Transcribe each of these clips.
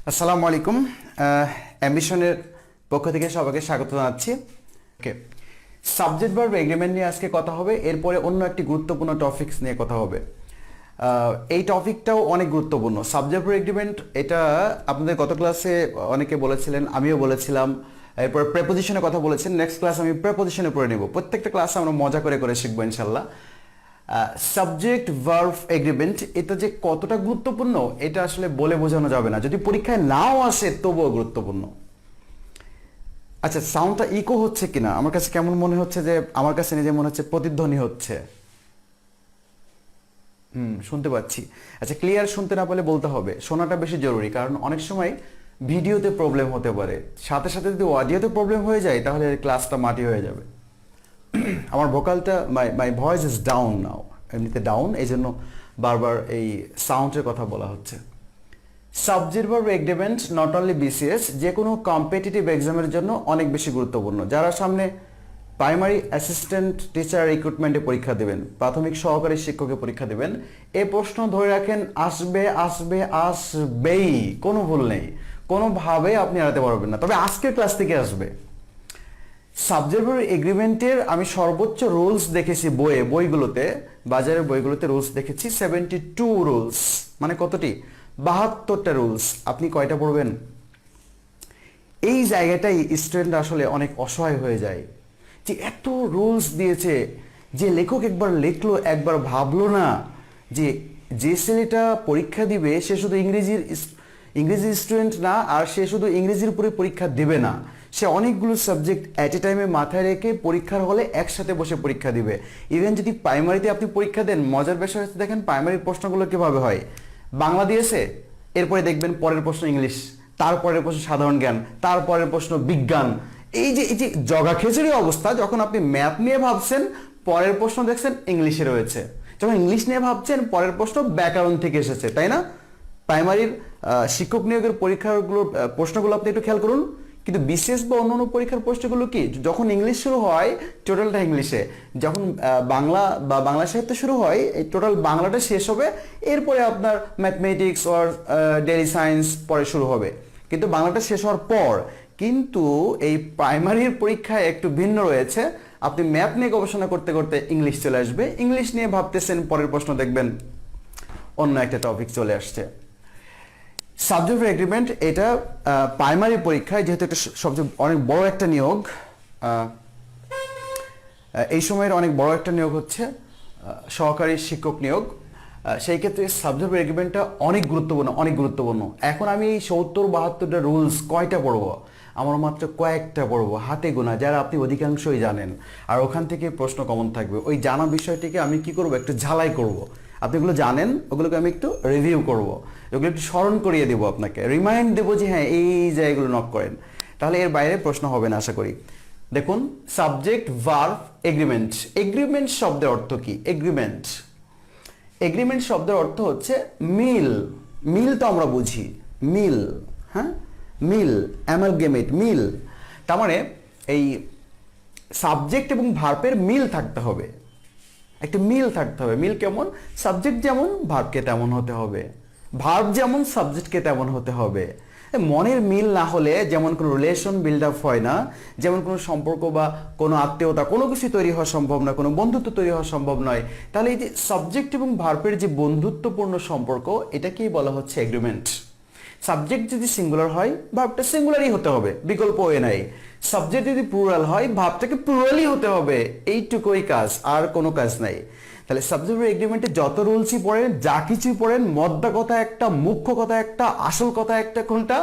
আসসালামু আলাইকুম। অ্যাম্বিশনের পক্ষ থেকে সবাইকে স্বাগত জানাচ্ছি। ওকে, সাবজেক্ট ভার্ব এগ্রিমেন্ট নিয়ে আজকে কথা হবে। এরপরে অন্য একটি গুরুত্বপূর্ণ টপিকস নিয়ে কথা হবে। এই টপিকটাও অনেক গুরুত্বপূর্ণ। সাবজেক্ট ভার্ব এগ্রিমেন্ট এটা আপনাদের গত ক্লাসে অনেকে বলেছিলেন, আমিও বলেছিলাম। এরপর প্রেপোজিশনের কথা বলেছেন। নেক্সট ক্লাস আমি প্রেপোজিশনে পড়ে নেব। প্রত্যেকটা ক্লাস আমরা মজা করে করে শিখবো ইনশাল্লাহ। সাবজেক্ট ভার্ব এগ্রিমেন্ট এটা যে কতটা গুরুত্বপূর্ণ এটা আসলে বলে বোঝানো যাবে না। যদি পরীক্ষায় নাও আসে তবুও গুরুত্বপূর্ণ। আচ্ছা, সাউন্ডটা ইকো হচ্ছে কিনা? আমার কাছে কেমন মনে হচ্ছে যে আমার কাছে নিজে মনে হচ্ছে প্রতিধ্বনি হচ্ছে। শুনতে পাচ্ছি। আচ্ছা, ক্লিয়ার শুনতে না পেলে বলতে হবে। শোনাটা বেশি জরুরি, কারণ অনেক সময় ভিডিওতে প্রবলেম হতে পারে। সাথে সাথে যদি অডিওতে প্রবলেম হয়ে যায় তাহলে ক্লাসটা মাটি হয়ে যাবে। আমার ভোকালটা my voice is down now, এমনিতে ডাউন, এই জন্য বারবার এই সাউন্ডের কথা বলা হচ্ছে। Subject verb agreement not only BCS, যে কোনো কম্পিটিটিভ এক্সামের জন্য অনেক বেশি গুরুত্বপূর্ণ। যারা সামনে প্রাইমারি অ্যাসিস্ট্যান্ট টিচার রিক্রুটমেন্টে পরীক্ষা দেবেন, প্রাথমিক সহকারী শিক্ষকের পরীক্ষা দেবেন, এই প্রশ্ন ধরে রাখেন, আসবে আসবে আসবেই, কোনো ভুল নেই, কোনোভাবে আপনি এড়াতে পারবেন না। তবে আজকের ক্লাস থেকে আসবে। সাবজেক্ট ভার্ব এগ্রিমেন্টের আমি সর্বোচ্চ রুলস দেখেছি বইগুলোতে, বাজারের বইগুলোতে রুলস দেখেছি 72 রুলস। মানে কতটি? 72টা রুলস। আপনি কয়টা পড়বেন? এই জায়গাটাই স্টুডেন্ট আসলে অনেক অসহায় হয়ে যায় যে এত রুলস দিয়েছে, যে লেখক একবার লিখলো, একবার ভাবলো না যে যে ছেলেটা পরীক্ষা দিবে সে শুধু ইংরেজি স্টুডেন্ট না, আর সে শুধু ইংরেজির উপরে পরীক্ষা দেবে না, সে অনেকগুলো সাবজেক্ট অ্যাট এ টাইমে মাথায় রেখে পরীক্ষার হলে একসাথে বসে পরীক্ষা দিবে। ইভেন যদি প্রাইমারিতে আপনি পরীক্ষা দেন, মজার বিষয় হচ্ছে দেখেন প্রাইমারির প্রশ্নগুলো কিভাবে হয়। বাংলা দিয়েছে, এরপরে দেখবেন পরের প্রশ্ন ইংলিশ, তারপরের প্রশ্ন সাধারণ জ্ঞান, তারপরের প্রশ্ন বিজ্ঞান। এই যে জগা খিচুড়ি অবস্থা। যখন আপনি ম্যাথ নিয়ে ভাবছেন, পরের প্রশ্ন দেখছেন ইংলিশে রয়েছে। যখন ইংলিশ নিয়ে ভাবছেন, পরের প্রশ্ন ব্যাকরণ থেকে এসেছে, তাই না? প্রাইমারির শিক্ষক নিয়োগের পরীক্ষাগুলোর প্রশ্নগুলো আপনি একটু খেয়াল করুন। কিন্তু বিশেষ বা অন্যান্য পরীক্ষার প্রশ্নগুলো কি, যখন ইংলিশ শুরু হয় টোটালটা ইংলিশে, যখন বাংলা বা বাংলা সাহিত্য শুরু হয় এই টোটাল বাংলাটা শেষ হবে, এরপরে আপনার ম্যাথমেটিক্স অর ডেইলি সায়েন্স পরে শুরু হবে। কিন্তু বাংলাটা শেষ হওয়ার পর, কিন্তু এই প্রাইমারির পরীক্ষায় একটু ভিন্ন রয়েছে। আপনি ম্যাথ নিয়ে গবেষণা করতে করতে ইংলিশ চলে আসবে, ইংলিশ নিয়ে ভাবতেছেন, পরের প্রশ্ন দেখবেন অন্য একটা টপিক চলে আসছে। সাবজেক্ট ভার্ব এগ্রিমেন্ট এটা প্রাইমারি পরীক্ষায় যেহেতু এটা সবচেয়ে অনেক বড় একটা নিয়োগ, এই সময়ের অনেক বড় একটা নিয়োগ হচ্ছে সহকারী শিক্ষক নিয়োগ। সেই ক্ষেত্রে সাবজেক্ট ভার্ব এগ্রিমেন্টটা অনেক গুরুত্বপূর্ণ। এখন আমি এই 70-72টা রুলস কয়টা পড়বো? আমার মাত্র কয়েকটা পড়বো, হাতে গোনা, যারা আপনি অধিকাংশই জানেন। আর ওখান থেকে প্রশ্ন কমন থাকবে। ওই জানা বিষয়টিকে আমি কি করব, একটু ঝালাই করব। আপনি এগুলো জানেন, ওগুলোকে আমি একটু রিভিউ করব, এগুলো একটু স্মরণ করিয়ে দেবো, আপনাকে রিমাইন্ড দেবো যে হ্যাঁ এই জায়গাগুলো নক করেন। তাহলে এর বাইরে প্রশ্ন হবে না আশা করি। দেখুন, সাবজেক্ট ভার্ব এগ্রিমেন্ট। এগ্রিমেন্ট শব্দের অর্থ কি? এগ্রিমেন্ট শব্দের অর্থ হচ্ছে মিল। মিল তো আমরা বুঝি, মিল, হ্যাঁ, মিল, অ্যামালগেমেট, মিল। তার মানে এই সাবজেক্ট এবং ভার্বের মিল থাকতে হবে, একটা মিল থাকতে হবে। মিল কেমন? সাবজেক্ট যেমন ভার্বকে তেমন হতে হবে, ভার্ব যেমন সাবজেক্টকে তেমন হতে হবে। মনের মিল না হলে যেমন কোনো রিলেশন বিল্ড আপ হয় না, যেমন কোনো সম্পর্ক বা কোনো আত্মীয়তা কোনো কিছু তৈরি হওয়া সম্ভব নয়, কোনো বন্ধুত্ব তৈরি হওয়া সম্ভব নয়। তাহলে এই যে সাবজেক্ট এবং ভার্বের যে বন্ধুত্বপূর্ণ সম্পর্ক, এটাকেই বলা হচ্ছে এগ্রিমেন্ট। সাবজেক্ট যদি সিঙ্গুলার হয়, ভার্বটা সিঙ্গুলারই হতে হবে, বিকল্প এ নাই। সাবজেক্ট যদি প্লুরাল হয়, ভার্বটাকে প্লুরালই হতে হবে। এইটুকুই কাজ, আর কোনো কাজ নাই। তাহলে সাবজেক্ট ভার্ব এগ্রিমেন্টে যত রুলসই পড়েন, যা কিছুই পড়েন, মদ্দা কথা একটা, মুখ্য কথা একটা, আসল কথা একটা, কোনটা?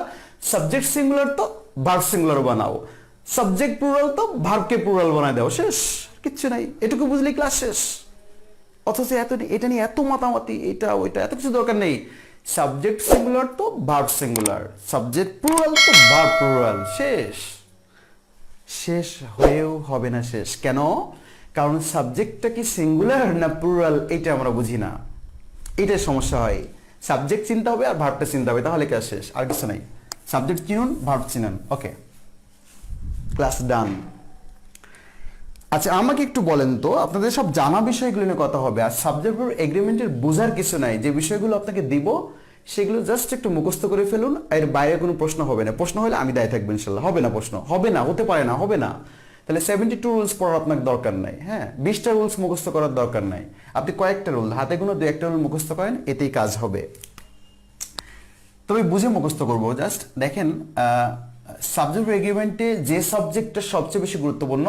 সাবজেক্ট সিঙ্গুলার তো ভার্ব সিঙ্গুলার বানাও, সাবজেক্ট প্লুরাল তো ভার্বকে প্লুরাল বানায় দাও, শেষ, কিচ্ছু নাই। এটুকু বুঝলেই ক্লাস শেষ। অথচ এটা নিয়ে এত মাতামাতি, এটা ওইটা, এত কিছু দরকার নেই। সাবজেক্ট সিঙ্গুলার তো ভার্ব সিঙ্গুলার, সাবজেক্ট প্লুরাল তো ভার্ব প্লুরাল, শেষ। শেষ হয়েও হবে না শেষ। কেন? কারণ সাবজেক্টটা কি সিঙ্গুলার না প্লুরাল এটা আমরা বুঝি না, এটাই সমস্যা হয়। সাবজেক্ট চিনতে হবে আর ভার্বটা চিনতে হবে, তাহলে কাজ শেষ, আর কিছু নাই। সাবজেক্ট চিনুন, ভার্ব চিনুন, ওকে, ক্লাস ডান। আচ্ছা, আমাকে একটু বলেন তো, আপনাদের সব জানা বিষয়গুলো নিয়ে কথা হবে। আর সাবজেক্ট ভার্ব এগ্রিমেন্টের বোঝার কিছু নাই, যে বিষয়গুলো আপনাকে দিব সেগুলো জাস্ট একটু মুখস্থ করে ফেলুন, এর বাইরে কোনো প্রশ্ন হবে না। প্রশ্ন হলে আমি দায়ী থাকবো ইনশাল্লাহ। হবে না প্রশ্ন, হবে না, হতে পারে না, হবে না। তাহলে 72 রুলস পড়ার আপনার দরকার নাই। হ্যাঁ, 20টা রুলস মুখস্থ করার দরকার নাই। আপনি কয়েকটা রুল হাতে কোনো 2-1টা রুল মুখস্থ করেন, এতেই কাজ হবে। তবে বুঝে মুখস্থ করবো। জাস্ট দেখেন, সাবজেক্ট এগ্রিমেন্টে যে সাবজেক্টটা সবচেয়ে বেশি গুরুত্বপূর্ণ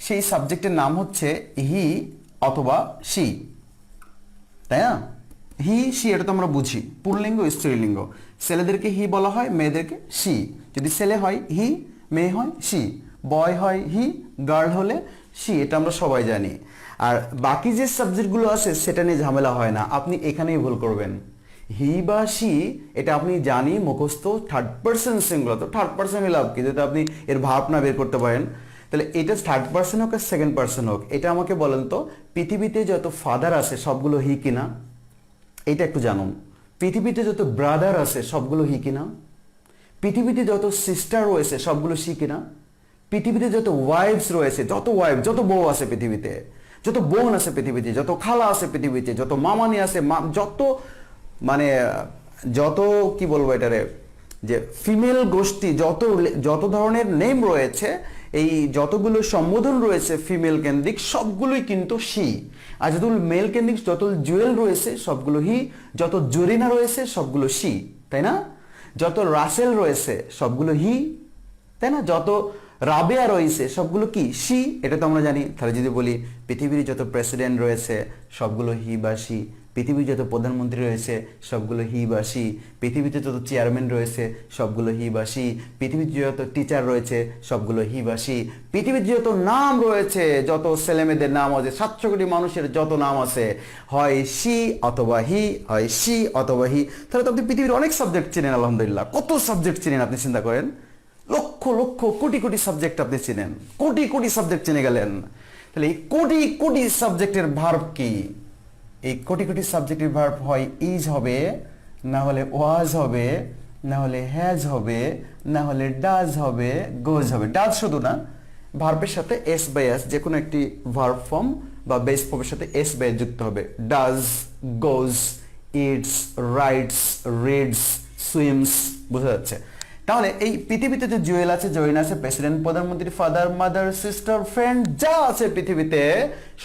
সেই সাবজেক্টের নাম হচ্ছে হি অথবা সি, তাই না? হি সি এটা তো আমরা বুঝি, পুল্লিঙ্গ স্ত্রীলিঙ্গ। ছেলেদেরকে হি বলা হয়, মেয়েদেরকে সি। যদি ছেলে হয় হি, মেয়ে হয় সি, বয় হয় হি, গার্ল হলে সি, এটা আমরা সবাই জানি। আর বাকি যে সাবজেক্টগুলো আছে সেটা নিয়ে ঝামেলা হয় না, আপনি এখানেই ভুল করবেন। হি বা সি এটা আপনি জানি মুখস্থ, থার্ড পার্সন সিঙ্গুলার, তো থার্ড পার্সন লাভ কি যদি আপনি এর ভাব না বের করতে পারেন। তাহলে এটা থার্ড পার্সন হোক আর সেকেন্ড পার্সন হোক, এটা আমাকে বলেন তো পৃথিবীতে যত ফাদার আছে সবগুলো হি কিনা, এটা একটু জানুন। পৃথিবীতে যত ব্রাদার আছে সবগুলো হি কিনা, পৃথিবীতে যত সিস্টার রয়েছে সবগুলো সি কিনা, পৃথিবীতে যত ওয়াইফস রয়েছে, যত ওয়াইফ, যত বউ আছে পৃথিবীতে, যত বোন আছে পৃথিবীতে, যত খালা আছে পৃথিবীতে, যত মামানি আছে, যত মানে যত কি বলবো এটারে, যে ফিমেল গোষ্ঠী, যত ধরনের নেম রয়েছে, এই যতগুলো সম্বোধন রয়েছে ফিমেল কেন্দ্রিক সবগুলোই কিন্তু সি। আর যত মেল কেন্দ্রিক যত জুয়েল রয়েছে সবগুলো হি, যত জরিনা রয়েছে সবগুলো সি, তাই না? যত রাসেল রয়েছে সবগুলো হি, তাই না? যত রাবেয়া রয়েছে সবগুলো কি সি, এটা তো আমরা জানি। তাহলে যদি বলি পৃথিবীর যত প্রেসিডেন্ট রয়েছে সবগুলো হি বা সি, পৃথিবীর যত প্রধানমন্ত্রী রয়েছে সবগুলো হি বা সি, পৃথিবীতে যত চেয়ারম্যান রয়েছে সবগুলো হি বা সি, পৃথিবীতে যত টিচার রয়েছে সবগুলো হি বা সি, পৃথিবীর যত নাম রয়েছে, যত ছেলেমেয়েদের নাম আছে, 700 কোটি মানুষের যত নাম আছে, হয় সি অথবা হি, হয় সি অথবা হি। তাহলে তো আপনি পৃথিবীর অনেক সাবজেক্ট চিনেন, আলহামদুলিল্লাহ। কত সাবজেক্ট চিনেন আপনি চিন্তা করেন, লক্ষ লক্ষ কোটি কোটি সাবজেক্ট আপনি চিনেন, কোটি কোটি সাবজেক্ট চিনে গেলেন। তাহলে এই কোটি কোটি সাবজেক্টের ভার্ব কি? এই কোটি কোটি সাবজেক্টের ভার্ব হয় ইজ হবে, না হলে ওয়াজ হবে, না হলে হ্যাজ হবে, না হলে ডাজ হবে, গোজ হবে। ডাজ শুধু না, ভার্বের সাথে এস বাই এস, যে কোনো একটি ভার্ব ফর্ম বা বেস ফর্মের সাথে এস বাই যুক্ত হবে। Does, goes, it's, rights, reads, swims, বোঝা যাচ্ছে? তাহলে এই পৃথিবীতে যে জুয়েল আছে, জয়িন আছে, প্রেসিডেন্ট, প্রধানমন্ত্রী, ফাদার, মাদার, সিস্টার, ফ্রেন্ড, যা আছে পৃথিবীতে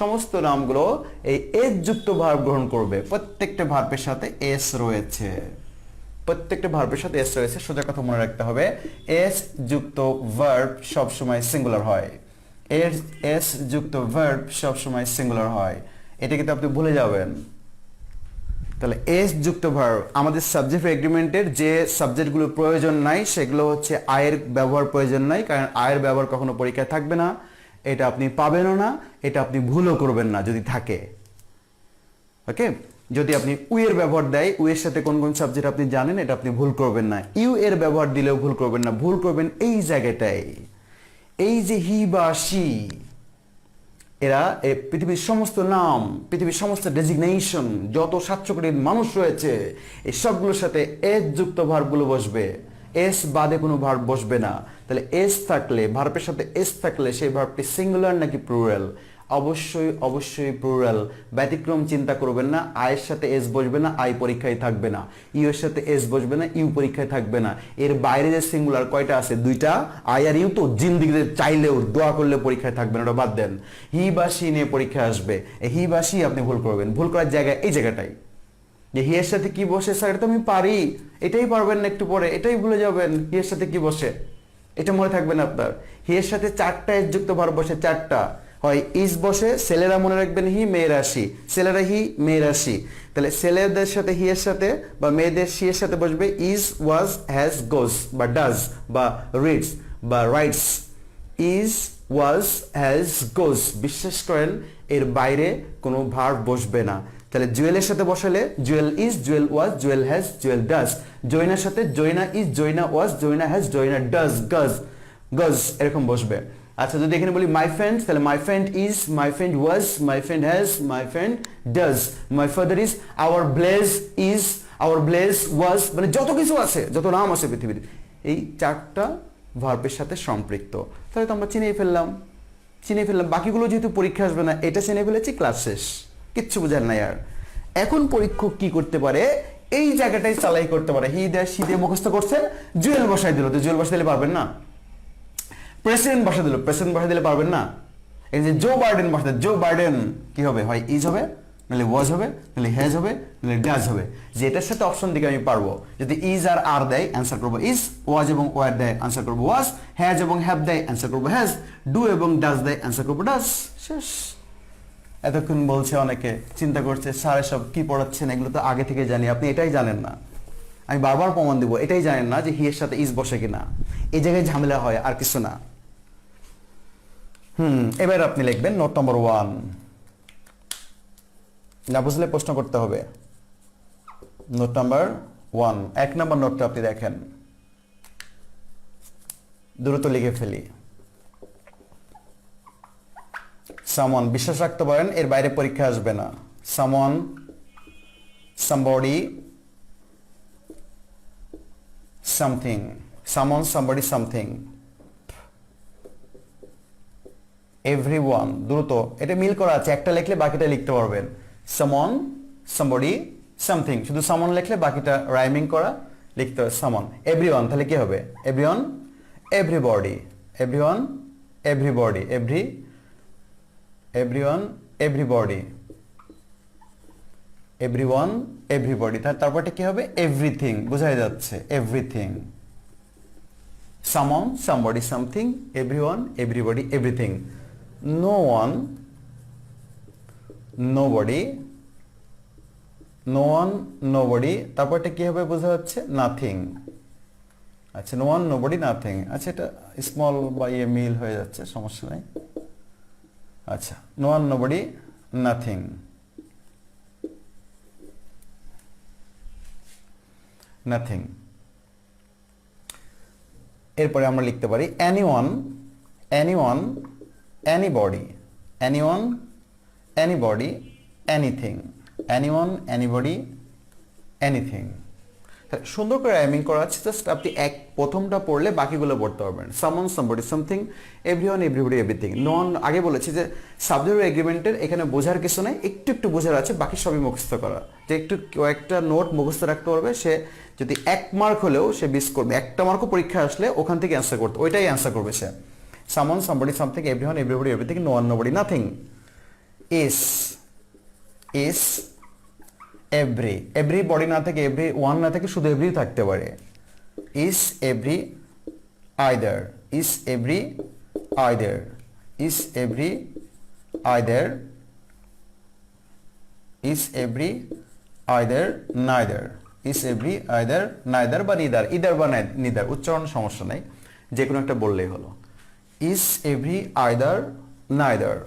সমস্ত নামগুলো এই এস যুক্ত ভার্ব গ্রহণ করবে। প্রত্যেকটা ভার্বের সাথে এস রয়েছে, প্রত্যেকটা ভার্বের সাথে এস রয়েছে। সোজা কথা মনে রাখতে হবে, এস যুক্ত ভার্ব সবসময় সিঙ্গুলার হয়। এস যুক্ত ভার্ব সবসময় সিঙ্গুলার হয়, এটা কিন্তু আপনি ভুলে যাবেন। তাহলে এস যুক্ত ভার্ব, আমাদের সাবজেক্ট এগ্রিমেন্টের যে সাবজেক্টগুলো প্রয়োজন নাই সেগুলো হচ্ছে আয়ের ব্যবহার প্রয়োজন নাই, কারণ আয়ের ব্যবহার কখনো পরীক্ষায় থাকবে না, এটা আপনি পাবেনও না, এটা আপনি ভুলও করবেন না যদি থাকে। ওকে, যদি আপনি উই এর ব্যবহার দেয়, উই এর সাথে কোন কোন সাবজেক্ট আপনি জানেন, এটা আপনি ভুল করবেন না। ইউ এর ব্যবহার দিলেও ভুল করবেন না, ভুল করবেন এই জায়গাটাই। এই যে হি বা সি, এরা পৃথিবীর সমস্ত নাম, পৃথিবীর সমস্ত ডেজিগনেশন, যত 700 কোটি মানুষ রয়েছে, এই সবগুলোর সাথে এস যুক্ত ভার্বগুলো বসবে, এস বাদে কোনো ভার্ব বসবে না। তাহলে এস থাকলে, ভার্বের সাথে এস থাকলে সেই ভার্বটি সিঙ্গুলার নাকি প্লুরাল? অবশ্যই অবশ্যই প্লুরাল। ব্যতিক্রম চিন্তা করবেন না, আয়ের সাথে এস বসবে না, আই পরীক্ষায় থাকবে না। ইউ এর সাথে এস বসবে না, ইউ পরীক্ষায় থাকবে না। এর বাইরে যে সিঙ্গুলার কয়টা আছে? 2টা। আই আর ইউ তো জিন্দিগিতে চাইলেও দোয়া করলে পরীক্ষায় থাকবে না, ওটা বাদ দেন। হি বা সি নিয়ে পরীক্ষায় আসবে, হি বা সি আপনি ভুল করবেন। ভুল করার জায়গায় এই জায়গাটাই, যে হি এর সাথে কি বসে, স্যার এটা তো আমি পারি, এটাই পারবেন না একটু পরে, এটাই ভুলে যাবেন। হি এর সাথে কি বসে এটা মনে থাকবে না আপনার। হি এর সাথে 4টা এস যুক্ত ভার্ব বসে, 4টা। হয় ইজ বসে, ছেলেরা মনে রাখবেন হি, মেয়েরা সি, ছেলেরা হি, মেয়েরা সি। তাহলে ছেলেদের সাথে হি এর সাথে বা মেয়েদের সি এর সাথে বসবে ইজ, ওয়াজ, হ্যাজ, গোজ বা ডাজ বা রিডস বা রাইটস। ইজ, ওয়াজ, হ্যাজ, গোজ। বিশ্বাস করেন এর বাইরে কোনো ভার্ব বসবে না। তাহলে জুয়েলের সাথে বসালে Jewel is, Jewel was, Jewel has, Jewel does. জয়নার সাথে Joyna is, Joyna was, Joyna has, Joyna does, গজ, গজ এরকম বসবে। আচ্ছা, যদি এখানে বলি মাই ফ্রেন্ড, তাহলে my friend is, my friend was, my friend has, my friend does. My father is, our blaze is, our blaze was, মানে যত কিছু আছে, যত নাম আছে পৃথিবীতে, এই 4টা ভার্বের সাথে সম্পৃক্ত। তাহলে তো আমরা চিনেই ফেললাম। বাকিগুলো যেহেতু পরীক্ষা আসবে না, এটা চিনে ফেলেছি, ক্লাস শেষ, কিচ্ছু বোঝার নাই আর। এখন পরীক্ষক কি করতে পারে, এই জায়গাটাই চালাই করতে পারে। হি দিয়ে সি দিয়ে মুখস্থ করছে, জুয়েল বসাই দিল, তো জুয়েল বসাই দিলে পারবেন না। প্রেসিডেন্ট বসাই দিল, প্রেসিডেন্ট বসাই দিলে পারবেন না। এই যে জো বাইডেন বসাতে, জো বাইডেন কি হবে, হয় ইজ হবে, নাহলে ওয়াজ হবে, নাহলে হ্যাজ হবে, নাহলে ডাজ হবে। যে এটার সাথে অপশন দিকে আমি পারবো। যদি ইজ আর দেয় অ্যান্সার করবো ইজ, ওয়াজ এবং ওয়ার দেয় অ্যান্সার করবো ওয়াজ, হ্যাজ এবং হ্যাভ দেয় অ্যান্সার করবো হ্যাজ, ডু এবং ডাজ দেয় অ্যান্সার করবো ডাজ। শেষ। এতক্ষণ বলছে অনেকে, চিন্তা করছে স্যার এসব কি পড়াচ্ছেন, এগুলো তো আগে থেকে জানি, আপনি এটাই জানেন না। আমি বারবার প্রমাণ দিব, এটাই জানেন না যে হি এর সাথে ইজ বসে কিনা, এই জায়গায় ঝামেলা হয়, আর কিছু না। এবার আপনি লিখবেন নোট নম্বর 1। না বুঝলে প্রশ্ন করতে হবে। নোট নাম্বার 1, 1 নম্বর নোটটা আপনি দেখেন, দ্রুত লিখে ফেলি। সামওয়ান, বিশ্বাস রাখতে পারেন এর বাইরে পরীক্ষা আসবে না। Someone, somebody, something, someone, somebody, something, everyone, দ্রুত, এটা মিল করা আছে, একটা লিখলে বাকিটা লিখতে পারবেন। someone, somebody, something, শুধু someone লিখলে বাকিটা রাইমিং করা লিখতে হবে। someone, everyone, তাহলে কি হবে, everyone, everybody, everyone, everybody, everyone, everybody, everyone, everybody, তারপরটা কি হবে, everything, বোঝাই যাচ্ছে, everything, someone, somebody, something, everyone, everybody, everything, no one, nobody, no one, nobody, তারপরটা কি হবে বোঝা যাচ্ছে, nothing। আচ্ছা, no one, nobody, nothing, আচ্ছা এটা স্মল বা ইয়ে মিল হয়ে যাচ্ছে, সমস্যা নাই। আচ্ছা, no one, nobody, nothing, nothing। এরপরে আমরা লিখতে পারি anyone, anyone, anybody, anyone, anybody, anything, anyone, anybody, anything। সুন্দর করে রাইমিং করা আছে, জাস্ট আপনি প্রথমটা পড়লে বাকিগুলো পড়তে পারবেন। Someone, somebody, something, everyone, everybody, everything. None, আগে বলেছি যে সাবজেক্ট এগ্রিমেন্টের এখানে বোঝার কিছু নাই, একটু একটু বোঝার আছে, বাকি সবই মুখস্থ করা। যে একটু কয়েকটা নোট মুখস্থ রাখতে পারবে, সে যদি 1 মার্ক হলেও সে 20 করবে, একটা মার্কও পরীক্ষা আসলে ওখান থেকে অ্যান্সার করতে, ওইটাই অ্যান্সার করবে সে। Someone, somebody, something, everyone, everybody, everything, no one, nobody, nothing. Each every, everybody না থেকে, এভরি ওয়ান না থেকে, শুধু এভরি থাকতে পারে। Each every either, each every either, each every either, each every either, neither, each every either, neither বা neither, either বা neither, উচ্চারণ সমস্যা নাই, যে কোনো একটা বললেই হলো। Each every either, neither.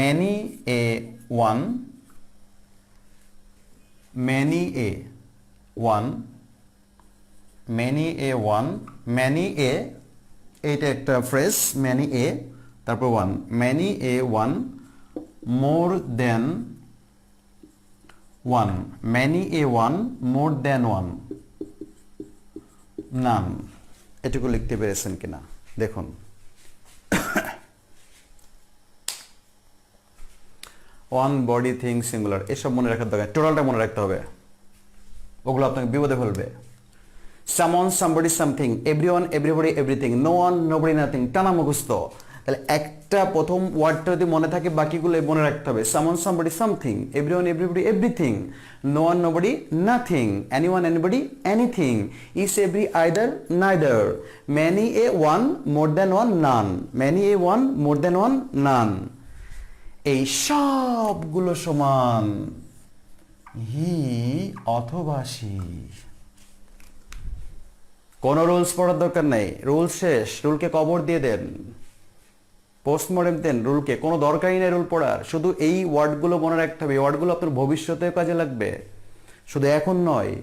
many a one, many a one, many a one, many a, এটা একটা ফ্রেজ, many a, তারপর one, many a one, more than one, many a one, more than one, none। এটুকু লিখতে পেরেছেন কিনা দেখুন। One, body, thing, singular, এসব মনে রাখার দরকার, টোটালটা মনে রাখতে হবে, ওগুলো আপনাকে বিপদে ফেলবে। Someone, somebody, something, everyone, everybody, everything, no one, nobody, nothing, টানা মুখস্থ। তাহলে একটা প্রথম ওয়ার্ডটা যদি মনে থাকে বাকিগুলো মনে রাখতে হবে। Someone, somebody, something, everyone, everybody, everything, no one, nobody, nothing, anyone, anybody, anything, each every either, neither, many a one, more than one, none, many a one, more than one, none. এই সবগুলো সমান হি অথবা C. কোনো rules পড়ার দরকার নেই, rule শেষ, রুলকে কবর দিয়ে দেন, পোস্টমর্টেম দেন রুলকে, কোনো দরকারই নেই রুল পড়ার। শুধু এই ওয়ার্ডগুলো মনে রাখতে হবে, এই ওয়ার্ডগুলো আপনার ভবিষ্যতেও কাজে লাগবে, শুধু এখন নয়।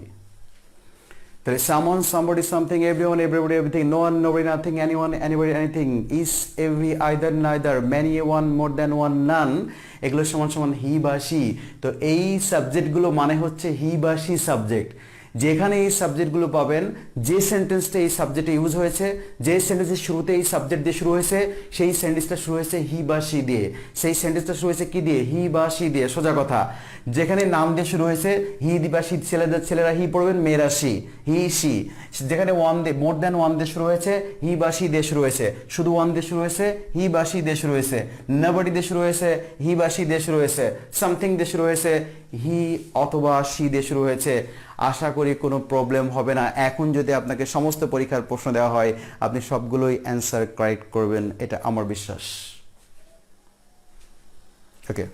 তাহলে someone, somebody, something, everyone, everybody, everything, no one, nobody, nothing, anyone, anybody, anything, each every either, neither, many a one, more than one, none, এগুলো সমান সমান হি বা সি। তো এই সাবজেক্টগুলো মানে হচ্ছে হি বা সি সাবজেক্ট। যেখানে এই সাবজেক্টগুলো পাবেন, যে সেন্টেন্সটা এই সাবজেক্টে ইউজ হয়েছে, যে সেন্টেন্সের শুরুতে এই সাবজেক্ট দিয়ে শুরু হয়েছে, সেই সেন্টেন্সটা শুরু হয়েছে হি বা শি দিয়ে, সেই সেন্টেন্সটা শুরু হয়েছে কি দিয়ে, হি বা শি দিয়ে, সোজা কথা। যেখানে নাম দিয়ে শুরু হয়েছে, হি বা শি, ছেলেরা হি পড়বেন, মেয়েরা শি, হি শি। যেখানে ওয়ান দিয়ে, মোর দ্যান ওয়ান দিয়ে শুরু হয়েছে, হি বা শি দিয়ে শুরু হয়েছে, শুধু ওয়ান দিয়ে শুরু হয়েছে, হি বা শি দিয়ে শুরু হয়েছে, নবডি দিয়ে শুরু হয়েছে, হি বা শি দিয়ে শুরু হয়েছে, সামথিং দিয়ে শুরু হয়েছে, হি অথবা শি দিয়ে শুরু হয়েছে। আশা করি কোনো প্রবলেম হবে না। এখন যদি আপনাকে সমস্ত পরীক্ষার প্রশ্ন দেওয়া হয়, আপনি সবগুলোই অ্যান্সার কারেক্ট করবেন, এটা আমার বিশ্বাস। ওকে,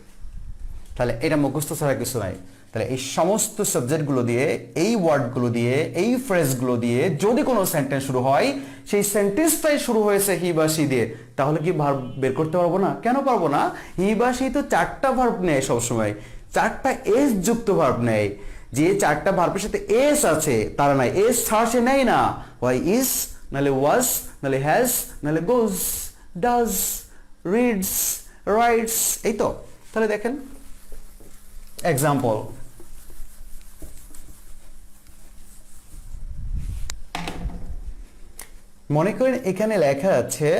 তাহলে এটা মুখস্থ ছাড়া কিছু নাই। তাহলে এই সমস্ত সাবজেক্টগুলো দিয়ে, এই ওয়ার্ডগুলো দিয়ে, এই ফ্রেজগুলো দিয়ে যদি কোনো সেন্টেন্স শুরু হয়, সেই সেন্টেন্সটাই শুরু হয়েছে হি বা শি দিয়ে, তাহলে কি ভার্ব বের করতে পারবো না? কেন পারবো না? হি বা শি তো 4টা ভার্ব নেয় সবসময়, 4টা এস যুক্ত ভার্ব নেয়। যে 4টা ভার্বের সাথে এস আছে তারা নাই, এস ছাড়া সে নেয় না। হয় ইস, নাহলে ওয়াজ, নাহলে হ্যাজ, নাহলে গোজ, ডাজ, রিডস, রাইটস, এই তো। তাহলে দেখেন এক্সাম্পল, মনে করেন এখানে লেখা আছে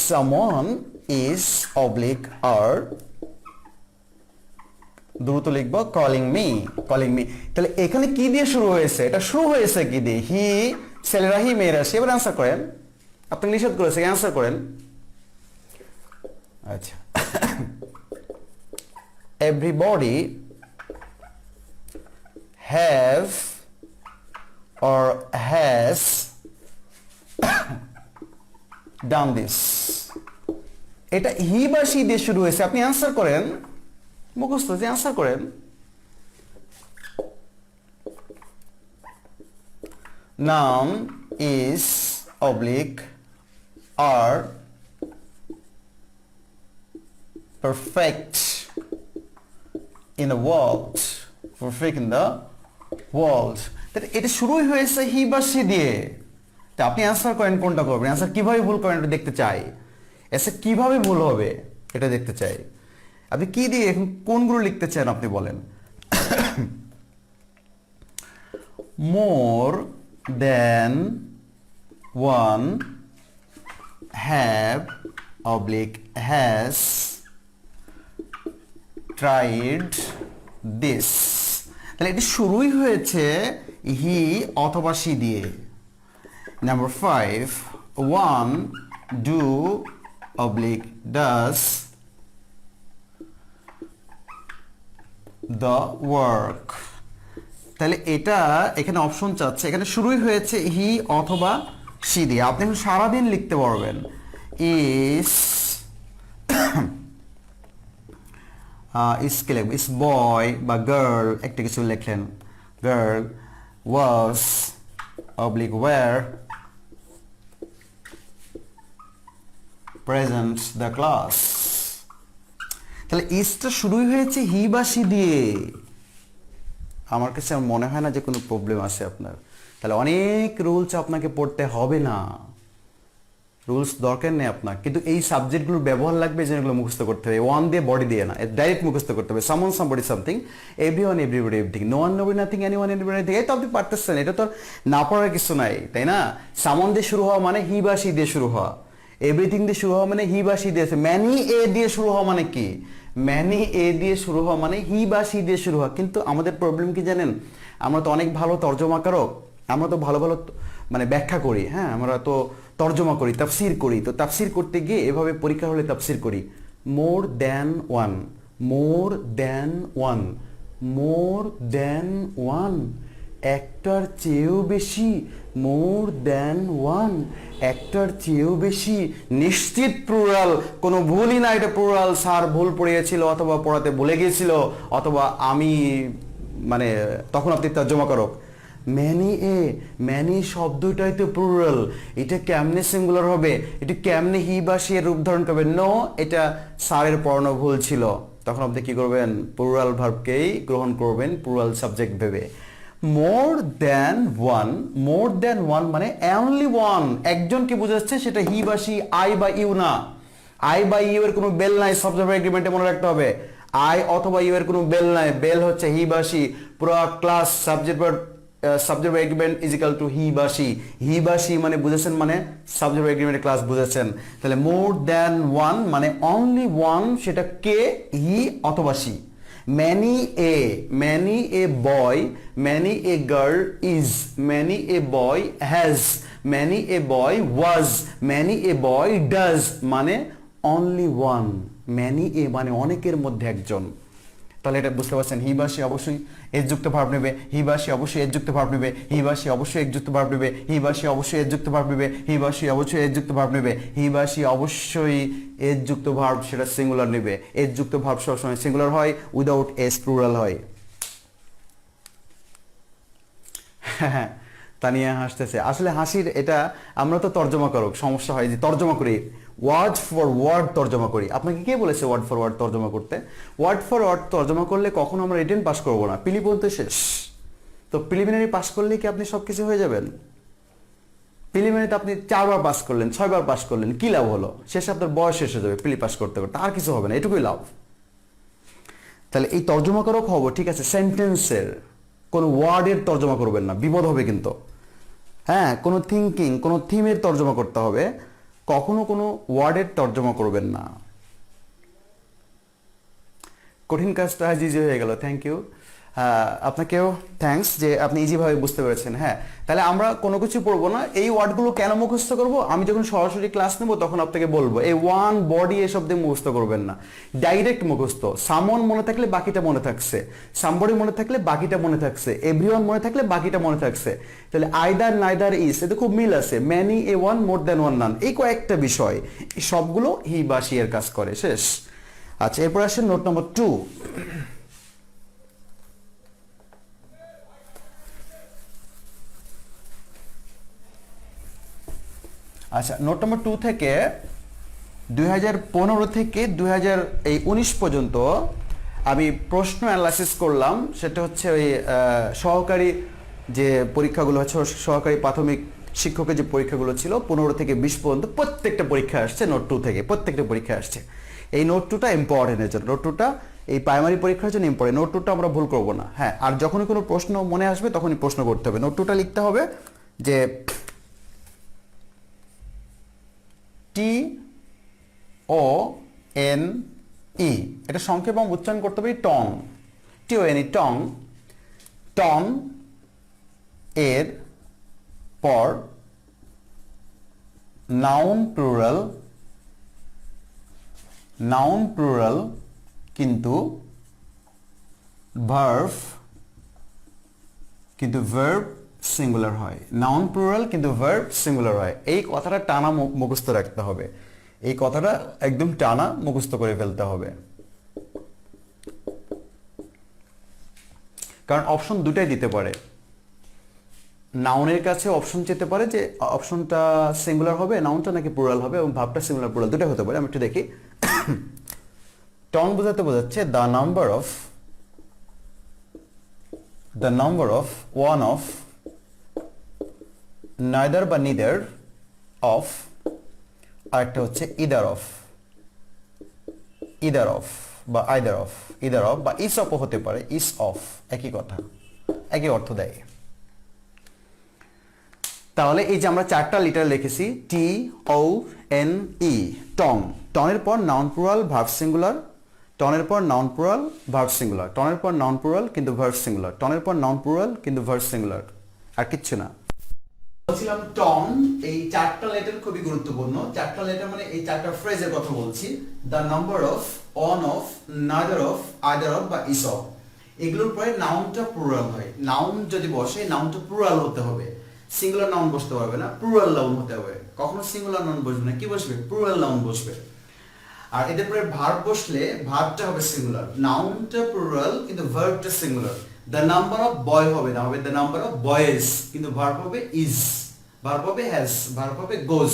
someone is oblique or, দ্রুত লিখবো, calling me, তাহলে এখানে কি দিয়ে শুরু হয়েছে? এটা শুরু হয়েছে কি দিয়ে? হি, ছেলেরা হি, মেয়েরা সে। এবার অ্যান্সার করেন, আপনি নিষেধ করেছে, অ্যান্সার করেন। আচ্ছা, everybody have or has done this, এটা হি বা শি দিয়ে শুরু হয়েছে। আপনি অ্যান্সার করেন, মুখস্থ যে অ্যান্সার করেন। Noun is oblique or perfect in the world, perfect in the world, এটা শুরুই হয়েছে হি বা শি দিয়ে। তা আপনি অ্যান্সার করেন, কোনটা করবেন? অ্যান্সার কিভাবে ভুল করেন এটা দেখতে চাই, এসে কিভাবে ভুল হবে এটা দেখতে চাই। আপনি কি দিয়ে এখন কোনগুলো লিখতে চান আপনি বলেন। More than one have oblique has tried this, তাহলে এটি শুরুই হয়েছে হি অথবা শি দিয়ে। Number 5, one do oblique does the work, তাহলে এটা এখানে অপশন চাচ্ছে, এখানে শুরুই হয়েছে হি অথবা শি দিয়ে। আপনি এখন সারাদিন লিখতে পারবেন, ইস ইস কে লিখবেন, ইস বয় বা গার্ল, একটা কিছু লিখলেন, girl was oblique were present the class, তাহলে ইসটা শুরুই হয়েছে হি বা শি দিয়ে। আমার কাছে মনে হয় না যে কোনো প্রবলেম আছে আপনার। তাহলে অনেক রুলস আপনাকে পড়তে হবে না, রুলস দরকার নেই আপনার, কিন্তু এই সাবজেক্টগুলো ব্যবহার লাগবে যেগুলো মুখস্থ করতে হবে। ওয়ান দিয়ে, বডি দিয়ে না, ডাইরেক্ট মুখস্থ করতে হবে। Someone, somebody, something, everyone, everybody, everything, no one, nobody, nothing, anyone, anybody, anything. এই তো আপনি পারতেছেন, এটা তো না পড়ার কিছু নাই, তাই না? সামন দিয়ে শুরু হওয়া মানে হি বা শি দিয়ে শুরু হওয়া, এভরিথিং দিয়ে শুরু হওয়া মানে হি বা শি দিয়ে, ম্যানি এ দিয়ে শুরু হওয়া মানে কি? ম্যানি এ দিয়ে শুরু হওয়া মানে হি বা শি দিয়ে শুরু হওয়া। কিন্তু আমাদের প্রবলেম কি জানেন? আমরা তো অনেক ভালো তর্জমাকারক, আমরা তো ভালো ভালো মানে ব্যাখ্যা করি, হ্যাঁ, আমরা তো তর্জমা করি, তাফসির করি। তো তাফসির করতে গিয়ে এভাবে পরীক্ষা হলে তাফসির করি, মোর than one, more than one, more than one, একটার চেয়েও বেশি, মোর দ্যান ওয়ান, একটার চেয়েও বেশি, নিশ্চিত প্লুরাল, কোনো ভুলই না, এটা প্লুরাল। স্যার ভুল পড়িয়েছিল অথবা পড়াতে ভুলে গিয়েছিল অথবা আমি মানে তখন আপনি তর্জমা করো। ম্যানি এ, ম্যানি শব্দটাই তো প্লুরাল, এটা কেমনে সিঙ্গুলার হবে? এটা কেমনে হি বা শি এর রূপ ধারণ করবে? নো, এটা স্যারের পড়ানো ভুল ছিল। তখন আপনি কি করবেন? প্লুরাল ভার্বকেই গ্রহণ করবেন প্লুরাল সাবজেক্ট ভেবে। মোর than one, more than one মানে অনলি ওয়ান, একজনকে বোঝাচ্ছে, সেটা হি বা শি, আই বা ইউ না। আই বা ইউ এর কোনো বেল নাই, সাবজেক্ট এগ্রিমেন্টে মনে রাখতে হবে। আই অথবা ইউ এর কোনো বেল নাই, বেল হচ্ছে হি বা শি, পুরো class subject agreement is equal to he বা শি, হি বা শি মানে বুঝেছেন, মানে সাবজেক্ট এগ্রিমেন্টের ক্লাস বুঝেছেন। তাহলে মোর দ্যান ওয়ান মানে অনলি ওয়ান, সেটা কে, হি অথবা she. many a boy, many a girl is, many a boy has, many a boy was, many a boy does মানে only one, many a মানে অনেকের মধ্যে একজন। তাহলে এটা বুঝতে পারছেন, হি বা সে অবশ্যই এস যুক্ত ভার্ব নেবে, হি বা সে অবশ্যই এস যুক্ত ভার্ব নেবে, হি বা সে অবশ্যই এক যুক্ত ভার্ব নেবে, হি বা সে অবশ্যই এস যুক্ত ভার্ব নেবে, হি বা সে অবশ্যই এস যুক্ত ভার্ব নেবে, হি বা সে অবশ্যই এস যুক্ত ভার্ব সেটা সিঙ্গুলার নেবে। এস যুক্ত ভার্ব সবসময় সিঙ্গুলার হয়, উইদাউট এস প্লুরাল হয়। হ্যাঁ, তানিয়া হাসতেছে, আসলে হাসির এটা আমরা তো তর্জমা করব, সমস্যা হয় যে তর্জমা করি, ওয়ার্ড ফর ওয়ার্ড তর্জমা করি। আপনাকে কে বলেছে ওয়ার্ড ফর ওয়ার্ড তর্জমা করতে? ওয়ার্ড ফর ওয়ার্ড তর্জমা করলে কখনো আমরা রিটেন পাস করব না, প্রিলি পর্যন্ত শেষ। তো প্রিলিমিনারি পাস করলে কি আপনি সবকিছু হয়ে যাবেন? প্রিলিমিনারিতে আপনি 4 বার পাস করলেন, 6 বার পাস করলেন, কি লাভ হলো? শেষে আপনার বয়স শেষ হয়ে যাবে প্রিলি পাস করতে করতে, আর কিছু হবে না, এটুকুই লাভ। তাহলে এই তর্জমা করো খবর, ঠিক আছে, সেন্টেন্সের কোনো ওয়ার্ডের তর্জমা করবেন না, বিপদ হবে কিন্তু। হ্যাঁ, কোনো থিঙ্কিং, কোনো থিমের তর্জমা করতে হবে, কখনো কোনো ওয়ার্ডের তর্জমা করবেন না। কঠিন কাজটা আজ ইজি হয়ে গেল, থ্যাংক ইউ। আপনাকেও থ্যাঙ্কস যে আপনি ইজিভাবে বুঝতে পেরেছেন। হ্যাঁ, তাহলে আমরা কোনো কিছু পড়বো না, এই ওয়ার্ডগুলো কেন মুখস্থ করব, আমি যখন সরাসরি ক্লাস নেব তখন আপনাকে বলবো। এই ওয়ান বডি এসব দিয়ে মুখস্থ করবেন না, ডাইরেক্ট মুখস্থ। সামন মনে থাকলে বাকিটা মনে থাকছে, সামবডি মনে থাকলে বাকিটা মনে থাকছে, এভরিওয়ান মনে থাকলে বাকিটা মনে থাকছে। তাহলে আইদার, নাইদার, ইজ, এতে খুব মিল আছে। ম্যানি, এ one, more than one, none, এই কয়েকটা বিষয়, এই সবগুলো হি বা শি এর কাজ করে, শেষ। আচ্ছা, এরপর আসেন নোট নম্বর 2। আচ্ছা, নোট নম্বর 2 থেকে 2015 থেকে 2019 পর্যন্ত আমি প্রশ্ন অ্যানালাইসিস করলাম। সেটা হচ্ছে ওই সহকারী যে পরীক্ষাগুলো হচ্ছে, সহকারী প্রাথমিক শিক্ষকের যে পরীক্ষাগুলো ছিল 15 থেকে 20 পর্যন্ত প্রত্যেকটা পরীক্ষা আসছে নোট 2 থেকে, প্রত্যেকটা পরীক্ষা আসছে। এই নোট 2টা ইম্পর্টেন্টের জন্য, নোট 2টা এই প্রাইমারি পরীক্ষার জন্য ইম্পর্টেন্ট। নোট 2টা আমরা ভুল করবো না। হ্যাঁ, আর যখনই কোনো প্রশ্ন মনে আসবে তখনই প্রশ্ন করতে হবে। নোট 2টা লিখতে হবে যে TONE, এটা সংক্ষেপ এবং উচ্চারণ করতে হবে টং, TONE, টং। টন এর পর নাউন প্লুরাল কিন্তু ভার্ব সিঙ্গুলার হয়। নাউন প্লুরাল কিন্তু ভার্ব সিঙ্গুলার হয়। এই কথাটা টানা মুখস্থ রাখতে হবে, এই কথাটা একদম টানা মুখস্থ করে ফেলতে হবে। কারণ অপশন দুটাই দিতে পারে, নাউনের কাছে অপশন যেতে পারে যে অপশনটা সিঙ্গুলার হবে, নাউনটা নাকি প্লুরাল হবে, এবং ভাবটা সিঙ্গুলার প্লুরাল দুটাই হতে পারে। আমি একটু দেখি। টন বোঝাচ্ছে the number of one of, neither বা নিদার অফ, আরেকটা হচ্ছে ইদার অফ বা আইদার অফ বা ইস অফ হতে পারে, ইস অফ, একই কথা, একই অর্থ দেয়। তাহলে এই যে আমরা 4টা লিটার লিখেছি, TONE, টং। টনের পর নাউন প্লুরাল ভার্ব সিঙ্গুলার, টনের পর নাউন প্লুরাল ভার্ব সিঙ্গুলার, টনের পর নাউন প্লুরাল কিন্তু ভার্ব সিঙ্গুলার, টনের পর নাউন প্লুরাল কিন্তু ভার্ব সিঙ্গুলার, আর কিচ্ছু না। বলছিলাম টন, এই 4টা লেটার খুবই গুরুত্বপূর্ণ। 4টা লেটার মানে এই 4টা ফ্রেজের কথা বলছি। The number of, on of, neither of, either of বা ইস অফ, এগুলোর পরে নাউনটা প্লুরাল হয়। নাউন যদি বসে নাউনটা প্লুরাল হতে হবে, সিঙ্গুলার নাউন বসতে পারবে না, প্লুরাল নাউন হতে হবে। কখনো সিঙ্গুলার নাউন বসবে না, কি বসবে? প্লুরাল নাউন বসবে। আর এদের পরে ভার্ব বসলে ভার্বটা হবে সিঙ্গুলার, নাউনটা প্লুরাল কিন্তু ভার্বটা সিঙ্গুলার। দ্য নাম্বার অফ বয় হবে না, হবে দ্য নাম্বার অফ বয়েজ, কিন্তু ভার্ব হবে ইজ, ভার্ব হবে হ্যাজ, ভার্ব হবে গোজ।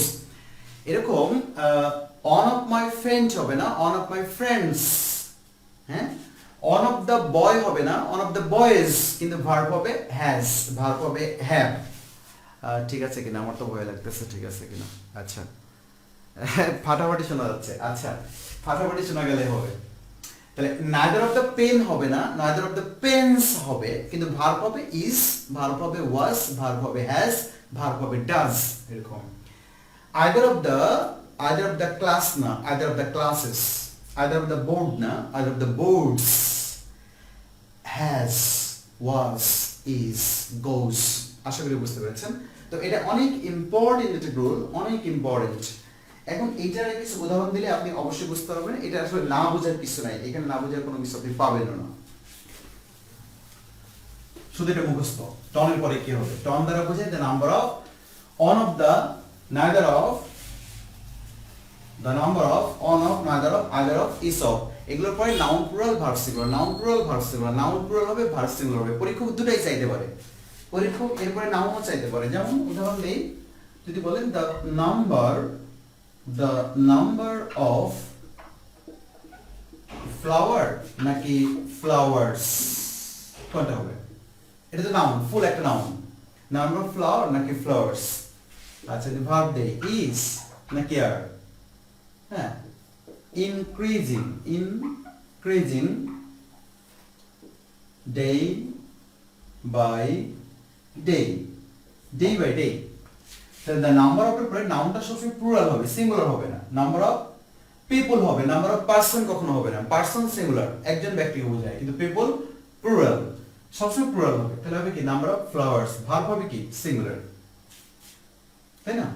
এরকম অন অফ মাই ফ্রেন্ড হবে না, অন অফ মাই ফ্রেন্ডস। হ্যাঁ, অন অফ দ্য বয় হবে না, অন অফ দ্য বয়েজ, কিন্তু ভার্ব হবে হ্যাজ, ভার্ব হবে হ্যাভ। ঠিক আছে কিনা? আমার তো ভয় লাগতেছে, ঠিক আছে কিনা? আচ্ছা, ফাটাফাটি শোনা যাচ্ছে। আচ্ছা, ফাটাফাটি শোনা গেলে হবে। তাহলে neither of the pen হবে না, neither of the pens হবে, কিন্তু ভার্ব হবে is, ভার্ব হবে was, ভার্ব হবে has, ভার্ব হবে does, এরকম। either of the class না, either of the classes, either of the board না, either of the boards, has, was, is, goes। আশা করি বুঝতে পেরেছেন। তো এটা অনেক ইম্পর্টেন্ট একটা রুল, অনেক ইম্পর্টেন্ট। এখন এইটার কিছু উদাহরণ দিলে আপনি অবশ্যই বুঝতে পারবেন এটা আসলে না বোঝার কিছু নাই, এখানে না বোঝার কোনো কিছু আপনি পাবেন না, শুধু এটা মুখস্থ। টনের পরে কি হবে? টন দ্বারা বোঝায় the number of, on of the, neither of, the number of, on of, neither of, either of, is of। এগুলোর পরে noun plural verb singular, noun plural verb singular, noun plural হবে ভার্ব সিঙ্গুলার হবে। পরীক্ষক দুটাই চাইতে পারে, পরীক্ষক এরপরে নাউনও চাইতে পারে। যেমন উদাহরণ দেই, যদি বলেন the number of flower নাকি flowers, কোনটা হবে? এটা তো নাউন, ফুল একটা নাউন। নাম্বার অফ ফ্লাওয়ার নাকি flowers? আচ্ছা, যদি ভার্ব দেই is নাকি are? হ্যাঁ, increasing day by day, day by day। তাহলে the number of এর পরে নাউনটা সবসময় প্লুরাল হবে, সিঙ্গুলার হবে না। নাম্বার অফ পিপল হবে, নাম্বার অফ পারসন কখনো হবে না। পারসন সিঙ্গুলার, একজন ব্যক্তিকে বোঝায়, কিন্তু পিপল প্লুরাল, সবসময় প্লুরাল হবে। তাহলে হবে কি? নাম্বার অফ ফ্লাওয়ার্স, ভার্ব হবে কি? সিঙ্গুলার, তাই না?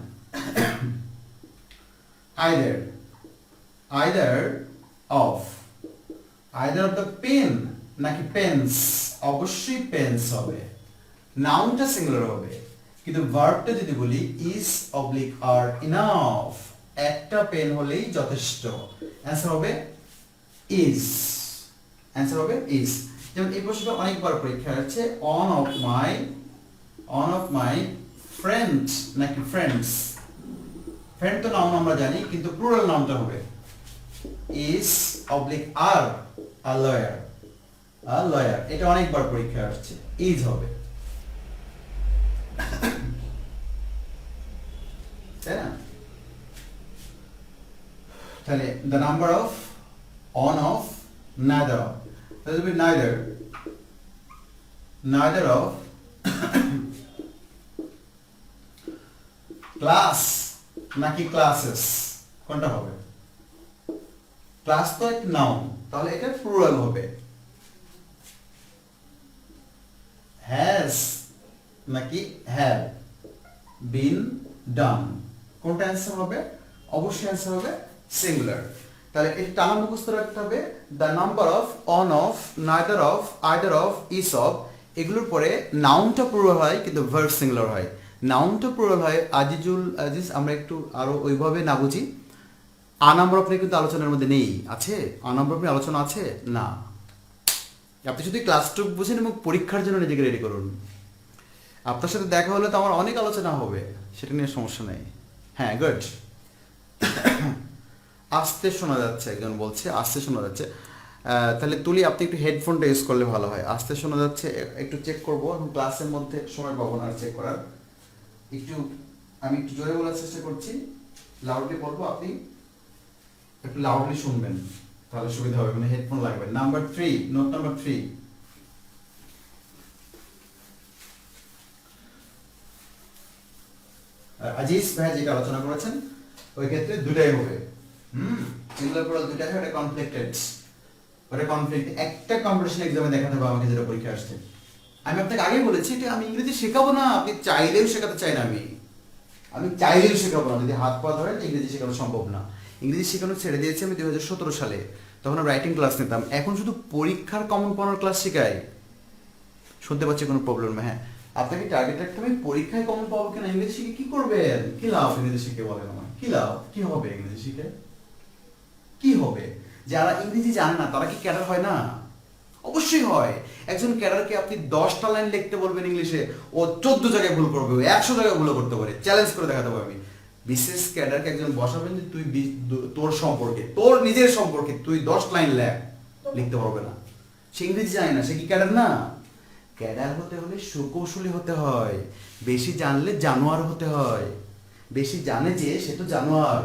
either of the pen নাকি পেন্স, অবশ্যই পেন্স হবে, নাউনটা সিঙ্গুলার হবে। কিন্তু ভার্বটা যদি বলি is oblique are enough, একটা পেন হলেই যথেষ্ট, অ্যান্সার হবে is, অ্যান্সার হবে is। যেমন এই প্রশ্নটা অনেকবার পরীক্ষায় আছে, on of my friend নাকি friends, ফ্রেন্ড তো নাউন আমরা জানি, কিন্তু প্লুরাল নাউনটা হবে is oblique are a lawyer, এটা অনেকবার পরীক্ষায় আসছে, is হবে, তাই না? তাহলে the number of, on of, neither of, that will be neither of class নাকি ক্লাসেস, কোনটা হবে? ক্লাস তো এক নাউন, তাহলে এটা প্লুরাল হবে। has নাকি have been done, কোনটা অ্যান্সার হবে? অবশ্যই অ্যান্সার হবে সিঙ্গুলার। তাহলে এটা টানা মুখস্থ রাখতে হবে, the number of, on of, neither of, either of, is of, এগুলোর পরে নাউনটা প্লুরাল হয় কিন্তু ভার্ব সিঙ্গুলার হয়। নাউনটা প্লুরাল হয় আজিজ, আমরা একটু আরো ওইভাবে না বুঝি। আ নাম্বার অফ কিন্তু আলোচনার মধ্যে নেই, আছে? আ নাম্বার অফ আলোচনা আছে না। আপনি শুধু ক্লাসটুক বুঝেন এবং পরীক্ষার জন্য নিজেকে রেডি করুন। আপনার সাথে দেখা হলে তো আমার অনেক আলোচনা হবে, সেটা নিয়ে সমস্যা নেই। হ্যাঁ, গুড। আস্তে শোনা যাচ্ছে, একজন বলছে আস্তে শোনা যাচ্ছে। তাহলে তুলি, আপনি একটু হেডফোনটা ইউজ করলে ভালো হয়। আস্তে শোনা যাচ্ছে, একটু চেক করবো, এখন ক্লাসের মধ্যে সময় পাবো না চেক করার। আমি একটু জোরে বলার চেষ্টা করছি, লাউডলি বলবো, আপনি একটু লাউডলি শুনবেন, তাহলে সুবিধা হবে, মানে হেডফোন লাগবে। নাম্বার 3, নোট নাম্বার 3, আজিজ ভাই যেটা আলোচনা করেছেন ওই ক্ষেত্রে দুটাই হবে। সিঙ্গুলার প্লুরাল দুটাই হবে, এটা কনফ্লিক্টেড, ওটা কনফ্লিক্ট। একটা কম্পিটিশন এক্সামে দেখাতে হবে আমাকে, যেটা পরীক্ষা আসছে। আমি আপনাকে আগেই বলেছি এটা আমি ইংরেজি শেখাবো না, আপনি চাইলেও শেখাতে চাই না, আমি চাইলেও শেখাবো না। যদি হাত পা ধরেন ইংরেজি শেখানো সম্ভব না। ইংরেজি শেখানো ছেড়ে দিয়েছি আমি 2017 সালে, তখন রাইটিং ক্লাস নিতাম। এখন শুধু পরীক্ষার কমন পাওয়ার ক্লাস শেখাই। শুনতে পাচ্ছি কোনো প্রবলেম? হ্যাঁ, আপনাকে টার্গেট রাখতে হবে পরীক্ষায় কমন পাবো কিনা। ইংরেজি শিখে কি করবেন? কি লাভ ইংরেজি শিখে? বলেন আমার কি লাভ, কি হবে ইংরেজি শিখে? কি হবে? যারা ইংরেজি জানে না তারা কি ক্যাডার হয় না? অবশ্যই হয়। একজন ক্যাডারকে আপনি 10টা লাইন লিখতে বলবেন ইংলিশে, ও 14 জায়গায় ভুল করবে, 100 জায়গায় ভুল করতে পারে, চ্যালেঞ্জ করে দেখাতে পারবে। আমি বিশেষ ক্যাডারকে একজন বসাবেন যে তুই তোর সম্পর্কে, তোর নিজের সম্পর্কে তুই 10 লাইন লিখতে পারবে না, সে ইংরেজি জানে না, সে কি ক্যাডার না? ক্যাডার হতে হলে সুকৌশলী হতে হয়, বেশি জানলে জানোয়ার হতে হয়। বেশি জানে যে সে তো জানোয়ার,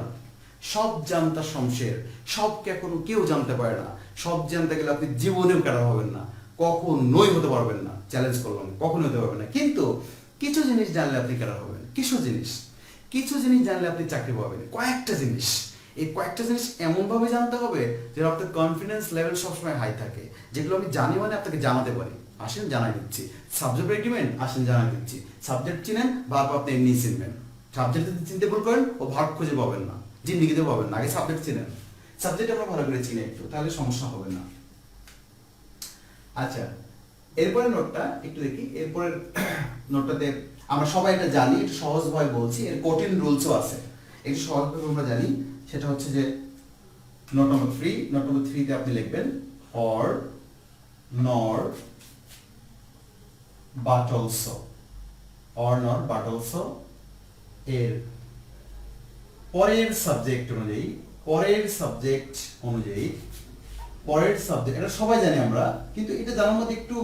সব জানতা শমশের, সবকে এখনো কেউ জানতে পারে না, সব জানতে গেলে আপনি জীবনেও ক্যাডার হবেন না, কখনোই হতে পারবেন না, চ্যালেঞ্জ করলাম, কখনোই হতে পারবেন না। কিন্তু কিছু জিনিস জানলে আপনি ক্যাডার হবেন। কিছু জিনিস জানলে আপনি চাকরি পাবেন। কয়েকটা জিনিস, এই কয়েকটা জিনিস এমনভাবে জানতে হবে যে আপনার কনফিডেন্স লেভেল সবসময় হাই থাকে, যেগুলো আমি জানি মানে আপনাকে জানাতে পারি। আসেন জানাই দিচ্ছি। সাবজেক্ট এগ্রিমেন্ট, আসেন জানাই দিচ্ছি। সাবজেক্ট চিনেন, ভার্ব আপনি এমনি চিনবেন। সাবজেক্ট যদি চিনতে ভুল করেন ও ভার্ব খুঁজে পাবেন না, জিন্দিগিতে পাবেন না। আগে সাবজেক্ট চিনেন, সাবজেক্ট আমরা ভালো করে চিনি একটু, তাহলে সমস্যা হবে না। আচ্ছা, এরপরে নোটটা একটু দেখি। এরপরের নোটটাতে আমরা সবাই এটা জানি, একটু সহজভাবে বলছি, এর কঠিন রুলসও আছে, একটু সহজভাবে আমরা জানি। সেটা হচ্ছে যে নোট নম্বর 3, নোট নম্বর 3 তে আপনি লিখবেন or nor but also, or nor but also এর পরের সাবজেক্ট অনুযায়ী, পরের সাবজেক্ট এটা সবাই জানি আমরা, কিন্তু এটা জানার মধ্যে একটু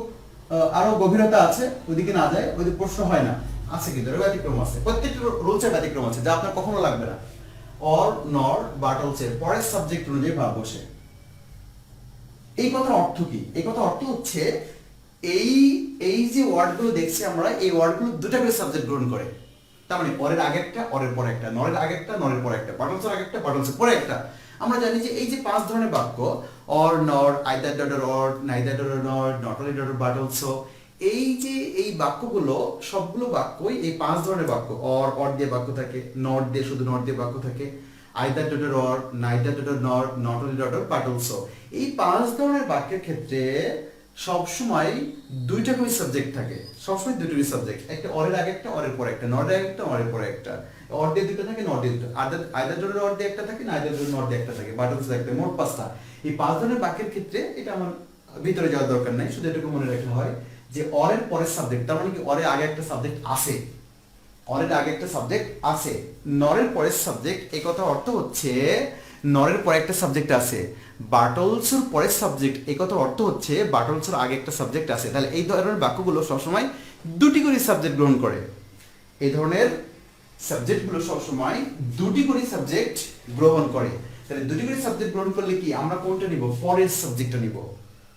আরো গভীরতা আছে, ওইদিকে না যায়, ওইদিকে প্রশ্ন হয় না, আছে কিন্তু এর ব্যতিক্রম আছে, প্রত্যেকটা রুলসের ব্যতিক্রম আছে যা আপনার কখনো লাগবে না। or nor but also এর পরের সাবজেক্ট অনুযায়ী ভাব বসে। এই কথার অর্থ কি? এই কথার অর্থ হচ্ছে এই যে ওয়ার্ডগুলো দেখছি আমরা, এই ওয়ার্ডগুলো দুটো করে সাবজেক্ট গ্রহণ করে। তার মানে অরের আগে একটা, অরের পরে একটা, নরের আগে একটা, নরের পরে একটা, বাটলসের আগে একটা, বাটলসের পরে একটা। আমরা জানি যে এই যে 5 ধরনের বাক্য, or, nor, either dot or, neither dot nor, not only dot but also, এই যে এই বাক্যগুলো সবগুলো বাক্যই এই 5 ধরনের বাক্য। অর দিয়ে বাক্য থাকে, নট দিয়ে শুধু নট দিয়ে বাক্য থাকে, either dot or, neither dot nor, not only dot but also. এই 5 ধরনের বাক্যের ক্ষেত্রে সবসময় দুইটা করে সাবজেক্ট থাকে, সবসময় দুটো করে সাবজেক্ট, একটা অরের আগে একটা, অরের পরে একটা, নরের আগে একটা, অরের পরে একটা, অর দিয়ে দুটো থাকে, নট দিয়ে দুটো, আইদার ডট অর দিয়ে একটা থাকে, না আইদার ডট নট দিয়ে একটা থাকে, বাট অলসো একটা, মোট 5টা। এই 5 ধরনের বাক্যের ক্ষেত্রে এটা আমার ভিতরে যাওয়ার দরকার নাই, শুধু এটুকু মনে রাখলে হয় যে অরের পরের সাবজেক্ট, তার মানে কি অরের আগে একটা সাবজেক্ট আছে, অরের আগে একটা সাবজেক্ট আছে, নরের পরের সাবজেক্ট, এই কথা অর্থ হচ্ছে নরের পরে একটা সাবজেক্ট আছে, বাটলসের পরের সাবজেক্ট, এই কথার অর্থ হচ্ছে বাটলসের আগে একটা সাবজেক্ট আছে। তাহলে এই ধরনের বাক্যগুলো সবসময় দুটি করে সাবজেক্ট গ্রহণ করে। এই ধরনের সাবজেক্টগুলো সবসময় দুটি করে সাবজেক্ট গ্রহণ করে। তাহলে দুটি করে সাবজেক্ট গ্রহণ করলে কি আমরা কোনটা নিব? পরের সাবজেক্টটা নিব,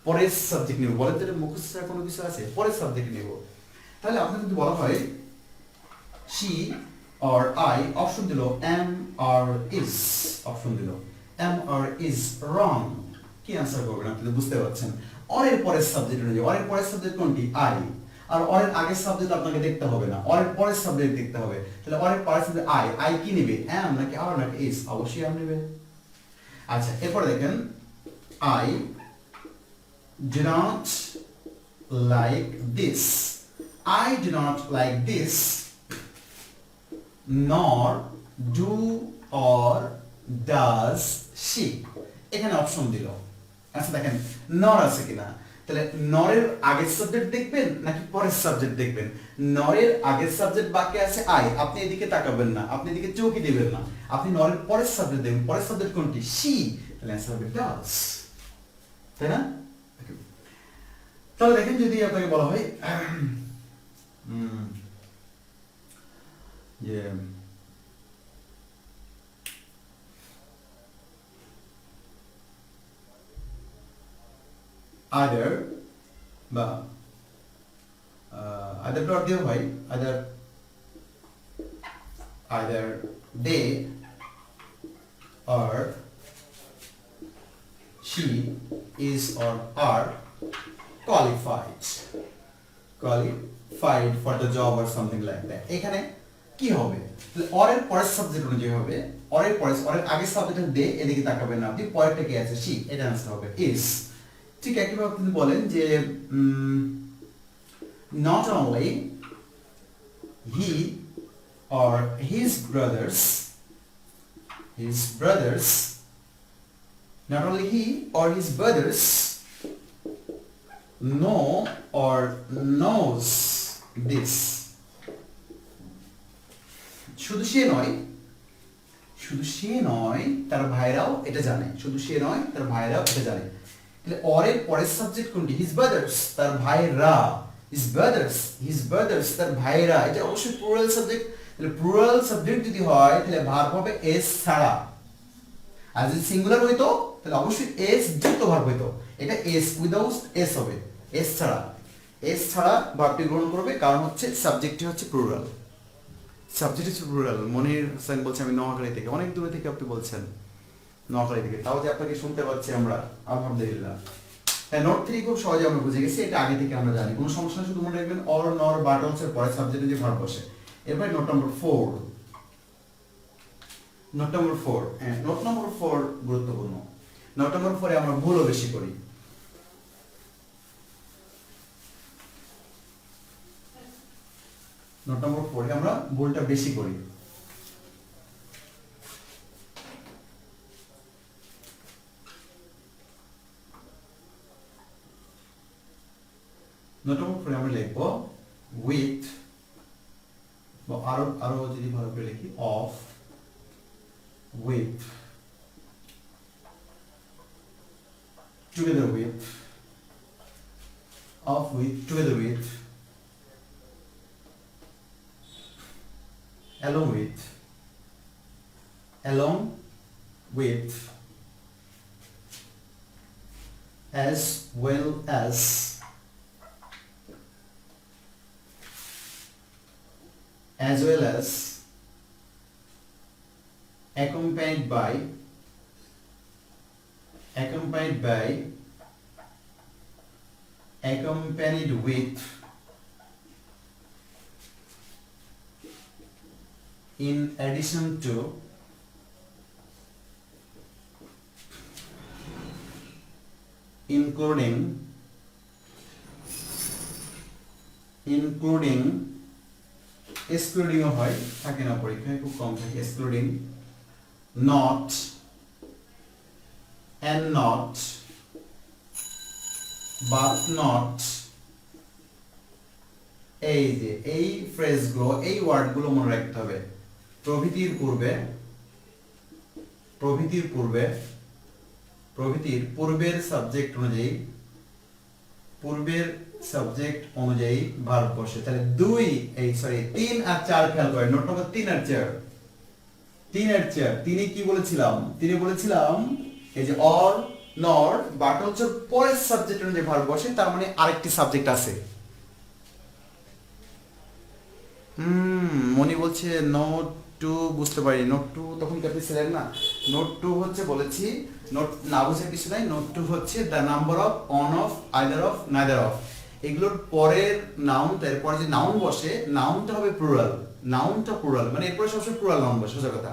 পরের সাবজেক্ট নিব। বলেন তো এটা মুখস্থ কোনো কিছু আছে? পরের সাবজেক্ট নিব। তাহলে আপনাকে যদি বলা হয় she or I, অপশন দিল am or is, অপশন দিল am or is wrong, কি অ্যানসার করবেন? আপনি বুঝতে পারছেন অরের পরের সাবজেক্ট অনুযায়ী, অরের পরের সাবজেক্ট কোনটি? I, আর অরের আগের সাবজেক্ট আপনাকে দেখতে হবে না, অরের পরের সাবজেক্ট দেখতে হবে। তাহলে অরের পরের সাবজেক্ট I কি নেবে? am নাকি are নাকি is? অবশ্যই am নেবে। আচ্ছা, এরপর দেখেন I do not like this, I do not like this, nor do or does she, এখানে অপশন দিল। আচ্ছা দেখেন নর আছে কিনা, তাহলে নরের আগের সাবজেক্ট দেখবেন নাকি পরের সাবজেক্ট দেখবেন? নরের আগের সাবজেক্ট বাক্যে আছে আই, আপনি এদিকে তাকাবেন না, আপনি এদিকে চোখই দিবেন না, আপনি নরের পরের সাবজেক্ট দেখবেন। পরের সাবজেক্ট কোনটি? she, তাহলে অ্যান্সার হবে does, তাই না? তাহলে দেখেন যদি আপনাকে বলা হয় যে either বা either ডট দিয়ে হয়, either they or she is or are qualified for the job or something like that, এখানে কি হবে? অরের পরের সাবজেক্ট অনুযায়ী হবে, অরের আগের সাবজেক্ট দে, এদিকে তাকাবেন না আপনি, পরেরটা কি আছে? she, এটা आंसर হবে is। ঠিক একইভাবে আপনি বলেন যে not only he or his brothers, not only he or his brothers know or knows this, শুধু সে নয় তার ভাইরাও এটা জানে, শুধু সে নয় তার ভাইরাও এটা জানে। তাহলে অরের পরের সাবজেক্ট কোনটি? হিজ ব্রাদার্স, তার ভাইরা, হিজ ব্রাদার্স তার ভাইরা, এটা অবশ্যই প্লুরাল সাবজেক্ট। তাহলে প্লুরাল সাবজেক্ট যদি হয় তাহলে ভার্ব হবে এস ছাড়া, আর যদি সিঙ্গুলার হইতো তাহলে অবশ্যই এস যুক্ত ভার্ব হইতো, এটা এস উইদাউট এস হবে, এস ছাড়া ভার্বটি গ্রহণ করবে, কারণ হচ্ছে সাবজেক্টটি হচ্ছে প্লুরাল। সাবজেক্ট হচ্ছে প্লুরাল। মনির হোসেন বলছে আমি নোয়াখালী থেকে, অনেক দূরে থেকে আপনি বলছেন নোয়াখালী থেকে, তাও যে আপনাকে শুনতে পাচ্ছি আমরা, আলহামদুলিল্লাহ। হ্যাঁ, নোট 3 খুব সহজে আমরা বুঝে গেছি, এটা আগে থেকে আমরা জানি, কোনো সমস্যা নেই। শুধু মনে রাখবেন অর নর বাট অলসের পরে সাবজেক্টে যে ভার্ব বসে। এরপরে নোট নম্বর 4, নোট নম্বর 4, হ্যাঁ নোট নম্বর 4 গুরুত্বপূর্ণ। নোট নম্বর 4 এ আমরা ভুলও বেশি করি। নোট নম্বর 4 এ আমরা ভুলটা বেশি করি। নোট নম্বর 4 এ আমরা লিখব উইথ, বা আরো যদি ভালো করে লিখি of, with, together with, of with, together with, along with, as well as, accompanied by, accompanied with, in addition to, including, excluding হয়, থাকে না পরীক্ষায়, খুব কম থাকে, excluding, not, and not, but not, এই যে এই ফ্রেজগুলো, এই ওয়ার্ডগুলো মনে রাখতে হবে। প্রভৃতির পূর্বের সাবজেক্ট অনুযায়ী ভার্ব বসে। তাহলে 3 আর 4 খেয়াল করেন, নোট নম্বর 3 আর 4, তিনি কি বলেছিলাম, তিনি বলেছিলাম এই যে অর নর বাট হচ্ছে পরের সাবজেক্ট অনুযায়ী ভার্ব বসে, তার মানে আরেকটি সাবজেক্ট আছে। মনি বলছে নোট 2 বুঝতে পারি, নোট 2 তখন কি আপনি ছিলেন না? নোট 2 হচ্ছে বলেছি, নোট না বুঝে কিছু নাই, নোট 2 হচ্ছে the number of, on of, either of, neither of, এগুলোর পরের নাউন, তারপরে যে নাউন বসে, নাউনটা হবে প্লুরাল, মানে এরপরে সবসময় প্লুরাল নাউন বসে, সোজা কথা।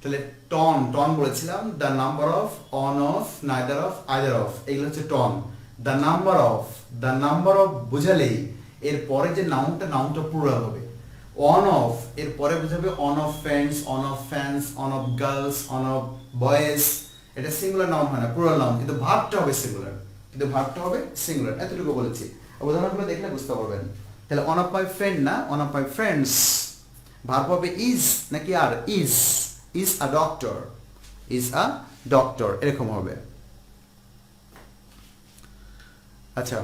তাহলে টন বলেছিলাম, the number of, on of, neither of, either of, এগুলো হচ্ছে টন। দ্য নাম্বার অফ বুঝালেই এর পরে যে নাউনটা প্লুরাল হবে। অন অফ এর পরে বুঝাবে on of friends, on of fans, on of girls, on of boys, এটা সিঙ্গুলার নাউন হয় না, প্লুরাল নাউন, কিন্তু ভার্বটা হবে সিঙ্গুলার, এতটুকু বলেছি। উদাহরণগুলো দেখলে বুঝতে পারবেন। তাহলে অন অফ মাই ফ্রেন্ড না, on of my friends, verb হবে ইজ নাকি আর, ইজ আ ডক্টর, এরকম হবে। আচ্ছা,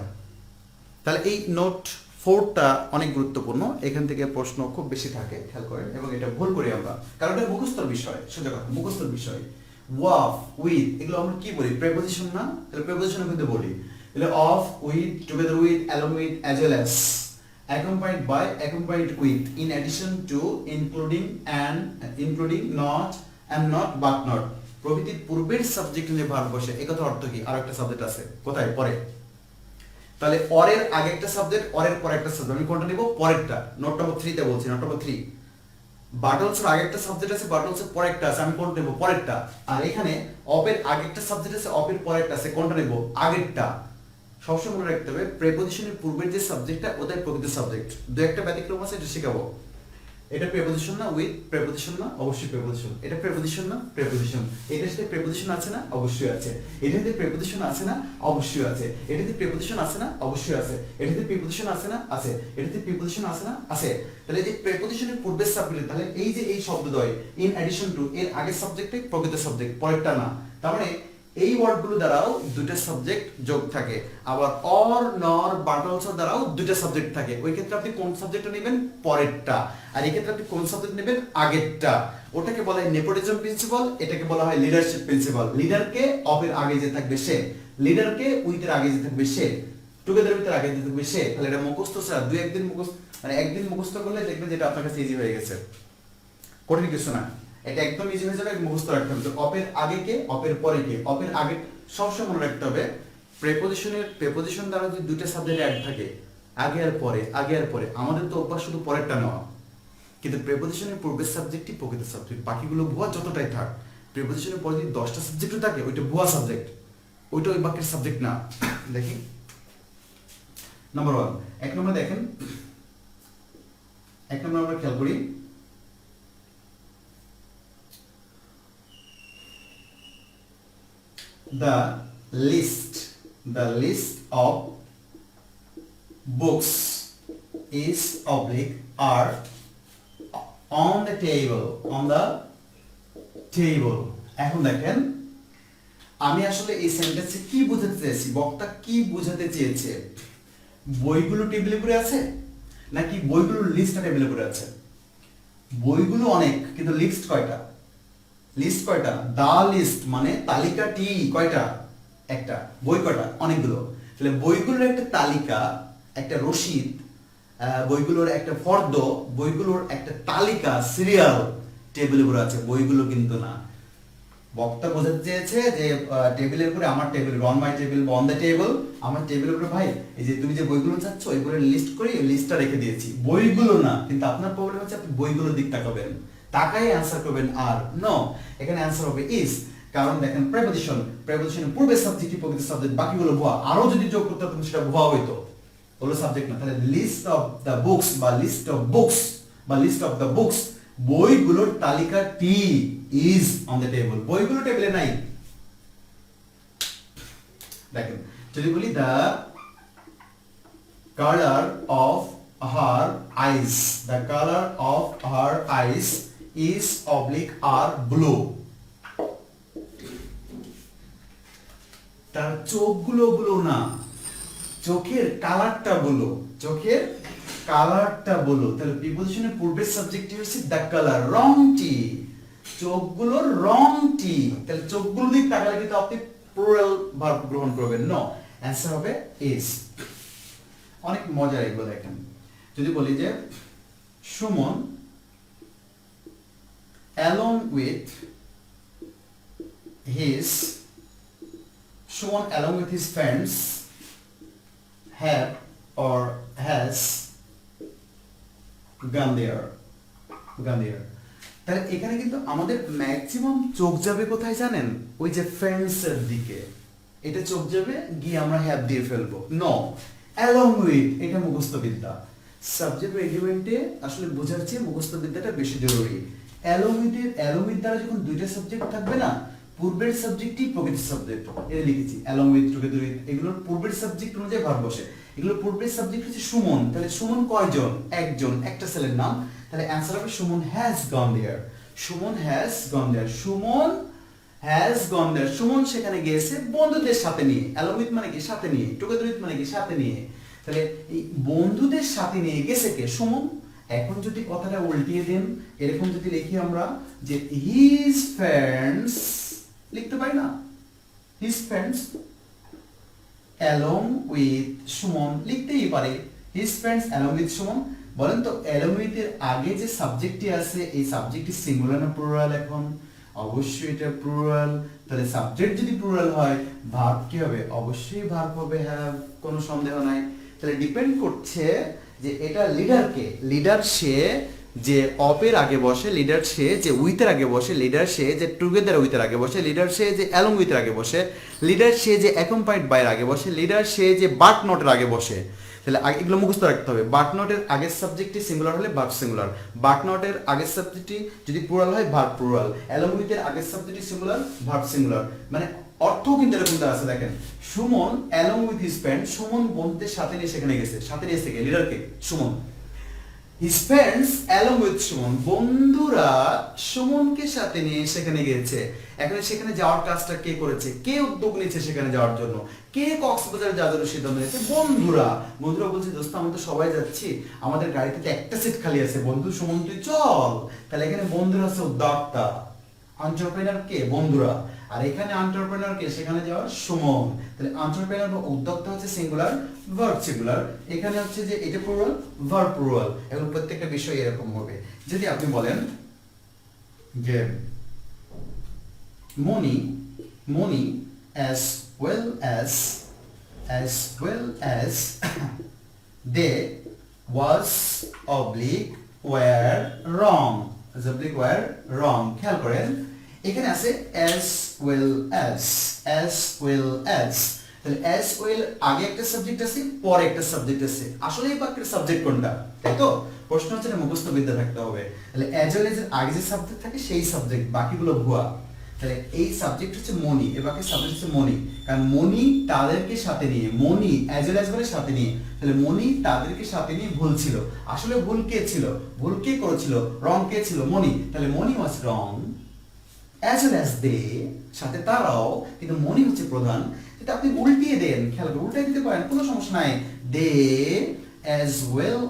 তাহলে এই নোট 4টা অনেক গুরুত্বপূর্ণ, এখান থেকে প্রশ্ন খুব বেশি থাকে, খেয়াল করেন, এবং এটা ভুল করি আমরা, কারণ এটা মুখস্থর বিষয়, সোজা কথা মুখস্থর বিষয়। ওয়াফ, উইথ, এগুলো আমরা কি বলি, প্রেপোজিশন না? তাহলে প্রেপোজিশন কিন্তু বলি। তাহলে of, with, together with, along with, as well as, accompanied by, accompanied with, in addition to, including, not, and not, but not, প্রভৃতির পূর্বের সাবজেক্ট নিয়ে ভার্ব বসে। এই কথার অর্থ কি? আর একটা সাবজেক্ট আছে কোথায়, পরে। তাহলে অরের আগে একটা সাবজেক্ট, অরের পরে একটা সাবজেক্ট, আমি কোনটা নিব? পরেরটা। নোট নম্বর 3 তে বলছি, নোট নম্বর 3, বাটলসের আগে একটা সাবজেক্ট আছে, বাটলসের পরে একটা আছে, আমি কোনটা নেব? পরেরটা। আর এখানে অফের আগে একটা সাবজেক্ট আছে, অফের পরে একটা আছে, কোনটা নেব? আগেরটা। সবসময় মনে রাখতে হবে প্রেপোজিশনের পূর্বের যে সাবজেক্টটা, ওটাই প্রকৃত সাবজেক্ট। দু একটা ব্যতিক্রম আছে, এটা শেখাবো। এটা প্রেপোজিশন না, উইথ প্রেপোজিশন না, অবশ্যই প্রেপোজিশন। এটা প্রেপোজিশন না, প্রেপোজিশন। এটার সাথে প্রেপোজিশন আছে না? অবশ্যই আছে। এটাতে প্রেপোজিশন আছে না? অবশ্যই আছে। এটাতে প্রেপোজিশন আছে না? অবশ্যই আছে। এটাতে প্রেপোজিশন আছে না? আছে। এটাতে প্রেপোজিশন আছে না? আছে। তাহলে এই প্রেপোজিশনের পূর্বের সাবজেক্ট, তাহলে এই যে এই শব্দদ্বয় ইন অ্যাডিশন টু, এর আগের সাবজেক্টটাই প্রকৃত সাবজেক্ট, পরেরটা না। তার মানে এই ওয়ার্ডগুলো দ্বারাও দুটো সাবজেক্ট যোগ থাকে, আবার অর নর বাট অলসো দ্বারাও দুটো সাবজেক্ট থাকে। ওই ক্ষেত্রে আপনি কোন সাবজেক্টটা নেবেন? পরেরটা। আর এই ক্ষেত্রে আপনি কোন সাবজেক্ট নেবেন? আগেরটা। ওটাকে বলা হয় নেপোটিজম প্রিন্সিপাল, এটাকে বলা হয় লিডারশিপ প্রিন্সিপাল। লিডারকে অফের আগে যে থাকবে সে, লিডারকে উইথের আগে যে থাকবে সে, টুগেদার উইথের আগে যে থাকবে সে। তাহলে এটা মুখস্থ ছাড়া দুই একদিন মুখস্থ, মানে একদিন মুখস্থ করলে দেখবেন যেটা আপনার কাছে ইজি হয়ে গেছে, কঠিন কিছু না। এটা একদম ইজি হয়ে যাবে, মুখস্থ রাখতে হবে। তো অপের আগে কে, অপের পরে কে। অপের আগে সবসময় মনে রাখতে হবে প্রেপোজিশন দ্বারা যদি দুটো সাবজেক্ট অ্যাড থাকে, আগে আর পরে, আগে আর পরে। আমাদের তো অভ্যাস শুধু পরেরটা নেওয়া, কিন্তু প্রেপোজিশনের পূর্বের সাবজেক্টই প্রকৃত সাবজেক্ট, বাকিগুলো ভুয়া যতটাই থাক। প্রেপোজিশনের পরে যদি 10টা সাবজেক্টও থাকে, ওইটা ভুয়া সাবজেক্ট, ওইটা ওই বাক্যের সাবজেক্ট না। দেখি নাম্বার 1, এক নম্বর দেখেন, এক নম্বর আমরা খেয়াল করি, the list of books is oblique are on the table, এখন দেখেন আমি আসলে এই সেন্টেন্সে কি বোঝাতে চেয়েছি, বক্তা কি বোঝাতে চেয়েছে? বইগুলো টেবিলে পড়ে আছে নাকি বইগুলোর লিস্টটা টেবিলে পড়ে আছে? বইগুলো অনেক, কিন্তু লিস্ট কয়টা? লিস্ট কয়টা? দা লিস্ট মানে তালিকাটি কয়টা? একটা। বই কয়টা? অনেকগুলো। তাহলে বইগুলোর একটা তালিকা, একটা রসিদ, বইগুলোর একটা ফর্দ, বইগুলোর একটা তালিকা, সিরিয়াল টেবিলের উপরে আছে, বইগুলো কিন্তু না। বক্তা বোঝাতে চেয়েছে যে টেবিলের উপরে, আমার table, on my table, on the table, আমার টেবিলের উপরে ভাই এই যে তুমি যে বইগুলো চাচ্ছ ওই বইয়ের লিস্ট করে লিস্টটা রেখে দিয়েছি, বইগুলো না। কিন্তু আপনার প্রবলেম হচ্ছে আপনি বইগুলোর দিক তাকাবেন, তাকাই অ্যান্সার করবেন। আর নো, এখানে অ্যান্সার হবে ইজ। কারণ দেখেন প্রেপোজিশনের পূর্বে সাবজেক্ট প্রকৃত সাবজেক্ট, বাকিগুলো ভুয়া। আরো যদি যোগ করতে হতো সেটা ভুয়া হইতো, হলো সাবজেক্ট না। তাহলে লিস্ট অফ দ্য বুকস বা লিস্ট অফ বুকস বা লিস্ট অফ দ্য বুকস, বইগুলোর তালিকাটি ইজ অন দ্য টেবল, বইগুলো টেবিলে নাই। দেখেন যদি বলি the colour of her eyes, the colour of her eyes is oblique are blue, তার চোখগুলো ব্লু না, চোখের কালারটা ব্লু, চোখের কালারটা ব্লু। তাহলে প্রিপোজিশনের পূর্বের সাবজেক্টটি হচ্ছে দ্য কালার, রংটি, চোখগুলোর রংটি। তাহলে চোখগুলো দিক তাকালে কিন্তু আপনি প্লুরাল ভার্ব গ্রহণ করবেন। নো, অ্যান্সার হবে ইজ। অনেক মজার এগুলো দেখেন। যদি বলি যে Suman along with his friends have or has gone there. তাহলে এখানে কিন্তু আমাদের ম্যাক্সিমাম চোখ যাবে কোথায় জানেন? ওই যে ফ্রেন্ডস এর দিকে, এটা চোখ যাবে গিয়ে আমরা হ্যাভ দিয়ে ফেলবো। নো, along with এটা মুখস্থ বিদ্যা। সাবজেক্ট এগ্রিমেন্টে আসলে বোঝার চেয়ে মুখস্থ বিদ্যাটা বেশি জরুরি। along with দ্বারা যখন দুইটা সাবজেক্ট থাকবে না, পূর্বের সাবজেক্টই প্রকৃত সাবজেক্ট, এটা লিখেছি along with, together with, এগুলোর পূর্বের সাবজেক্ট অনুযায়ী ভার্ব বসে। এগুলোর পূর্বের সাবজেক্ট হচ্ছে সুমন। তাহলে সুমন কয়জন? একজন, একটা ছেলের নাম। তাহলে অ্যান্সার হবে Suman has gone there, Suman has gone there, Suman has gone there. Suman সেখানে গিয়েছে বন্ধুদের সাথে নিয়ে। along with মানে কি? সাথে নিয়ে। together with মানে কি? সাথে নিয়ে। তাহলে এই বন্ধুদের সাথে নিয়ে গেছে কে? সুমন। এখন যদি কথাটা উল্টিয়ে দেন, এরকম যদি লিখি আমরা যে হিজ ফ্রেন্ডস, লিখতে পারি না? His friends along with Suman, লিখতেই পারে his friends along with Suman. বলেন তো along with এর আগে যে সাবজেক্টটি আছে, এই সাবজেক্টটি সিঙ্গুলার না প্লুরাল? এখন অবশ্যই এটা প্লুরাল। তাহলে সাবজেক্ট যদি প্লুরাল হয়, ভার্ব কি হবে? অবশ্যই ভার্ব হবে হ্যাভ, কোনো সন্দেহ নাই। তাহলে ডিপেন্ড করছে যে এটা লিডারকে, লিডার সে যে অপের আগে বসে, লিডার সে যে উইথের আগে বসে, লিডার সে যে টুগেদার উইথের আগে বসে, লিডার সে যে অ্যালং উইথের আগে বসে, লিডার সে যে অ্যাকম্পানিড বাই এর আগে বসে, লিডার সে যে বাট নটের আগে বসে। তাহলে এগুলো মুখস্থ রাখতে হবে। বাট নটের আগের সাবজেক্টটি সিঙ্গুলার হলে ভার্ব সিঙ্গুলার, বাট নটের আগের সাবজেক্টটি যদি প্লুরাল হয় ভার্ব প্লুরাল, অ্যালং উইথের আগের সাবজেক্টটি সিঙ্গুলার, ভার্ব সিঙ্গুলার। মানে অর্থ কিন্তু এরকম আছে। দেখেন Suman along with his friend, Suman বন্ধুদের সাথে নিয়ে সেখানে গেছে, সাথে নিয়ে থেকে লিডারকে Suman. His friends along with Suman, বন্ধুরা সুমনকে সাথে নিয়ে সেখানে গিয়েছে। এখন সেখানে যাওয়ার কাজটা কে করেছে, কে উদ্যোগ নিয়েছে সেখানে যাওয়ার জন্য, কে কক্সবাজার যাওয়ার জন্য সিদ্ধান্ত নিয়েছে? বন্ধুরা। বন্ধুরা বলছে দোস্ত আমি তো সবাই যাচ্ছি, আমাদের গাড়িতে তো একটা সিট খালি আছে, বন্ধু সুমন তুই চল। তাহলে এখানে বন্ধুরা হচ্ছে উদ্যোক্তা, এন্টারপ্রেনার কে? বন্ধুরা। আর এখানে এন্টারপ্রেনার কে? সেখানে যাওয়ার সুমন। তাহলে এন্টারপ্রেনার বা উদ্যোক্তা হচ্ছে সিঙ্গুলার, ভার্ব সিঙ্গুলার। এখানে হচ্ছে যে এটা প্লুরাল, ভার্ব প্লুরাল। এবং প্রত্যেকটা বিষয় এরকম হবে। যদি আপনি বলেন যে মনি as well as they was oblique were wrong, খেয়াল করেন এখানে আছে as well as তাহলে as well আগে একটা সাবজেক্ট আছে, পরে একটা সাবজেক্ট আছে। আসলে এই বাক্যের সাবজেক্ট কোনটা, তাই তো? প্রশ্ন হচ্ছে মুখস্থ বিদ্যা থাকতে হবে। তাহলে as well as এর আগে যে সাবজেক্ট থাকে সেই সাবজেক্ট, বাকিগুলো ভুয়া। তাহলে এই সাবজেক্ট হচ্ছে মনি, এ বাক্যের সাবজেক্ট হচ্ছে মনি, কারণ মনি তাদেরকে সাথে নিয়ে, মনি as well as বলে সাথে নিয়ে। তাহলে মনি তাদেরকে সাথে নিয়ে ভুল ছিল। আসলে ভুল কে ছিল, ভুল কে করেছিল, রং কে ছিল? মনি। তাহলে মনি ওয়াজ রং as well as they, সাথে তারাও, কিন্তু মনি হচ্ছে প্রধান। এটা আপনি উল্টিয়ে দেন, খেয়াল করে উল্টাই দিতে পারেন, কোনো সমস্যা নাই। as well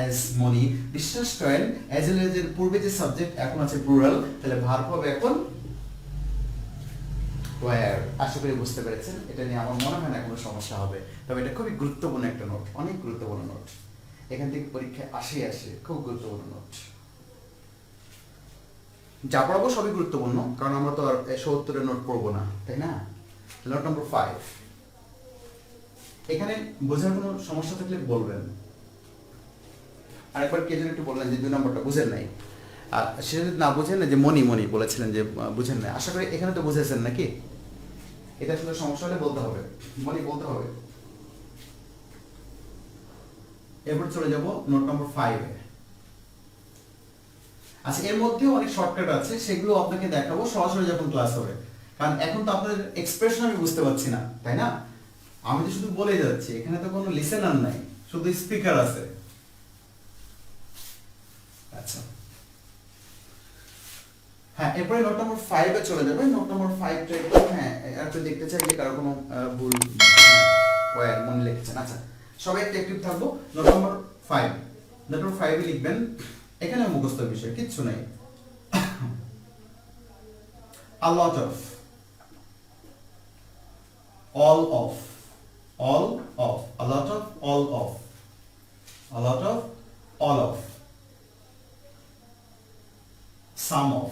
as মনি। বিশ্বাস করেন as well as এর পূর্বে যে সাবজেক্ট এখন আছে প্লুরাল, তাহলে ভার্ব হবে এখন were। আশা করি বুঝতে পেরেছেন। এটা নিয়ে আমার মনে হয় না কোনো সমস্যা হবে, তবে এটা খুবই গুরুত্বপূর্ণ একটা নোট, অনেক গুরুত্বপূর্ণ নোট। এখান থেকে পরীক্ষায় আসে খুব গুরুত্বপূর্ণ নোট। যা পড়াবো সবই গুরুত্বপূর্ণ, কারণ আমরা তো আর ৭০-এর নোট পড়বো না, তাই না? নোট নম্বর 5। এখানে বোঝার কোনো সমস্যা থাকলে বলবেন। আরেকবার কে যেন একটু বললেন যে 2 নম্বরটা বুঝেন নাই, আর সে যদি না বুঝেন না যে মনি বলেছিলেন যে বুঝেন নাই, আশা করি এখানে তো বুঝেছেন নাকি? এটা আসলে সমস্যা হলে বলতে হবে, মনি বলতে হবে। এরপর চলে যাব নোট নম্বর 5 এ। আচ্ছা, এর মধ্যেও অনেক শর্টকাট আছে, সেগুলো আপনাকে দেখাবো সরাসরি যখন ক্লাস হবে, কারণ এখন তো আপনাদের এক্সপ্রেশন আমি বুঝতে পারছি না, তাই না? আমি তো শুধু বলে যাচ্ছি, এখানে তো কোনো লিসেনার নাই, শুধু স্পিকার আছে। আচ্ছা হ্যাঁ, এরপরে নোট নম্বর 5 এ চলে যাবে। নোট নম্বর 5 টা একটু একটু দেখতে চাই যে কারো কোনো ভুল ওয়্যার মনে লিখেছেন। আচ্ছা, সবাই একটু অ্যাক্টিভ থাকবো। নোট নম্বর 5, নোট নম্বর 5 এ লিখবেন, এখানে মুখস্থ বিষয় কিচ্ছু নাই। a lot of, all of, a lot of, all of, some of,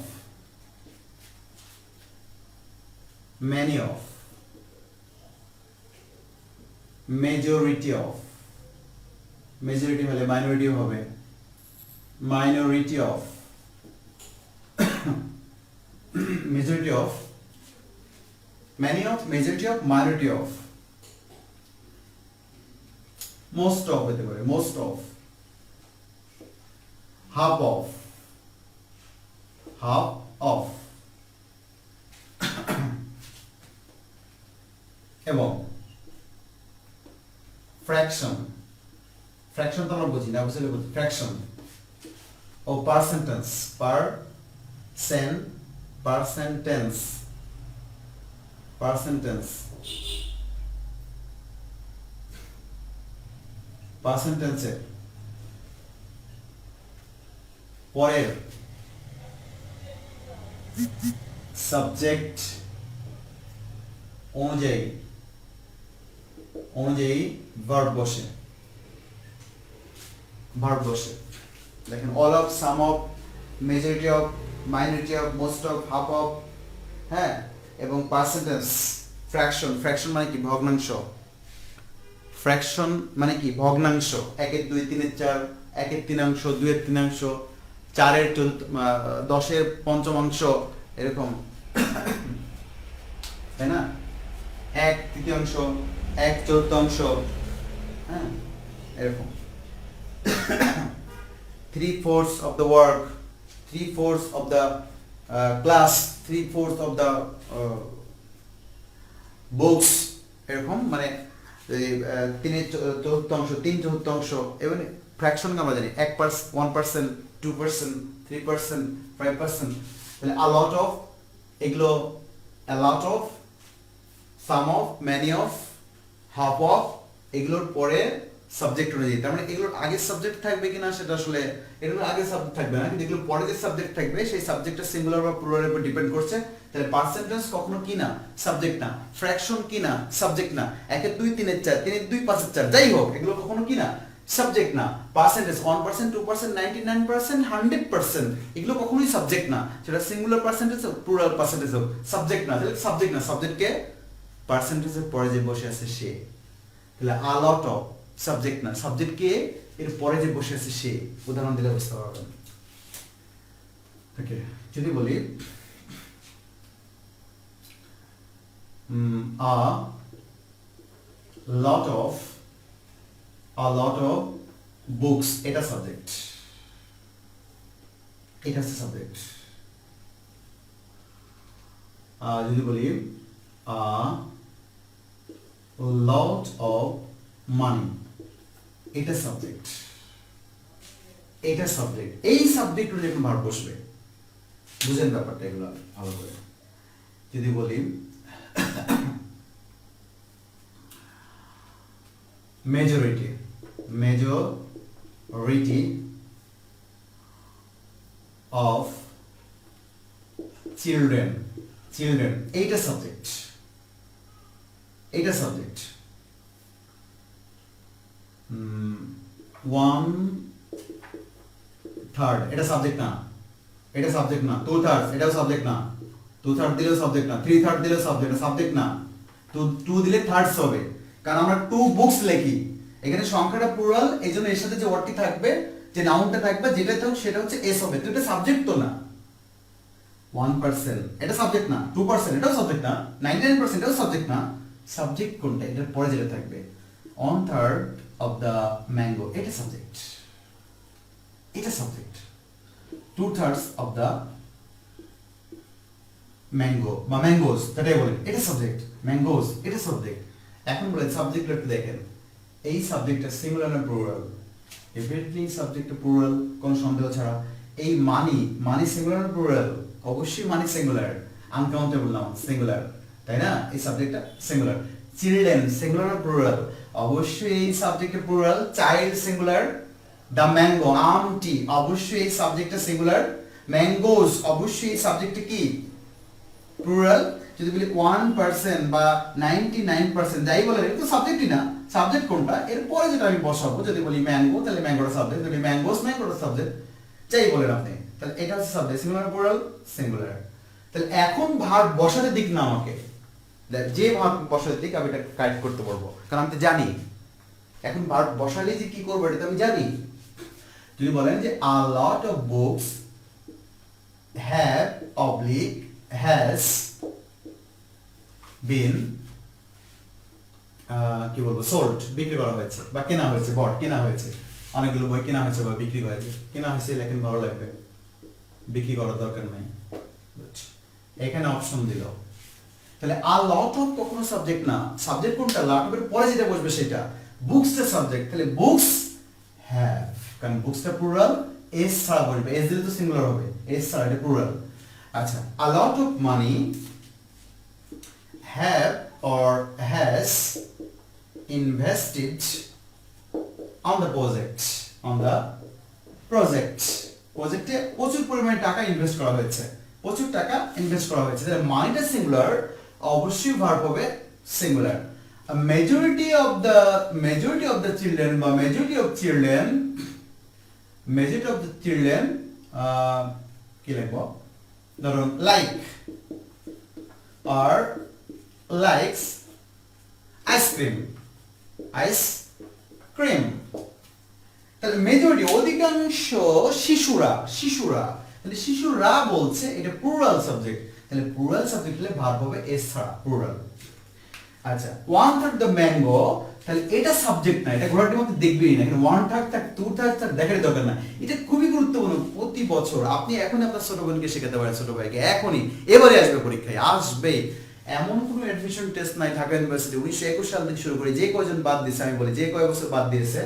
many of, majority of, majority হলে minority হবে, minority of, majority of, many of, majority of, minority of, most of হতে পারে, most of, half of, এবং fraction তো আমরা বুঝি না, বুঝলে বুঝি fraction ও percentage, percentage পরের সাবজেক্ট অনুযায়ী ভার্ব বসে। দেখেন all of, some of, majority of, minority of, most of, half of, হ্যাঁ, এবং পার্সেন্টেজ, ফ্র্যাকশন মানে কি? ভগ্নাংশ। ফ্র্যাকশন মানে কি? ভগ্নাংশ। 1-এর 2, 3-এর 4, 1-এর 3 2-এর 3, 4-এর 10-এর পঞ্চমাংশ, এরকম, তাই না? 1/3, 1/4, হ্যাঁ, এরকম। 3/4 of the work, 3/4 of the class, 3/4 of the books, এরকম, মানে 3/4, 3/4, এবং ফ্র্যাকশনকে আমরা জানি 1%, 2%, 3%, 5%, তাহলে a lot of, এগুলো a lot of, some of, many of, half of, এগুলোর পরে সাবজেক্ট অনুযায়ী, তার মানে এগুলোর আগে সাবজেক্ট থাকবে কিনা সেটা আসলে এগুলোর আগে সাবজেক্ট থাকবে না, কিন্তু এগুলোর পরে যে সাবজেক্ট থাকবে সেই সাবজেক্টটা সিঙ্গুলার বা প্লুরালের উপর ডিপেন্ড করছে। তাহলে পার্সেন্টেজ কখনো কি না, সাবজেক্ট না, ফ্র্যাকশন কি না, সাবজেক্ট না, 1 2 3 4, 3 2 5 4, যাই হোক এগুলো কখনো কি না, সাবজেক্ট না। পার্সেন্টেজ 1%, 2%, 99%, 100%, এগুলো কখনোই সাবজেক্ট না, সেটা সিঙ্গুলার পার্সেন্টেজ হোক প্লুরাল পার্সেন্টেজ হোক, সাবজেক্ট না। তাহলে সাবজেক্ট না, সাবজেক্টকে পার্সেন্টেজের পরে যে বসে আছে সে, তাহলে a lot of, সাবজেক্ট না, সাবজেক্টকে এর পরে যে বসে আছে সে, উদাহরণ দিলে বুঝতে পারবেন। ওকে, যদি বলি a lot of books, এটা সাবজেক্ট, এটা হচ্ছে সাবজেক্ট। যদি বলি a lot of money, এটা সাবজেক্ট, এটা সাবজেক্ট। এই সাবজেক্ট অনুযায়ী এখন ভার্ব বসবে, বুঝেন ব্যাপারটা এগুলো ভালো করে। যদি বলি মেজরিটি অফ চিলড্রেন, এইটা সাবজেক্ট, এইটা সাবজেক্ট। 1/3, এটা সাবজেক্ট না, এটা সাবজেক্ট না। 2/3, এটাও সাবজেক্ট না, 2/3 দিলেও সাবজেক্ট না, 3/3 দিলেও সাবজেক্ট না। 2 দিলে থার্ডস হবে, কারণ আমরা 2 বুকস লিখি, এখানে সংখ্যাটা প্লুরাল, এইজন্য এর সাথে যে ওয়ার্ডটি থাকবে, যে নাউনটা থাকবে, যেটা থাকবে সেটা হচ্ছে এস হবে। তো এটা সাবজেক্ট তো না। 1%, এটা সাবজেক্ট না। 2%, এটাও সাবজেক্ট না। 99%, এটাও সাবজেক্ট না। সাবজেক্ট কোনটা? এটার পরে যেটা থাকবে। 1/3 of the mango, এটা সাবজেক্ট, এটা সাবজেক্ট। 2/3 of the mango বা ম্যাঙ্গোস, যেটাই বলেন, এটা সাবজেক্ট। ম্যাঙ্গোস, এটা সাবজেক্ট। এখন বলেন সাবজেক্টটা একটু দেখেন, এই সাবজেক্টটা সিঙ্গুলার না প্লুরাল? ডেফিনেটলি সাবজেক্টটা প্লুরাল, কোনো সন্দেহ ছাড়া। এই মানি সিঙ্গুলার না প্লুরাল? অবশ্যই money singular, uncountable noun singular, তাই না? এই সাবজেক্টটা সিঙ্গুলার। চিলড্রেন সিঙ্গুলার না প্লুরাল? অবশ্যই এই সাবজেক্টটা plural. Child singular. The mango, আমটি, অবশ্যই এই সাবজেক্টটা সিঙ্গুলার। ম্যাঙ্গোস, অবশ্যই এই সাবজেক্টটা কি প্লুরাল। যদি বলি 1% বা 99%, যাই বলেন, এটা তো সাবজেক্টই না। সাবজেক্ট কোনটা? এরপরে যেটা আমি বসাবো, যদি বলি ম্যাঙ্গো, তাহলে ম্যাঙ্গোটা সাবজেক্ট। যদি ম্যাঙ্গোস, ম্যাঙ্গোটা সাবজেক্ট, যাই বলেন আপনি, তাহলে এটা হচ্ছে সাবজেক্ট। Singular plural? সিঙ্গুলার। তাহলে এখন ভার্ব বসাতে দিক না আমাকে, যে ভার্ব বসাতে দিক আমি এটা কারেক্ট করতে পারবো, কারণ আমি তো জানি। এখন ভার্ব বসালে যে কি করবো এটা তো আমি জানি। যদি বলেন যে a lot of books have oblique has been কি বলবো সোল্ড, বিক্রি করা হয়েছে বা কেনা হয়েছে, বট কেনা হয়েছে, অনেকগুলো বই কেনা হয়েছে বা বিক্রি হয়েছে। কেনা হয়েছে লেখেন ভালো লাগবে, বিক্রি করার দরকার নাই, এখানে অপশন দিল। তাহলে a lot of কখনো সাবজেক্ট না। সাবজেক্ট কোনটা? lot এর পরে যেটা বসবে সেটা। বুকস এর সাবজেক্ট, তাহলে বুকস হ্যাভ, কারণ বুকসটা প্লুরাল, এস ছাড়া বসবে, এস দিলে তো সিঙ্গুলার হবে, এস ছাড়া এটা প্লুরাল। আচ্ছা, a lot of money have or has invested on the project, প্রজেক্টে প্রচুর পরিমাণে টাকা ইনভেস্ট করা হয়েছে, প্রচুর টাকা ইনভেস্ট করা হয়েছে। তাহলে মানিটা সিঙ্গুলার, অবশ্যই ভার্ব হবে singular. Majority of the children বা মেজরিটি অফ চিলড্রেন কি লিখবো? ধরুন লাইক আর লাইকস আইসক্রিম, তাহলে মেজরিটি অধিকাংশ শিশুরা, তাহলে শিশুরা বলছে, এটা প্লুরাল সাবজেক্ট। তাহলে প্লুরাল সাবজেক্ট হলে ভার্ব হবে এস ছাড়া, প্লুরাল। আচ্ছা, 1/3 দ্য ম্যাঙ্গো, তাহলে এটা সাবজেক্ট না, এটা ঘোড়াটির মধ্যে দেখবেই না। এখানে 1/3 থাক, 2/3 থাক, দেখার দরকার না। এটা খুবই গুরুত্বপূর্ণ। প্রতি বছর আপনি এখন আপনার ছোট বোনকে শেখাতে পারেন, ছোট ভাইকে, এখনই এবারে আসবে পরীক্ষায়, আসবে। এমন কোনো অ্যাডমিশন টেস্ট নাই ঢাকা ইউনিভার্সিটি 1921 সাল থেকে শুরু করে যে কয়জন বাদ দিয়েছে, আমি বলি যে কয় বছর বাদ দিয়েছে,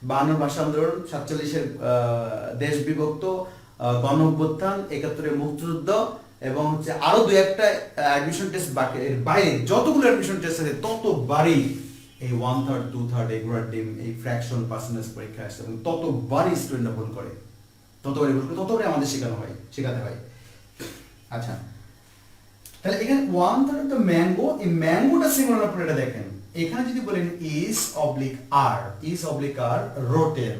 52 ভাষা আন্দোলন, 47-এর দেশ বিভক্ত, গণ অভ্যুত্থান, 71-এর মুক্তিযুদ্ধ এবং হচ্ছে আরো দুই একটা অ্যাডমিশন টেস্ট বাকি, এর বাইরে যতগুলো অ্যাডমিশন টেস্ট আছে ততবারই এই 1/3 2/3 এগুলোর ডিম এই ফ্র্যাকশন পার্সেন্টেজ পরীক্ষা আসে এবং ততবারই স্টুডেন্টরা ভুল করে, ততবারই আমাদের শেখাতে হয়। আচ্ছা, তাহলে এখানে 1/3 দ্য ম্যাঙ্গো, এই ম্যাঙ্গোটা সিঙ্গুলার পরে এটা দেখেন, এখানে যদি বলেন ইজ অবলিক আর রোটেন,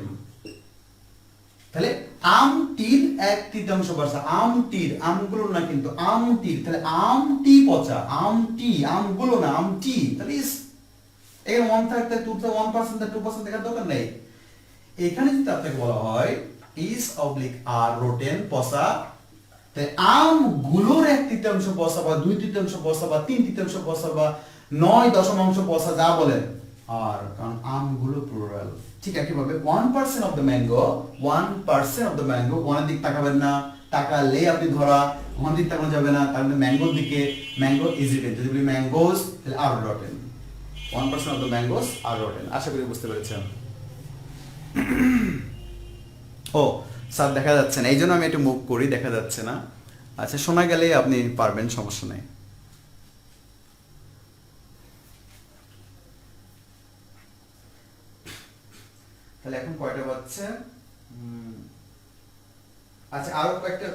তাহলে আমটির 1/3 বর্ষা, আমটির, আমগুলো না কিন্তু আমটির, তাহলে আমটি পচা, আমগুলো না আমটি, তাহলে ইজ এখানে 1/3 তাই 1% তাই 2% দেখার দরকার নেই। এখানে যদি আপনাকে বলা হয় ইজ অবলিক আর রোটেন পচা, তাই আমগুলোর 1/3 পচা বা 2/3 পচা বা 3/3 পচা বা 9 পচা যা বলেন, আর কারণ আমগুলো প্লুরাল। ঠিক একইভাবে 1% of the mango, 1% of the mango, ওয়ানের দিক তাকাবেন না, তাকালে আপনি ধরা, ওয়ান দিক তাকানো যাবে না, তার মানে ম্যাঙ্গোর দিকে, ম্যাঙ্গো ইজ রিটেন, যদি বলি ম্যাঙ্গোস তাহলে are rotten, 1% of the mangoes are rotten. আশা করি বুঝতে পেরেছেন। ও স্যার দেখা যাচ্ছে না, এই জন্য আমি একটু মুভ করি, দেখা যাচ্ছে না। আচ্ছা, শোনা গেলে আপনি পারবেন, সমস্যা নেই। তাহলে এখন কয়টা বাজছে? আচ্ছা, আরো কয়েকটা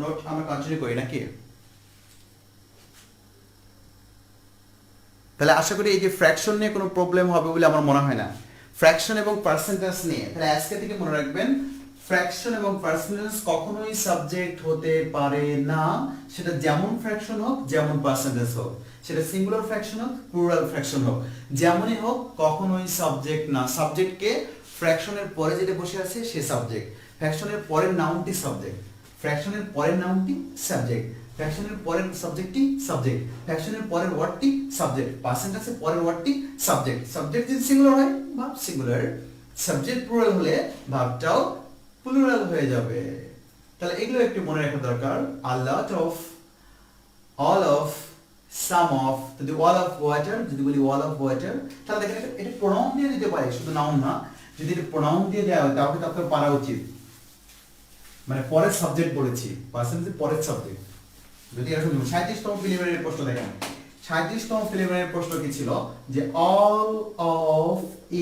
নোট আমরা কন্টিনিউ করি নাকি? তাহলে আশা করি এই যে ফ্র্যাকশন নিয়ে কোনো প্রবলেম হবে বলে আমার মনে হয় না। ফ্র্যাকশন এবং পার্সেন্টেজ নিয়ে তাহলে আজকে থেকে মনে রাখবেন, ফ্র্যাকশন এবং পার্সেন্টেজ কখনোই সাবজেক্ট হতে পারে না, সেটা যেমন ফ্র্যাকশন হোক যেমন পার্সেন্টেজ হোক, সেটা সিঙ্গুলার ফ্র্যাকশন হোক প্লুরাল ফ্র্যাকশন হোক, যেমনই হোক কখনোই সাবজেক্ট না। সাবজেক্টকে ফ্র্যাকশনের পরে যেটা বসে আছে সে সাবজেক্ট, ফ্র্যাকশনের পরের নাউনটি সাবজেক্ট, ফ্র্যাকশনের পরের নাউনটি সাবজেক্ট, ফ্র্যাকশনের পরের সাবজেক্টটি সাবজেক্ট, ফ্র্যাকশনের পরের ওয়ার্ডটি সাবজেক্ট, পার্সেন্টেজের পরের ওয়ার্ডটি সাবজেক্ট। সাবজেক্ট যদি সিঙ্গুলার হয় ভার্ব সিঙ্গুলার, সাবজেক্ট প্লুরাল হলে ভার্বটাও প্লুরাল হয়ে যাবে। তাহলে এগুলো একটু মনে রাখা দরকার। a lot of, all of, some of, যদি all of water, যদি বলি all of water, তাহলে দেখেন এটা প্রোনাউন দিয়ে দিতে পারে, শুধু নাউন না। যদি এটা প্রোনাউন দিয়ে দেওয়া হয় তাহলে আপনার পারা উচিত, মানে পরের সাবজেক্ট বলেছি, পার্সেন্টেজ পরের সাবজেক্ট। যদি এরকম 37তম প্রিলিমিনারি প্রশ্ন দেখেন, 37তম প্রিলিমিনারি প্রশ্ন কি ছিল যে all of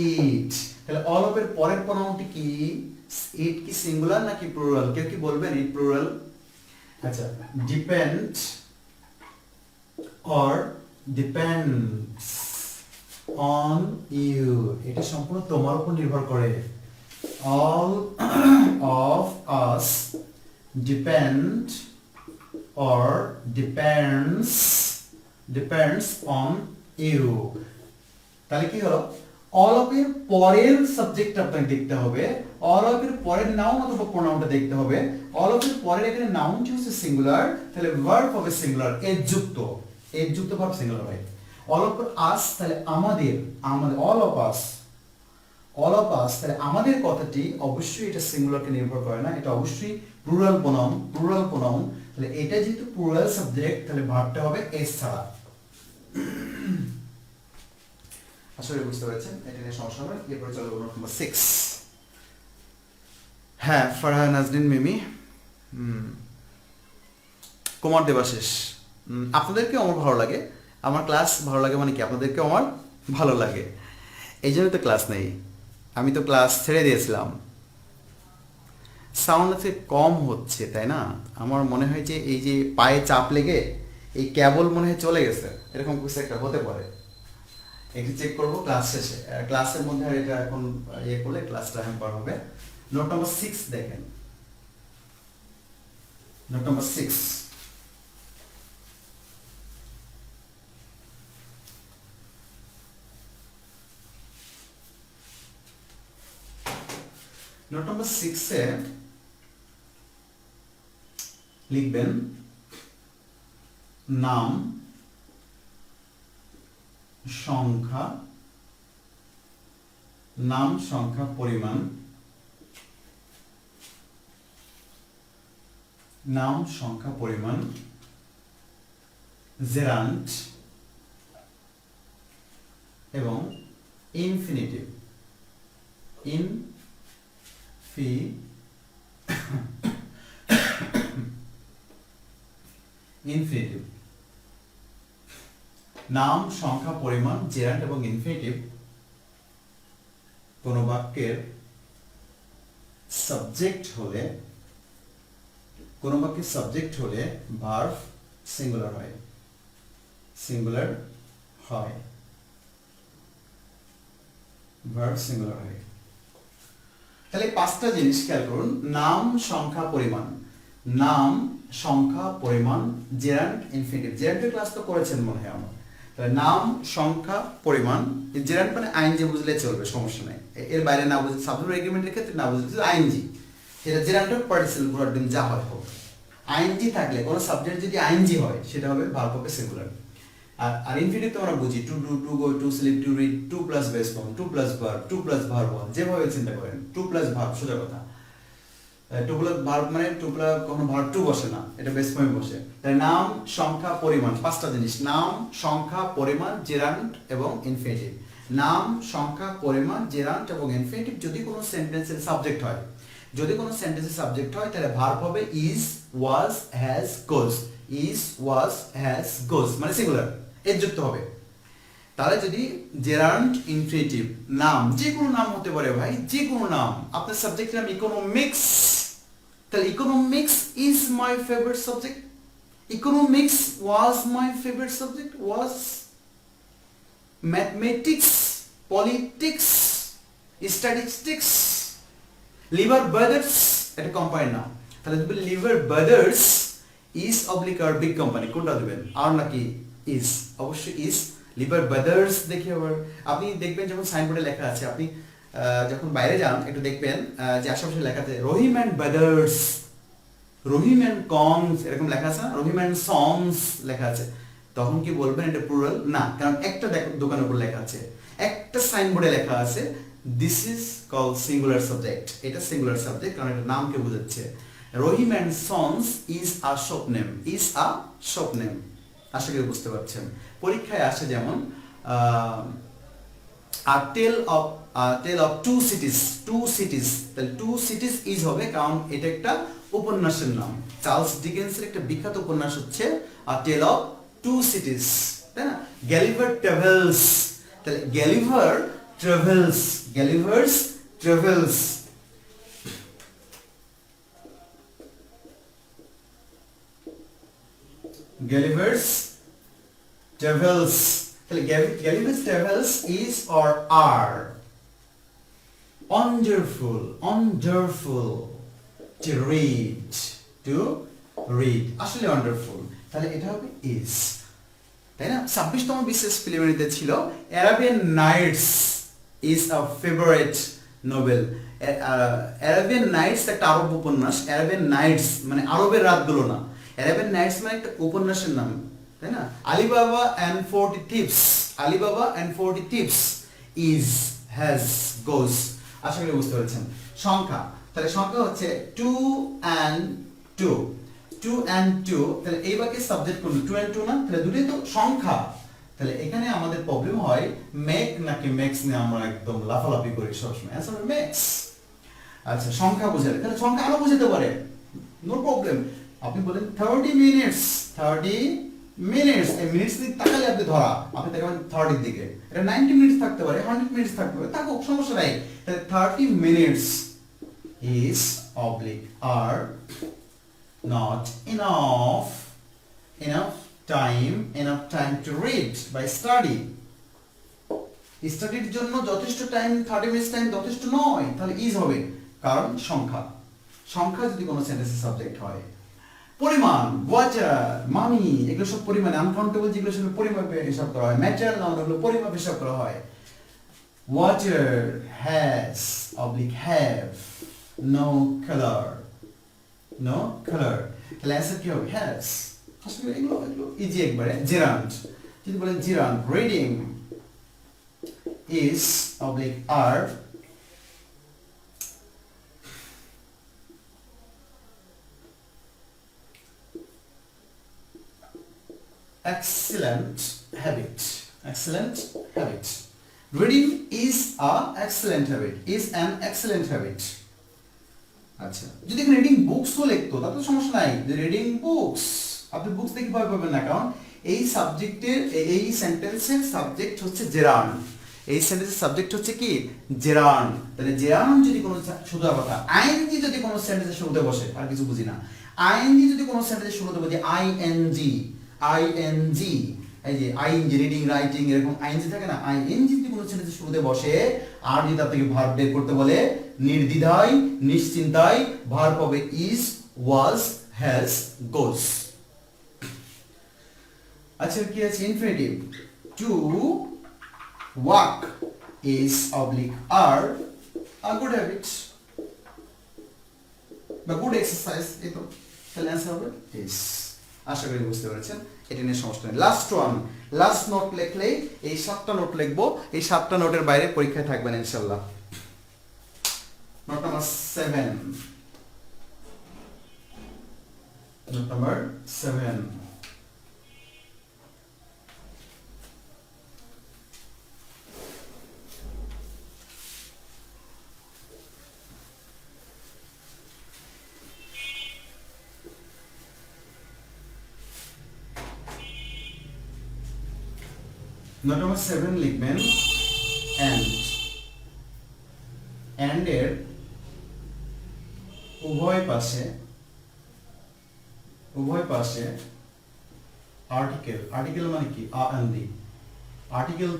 it, তাহলে all of এর পরের প্রোনাউনটি কি? ইট কি সিঙ্গুলার নাকি প্লুরাল? কেউ কি বলবেন ইট প্লুরাল? আচ্ছা, depend or depends on you, এটা সম্পূর্ণ তোমার উপর নির্ভর করে। all of us depend or depends on you, তাহলে কি হলো? all of এর পরের সাবজেক্ট আপনাকে দেখতে হবে, all of এর পরের নাউন অথবা প্রোনাউনটা দেখতে হবে। all of এর পরের এখানে নাউনটি হচ্ছে সিঙ্গুলার, তাহলে ভার্ব হবে সিঙ্গুলার, এজ যুক্ত ভার্ব সিঙ্গুলার হয়। all of us তাহলে আমাদের, all of us, তাহলে আমাদের কথাটি অবশ্যই এটা সিঙ্গুলারকে নির্ভর করে না, এটা অবশ্যই প্লুরাল প্রোনাউন। তাহলে এটা যেহেতু প্লুরাল সাবজেক্ট, তাহলে ভার্বটা হবে এস ছাড়া। আসলে বুঝতে পারছেন, এটা নিয়ে সমস্যা হবে। এরপরে চলো নোট নাম্বার 6। হ্যাঁ, ফারহা নাজরিন মিমি, কুমার দেবাশিস, আপনাদেরকেও আমার ভালো লাগে, আমার ক্লাস ভালো লাগে মানে কি আপনাদেরকেও আমার ভালো লাগে, এই জন্য তো ক্লাস নেই। আমি তো ক্লাস ছেড়ে দিয়েছিলাম। সাউন্ড আছে কম হচ্ছে, তাই না? আমার মনে হয় যে এই যে পায়ে চাপ লেগে এই কেবল মনে হয় চলে গেছে, এরকম কিছু একটা হতে পারে। একটু চেক করবো ক্লাস শেষে, ক্লাসের মধ্যে আর এটা এখন ইয়ে করলে ক্লাসটা হ্যাম্পার হবে। নোট নাম্বার 6 দেখেন, নোট নাম্বার 6, নোট নাম্বার 6-এ লিখবেন নাম, সংখ্যা, পরিমাণ, জেরান্ট এবং ইনফিনিটিভ। ইনফিনিটিভ নাম সংখ্যা পরিমাণ জেরান্ড এবং ইনফিনিটিভ কোন বাক্যের সাবজেক্ট হলে ভার্ব সিঙ্গুলার হয় ভার্ব সিঙ্গুলার হয়। তাহলে পাঁচটা জিনিস খেয়াল করুন, নাম সংখ্যা পরিমাণ জেরান্ড ইনফিনিটিভ। জেরান্ডের ক্লাস তো করেছেন মনে হয় আমার। তাহলে নাম সংখ্যা পরিমাণ, জেরান্ড মানে আইনজি বুঝলে চলবে, সমস্যা নাই, এর বাইরে না বুঝলে সাবজেক্ট এগ্রিমেন্টের ক্ষেত্রে না বুঝলে আইনজি, সেটা জেরান্ডের পার্টিসিপল প্রোডাক্ট যা হয় হোক, আইনজি থাকলে কোনো সাবজেক্ট যদি আইনজি হয় সেটা হবে ভার্ব হবে সিঙ্গুলার। আর ইনফিনিটিভ তো আমরা বুঝি to do, to go, to sleep, to read, to plus base form, to plus verb, to plus verb, যেভাবে চিন্তা করেন টু প্লাস ভার্ব, সোজা কথা। টু প্লাস ভার্ব মানে টু প্লাস কখনো ভার্ব টু বসে না, এটা বেস ফর্মে বসে। তাই নাম সংখ্যা পরিমাণ, পাঁচটা জিনিস, নাম সংখ্যা পরিমাণ জেরান্ড এবং ইনফিনিটিভ। নাম সংখ্যা পরিমাণ জেরান্ড এবং ইনফিনিটিভ যদি কোনো সেন্টেন্সের সাবজেক্ট হয়, তাহলে ভার্ব হবে is, was, has, goes. Is, was, has, goes মানে সিঙ্গুলার, এর যুক্ত হবে। তাহলে যদি জেরান্ড ইনফিনিটিভ নাম, যে কোনো নাম হতে পারে ভাই, যে কোনো নাম, আপনার সাবজেক্টের নাম ইকোনমিক্স, তাহলে economics is my favourite subject, economics was my favourite subject, was. Mathematics, politics, statistics, Lever Brothers, এটা কোম্পানির নাম, তাহলে তুমি Lever Brothers is oblique are big company, কোনটা দেবেন, আর নাকি ইজ? অবশ্যই ইজ। লিভার ব্রাদার্স দেখি আবার আপনি দেখবেন যখন সাইনবোর্ডে লেখা আছে, আপনি যখন বাইরে যান একটু দেখবেন যে আশেপাশে লেখা আছে Rahim and brothers, Rahim and কংস, এরকম লেখা আছে না, রহিম অ্যান্ড সংস লেখা আছে, তখন কি বলবেন এটা প্লুরাল? না, কারণ একটা দোকানের উপর লেখা আছে, একটা সাইনবোর্ডে লেখা আছে this is call singular subject, এটা সিঙ্গুলার সাবজেক্ট কারণ এটা নামকে বোঝাচ্ছে। Rahim and sons is a shop name, আশা করি বুঝতে পারছেন। পরীক্ষায় আসে যেমন টেল অফ টু সিটিজ, তাহলে টু সিটিজ ইজ হবে কারণ এটা একটা উপন্যাসের নাম। চার্লস ডিকেন্সের একটা বিখ্যাত উপন্যাস হচ্ছে টেল অফ টু সিটিজ, তাই না? গ্যালিভার ট্রাভেলস, তাহলে গ্যালিভার্স ট্রাভেলস, গ্যালিভার্স ট্রাভেলস তাহলে Gulliver's Travels is or are wonderful to read, আসলে wonderful, তাহলে এটা হবে is, তাই না? 26তম বিশেষ প্রিলিমিনারিতে ছিল Arabian Nights is a favourite novel. Arabian Nights একটা আরব উপন্যাস, অ্যারাবিয়ান নাইটস মানে আরবের রাতগুলো না, অ্যারাবিয়ান নাইটস মানে একটা উপন্যাসের নাম, তাই না? Ali Baba and 40 thieves is, has, goes. আশা করি বুঝতে পেরেছেন। সংখ্যা, তাহলে সংখ্যা হচ্ছে 2 and 2, তাহলে এই বাক্যের সাবজেক্ট কোন 2 and 2 না, তাহলে দুটোই তো সংখ্যা। তাহলে এখানে আমাদের প্রবলেম হয় মেক নাকি মেক্স নিয়ে আমরা একদম লাফালাফি করি সবসময়, অ্যান্সার হবে মেক্স। আচ্ছা, সংখ্যা বোঝালে, তাহলে সংখ্যা আরো বোঝাতে পারে, নো প্রবলেম। আপনি বলেন 30 মিনিটস, এই মিনিটস দিকে তাকালে আপনি ধরা, আপনি তাকাবেন 30 এর দিকে, এটা 90 মিনিটস থাকতে পারে, 100 মিনিটস থাকতে পারে, থাকুক, সমস্যা নাই। তাহলে 30 minutes is oblique are not enough time to read by study, স্টাডির জন্য যথেষ্ট টাইম, 30 মিনিটস টাইম যথেষ্ট নয়, তাহলে ইজ হবে কারণ সংখ্যা যদি কোনো সেন্টেন্সের সাবজেক্ট হয়। পরিমাণ, ওয়াটার, মানি, এগুলো সব পরিমাণে, আনকাউন্টেবল যেগুলো সব পরিমাপে হিসাব করা হয়, ম্যাটেরিয়াল নাউন এগুলো পরিমাপে হিসাব করা হয়। Water has oblique have no color, তাহলে অ্যান্সার কি হবে? হ্যাজ। আসলে এগুলো ইজি একবারে। জেরান্ড, যদি বলেন gerund reading is oblique are excellent habit, reading is a excellent habit, is an excellent habit. আচ্ছা, যদি রিডিং বুকসও লিখতো তাতে তো সমস্যা নাই, যে রিডিং বুকস, আপনি বুকস দেখে ভয় পাবেন না, কারণ এই সাবজেক্টের, এই সেন্টেন্সের সাবজেক্ট হচ্ছে জেরার্ন, এই সেন্টেন্সের সাবজেক্ট হচ্ছে কি জেরার্ন। তাহলে জেরার্ন যদি কোনো, শুধু কথা, আইএনজি যদি কোনো সেন্টেন্সের শুরুতে বসে, আর কিছু বুঝি না, আইএনজি যদি কোনো সেন্টেন্সের শুরুতে বসে, আইএনজি, আইএনজি, এই যে আইএনজি রিডিং রাইটিং এরকম আইএনজি থাকে না, আইএনজি যদি কোনো সেন্টেন্সের শুরুতে বসে, আর যদি তার থেকে ভার্ব বের করতে বলে, নির্দ্বিধায় নিশ্চিন্তায় ভার্ব হবে ইজ, ওয়াজ, হ্যাজ, গোস। আচ্ছা, কি আছে infinitive, to walk is oblique are a good habit বা গুড এক্সারসাইজ, এই তো, তাহলে অ্যান্সার হবে ইস। আশা করি বুঝতে পেরেছেন, এটা নিয়ে সমস্যা নেই। লাস্ট ওয়ান, লাস্ট নোট লিখলেই, এই 7টা নোট লিখবো, এই 7টা নোটের বাইরে পরীক্ষায় থাকবেন ইনশাআল্লাহ। Note number 7, note number 7, note number 7 লিখবেন and এর উভয় পাশে আর্টিকেল, আর্টিকেল মানে কি and আর্টিকেল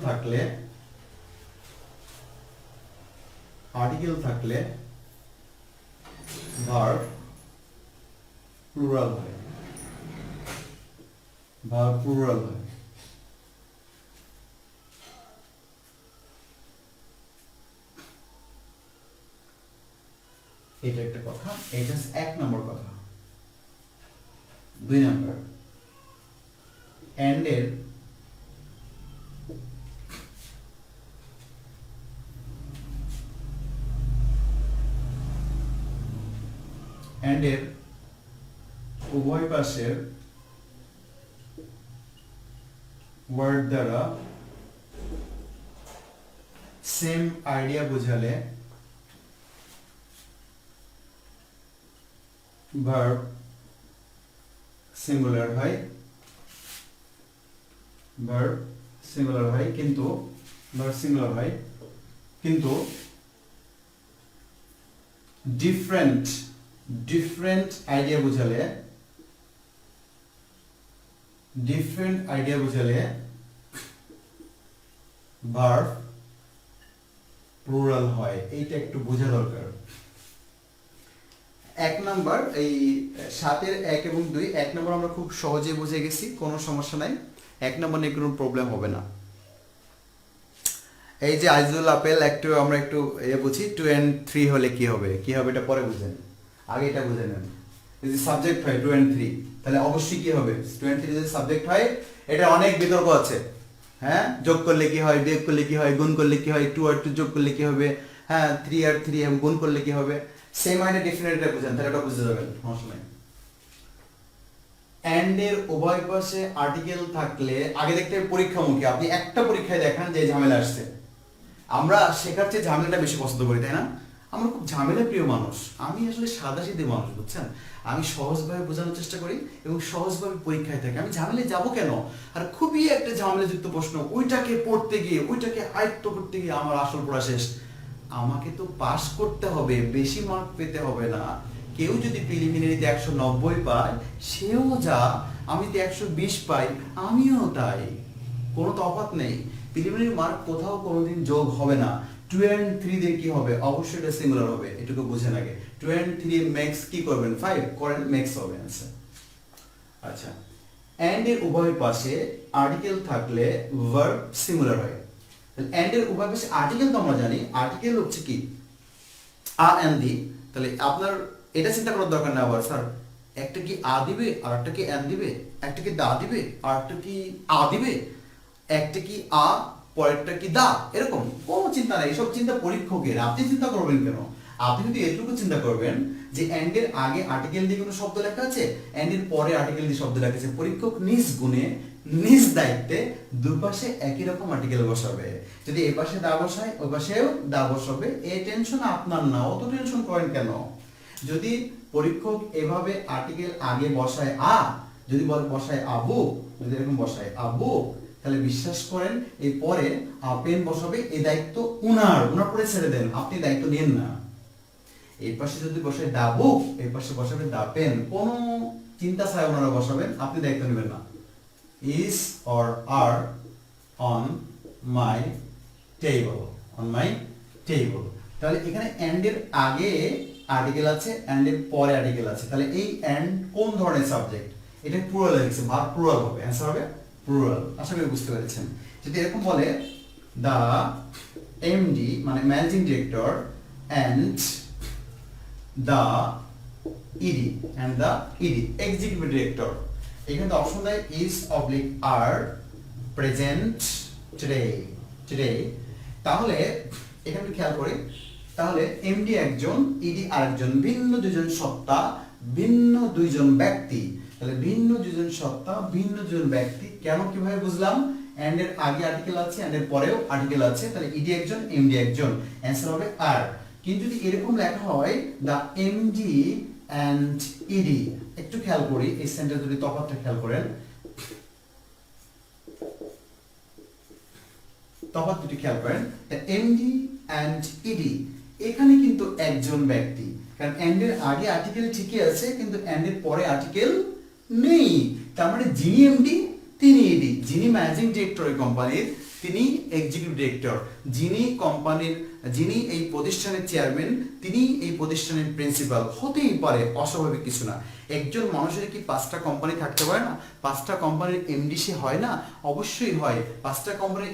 থাকলে ভার্ব প্লুরাল হয়, ভার্ব প্লুরাল হয়। এটা একটা কথা, এটা 1 নম্বর কথা। 2 নম্বর, and এর উভয় পাশের ওয়ার্ড দ্বারা সেম আইডিয়া বোঝালে ভার্ব সিঙ্গুলার হয়, ভার্ব সিঙ্গুলার হয়, কিন্তু ভার্ব সিঙ্গুলার হয়, কিন্তু ডিফারেন্ট আইডিয়া বোঝালে ভার্ব প্লুরাল হয়। এইটা একটু বোঝা দরকার। 1 নাম্বার, এই 7-এর 1 এবং 2, 1 নম্বর আমরা খুব সহজে বুঝে গেছি, কোনো সমস্যা নাই, 1 নম্বর নিয়ে কোনো প্রবলেম হবে না। এই যে আইজুল আপেল আমরা একটু বুঝি, 2 and 3 হলে কি হবে এটা পরে বুঝেন, আগে এটা বুঝে নেন। যদি সাবজেক্ট হয় 2 and 3, তাহলে অবশ্যই কি হবে, 2 and 3 যদি সাবজেক্ট হয়, এটা অনেক বিতর্ক আছে, হ্যাঁ, যোগ করলে কি হয়, বিয়োগ করলে কি হয়, গুণ করলে কি হয়, 2 আর 2 যোগ করলে কি হবে, হ্যাঁ, 3 আর 3 গুণ করলে কি হবে, সেম আইডিয়া ডেফিনেটলি বুঝেন, তাহলে এটা বুঝতে যাবেন, সমস্যা নাই। and এর উভয় পাশে আর্টিকেল থাকলে, আগে দেখতে পরীক্ষামুখী, আপনি একটা পরীক্ষায় দেখান যে ঝামেলা আসছে। আমরা শেখার চেয়ে ঝামেলাটা বেশি পছন্দ করি, তাই না? আমরা খুব ঝামেলা প্রিয় মানুষ, আমি আসলে সাদাসিধে মানুষ, বুঝছেন, আমি সহজভাবে বোঝানোর চেষ্টা করি এবং সহজভাবে পরীক্ষায় থাকি, আমি ঝামেলায় যাব কেন? আর খুবই একটা ঝামেলাযুক্ত প্রশ্ন, ওইটাকে পড়তে গিয়ে, ওইটাকে আয়ত্ত করতে গিয়ে আমার আসল পড়া শেষ। আমাকে তো পাস করতে হবে, বেশি মার্ক পেতে হবে না। কেউ যদি প্রিলিমিনারিতে 190 পায়, সেও যা, আমি তো 120 পাই, আমিও তাই, কোনো তফাৎ নেই। প্রিলিমিনারি মার্ক কোথাও কোনোদিন যোগ হবে না। 2 and 3 দিয়ে কি হবে, অবশ্যই এটা সিঙ্গুলার হবে, এটুকু বুঝেন আগে। 2 and 3 ম্যাক্স কি করবেন, 5 করেন, ম্যাক্স হবে आंसर। আচ্ছা, and এর উভয় পাশে আর্টিকেল থাকলে ভার্ব সিঙ্গুলার হয়। তাহলে and এর উভয় পাশে আর্টিকেল তো আমরা জানি, আর্টিকেল হচ্ছে কি আ and দি। তাহলে আপনার এটা চিন্তা করার দরকার না আবার, স্যার একটা কি আ দিবে আর একটা কি and দিবে, একটা কি দা দিবে আর একটা কি আ দিবে, একটা কি আ পরেরটা কি দা, এরকম কোনো চিন্তা নাই, এসব চিন্তা পরীক্ষকের, আপনি চিন্তা করবেন কেন? আপনি যদি এটুকু চিন্তা করবেন যে and এর আগে আর্টিকেল দিয়ে কোনো শব্দ লেখা আছে, and এর পরে আর্টিকেল দিয়ে শব্দ লেখা আছে, পরীক্ষক নিজ গুণে নিজ দায়িত্বে দুপাশে একই রকম আর্টিকেল বসাবে। যদি এই পাশে দা বসায় ওই পাশেও দা বসাবে। এই টেনশন আপনার না, অত টেনশন করেন কেন? যদি পরীক্ষক এভাবে আর্টিকেল আগে বসায় যদি বসায় আবু, যদি এরকম বসায় আবু, তাহলে বিশ্বাস করেন এই পরে পেন বসাবে, এই দায়িত্ব উনার পরে ছেড়ে দেন, আপনি দায়িত্ব নিয়েন না। এই পাশে যদি বসায় দা বুক, এই পাশে বসাবে দা পেন, কোনো চিন্তা ছাড়া ওনারা বসাবেন, আপনি দায়িত্ব নেবেন না। is or are on my table, on my table। তাহলে এখানে and এর আগে আর্টিকেল আছে, and এর পরে আর্টিকেল আছে, তাহলে এই and কোন ধরনের সাবজেক্ট? এটা প্লুরাল লিখছে, ভার্ব প্লুরাল হবে, অ্যানসার হবে প্লুরাল। আশা করি বুঝতে পেরেছেন। যদি এরকম বলে দা এমডি মানে managing director and the ED and the ED executive director, এখানে তো অপশন দেয় is oblique are present today। তাহলে এখানে খেয়াল করি, তাহলে এমডি একজন, ইডি আরেকজন, ভিন্ন দুজন সত্তা, ভিন্ন দুইজন ব্যক্তি। তাহলে ভিন্ন দুজন সত্তা, ভিন্ন দুজন ব্যক্তি, কেন কিভাবে বুঝলাম? এন্ড এর আগে আর্টিকেল আছে, এন্ড এর পরেও আর্টিকেল আছে, তাহলে ইডি একজন, এমডি একজন, অ্যানসার হবে আর। কিন্তু যদি এরকম লেখা হয় দা এমডি অ্যান্ড ইডি, একটু খেয়াল করি এই সেন্টেন্স যদি তফাৎটা খেয়াল করেন, তফাৎ দুটি খেয়াল করেন। এমডি অ্যান্ড ইডি এখানে কিন্তু একজন ব্যক্তি, কারণ এন্ড এর আগে আর্টিকেল ঠিকই আছে কিন্তু এন্ড এর পরে আর্টিকেল নেই। তার মানে যিনি এমডি তিনি ইডি, যিনি ম্যানেজিং ডিরেক্টর এই কোম্পানির তিনি এক্সিকিউটিভ ডিরেক্টর, যিনি এই প্রতিষ্ঠানের চেয়ারম্যান তিনি এই প্রতিষ্ঠানের প্রিন্সিপাল। হতেই পারে, অস্বাভাবিক কিছু না। একজন মানুষের কি 5টা কোম্পানি থাকতে পারে না? 5টা কোম্পানির এমডি সে হয় না? অবশ্যই হয়। 5টা কোম্পানির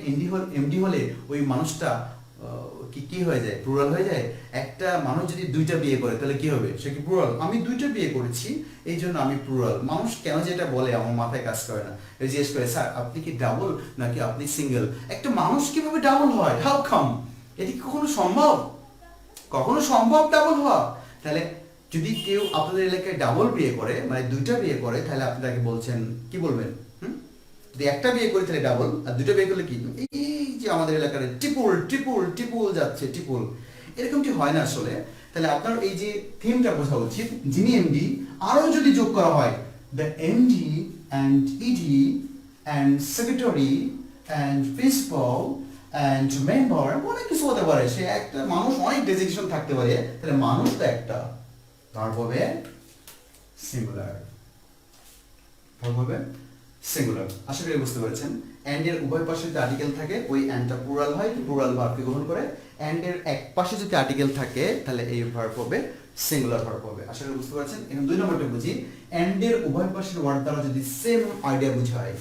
এমডি হলে ওই মানুষটা কি হয়ে যায়? প্লুরাল হয়ে যায়। একটা মানুষ যদি 2টা বিয়ে করে তাহলে কি হবে? সে কি প্লুরাল? আমি 2টা বিয়ে করেছি এই জন্য আমি প্লুরাল। মানুষ কেন যেটা বলে আমার মাথায় কাজ করে না। জিজ্ঞেস করে স্যার আপনি কি ডাবল নাকি আপনি সিঙ্গেল? একটা মানুষ কিভাবে ডাবল হয়? How come? এটি কখনো সম্ভব? কখনো সম্ভব ডাবল হওয়া? তাহলে যদি কেউ আপনাদের এলাকায় ডাবল বিয়ে করে মানে 2টা বিয়ে করে তাহলে আপনি তাকে বলছেন কি বলবেন? যদি একটা বিয়ে করে তাহলে ডাবল, আর 2টা বিয়ে করলে কি? এই যে আমাদের এলাকার টিপুল যাচ্ছে, টিপুল, এরকমটি হয় না আসলে। তাহলে আপনার এই যে থিমটা বোঝা উচিত, যিনি এমডি, আরো যদি যোগ করা হয় the MD and ED and secretary and principal and member, অনেক কিছু হতে পারে। সে একটা মানুষ, অনেক ডেজিগনেশন থাকতে পারে, তাহলে মানুষ তো একটা, তার হবে সিঙ্গুলার, সিঙ্গুলার। আশা করি বুঝতে পেরেছেন। এন্ড এর উভয় পাশে যদি আর্টিকেল থাকে ওই এন্ডটা প্লুরাল হয়, প্লুরাল ভার্বকে গ্রহণ করে। এন্ড এর এক পাশে যদি আর্টিকেল থাকে তাহলে এই ভার্ব হবে সিঙ্গুলার ভার্ব হবে। আশা করি বুঝতে পারছেন। এখন 2 নম্বরটা বুঝি। এন্ড এর উভয় পাশের ওয়ার্ড দ্বারা যদি সেম আইডিয়া বোঝায়,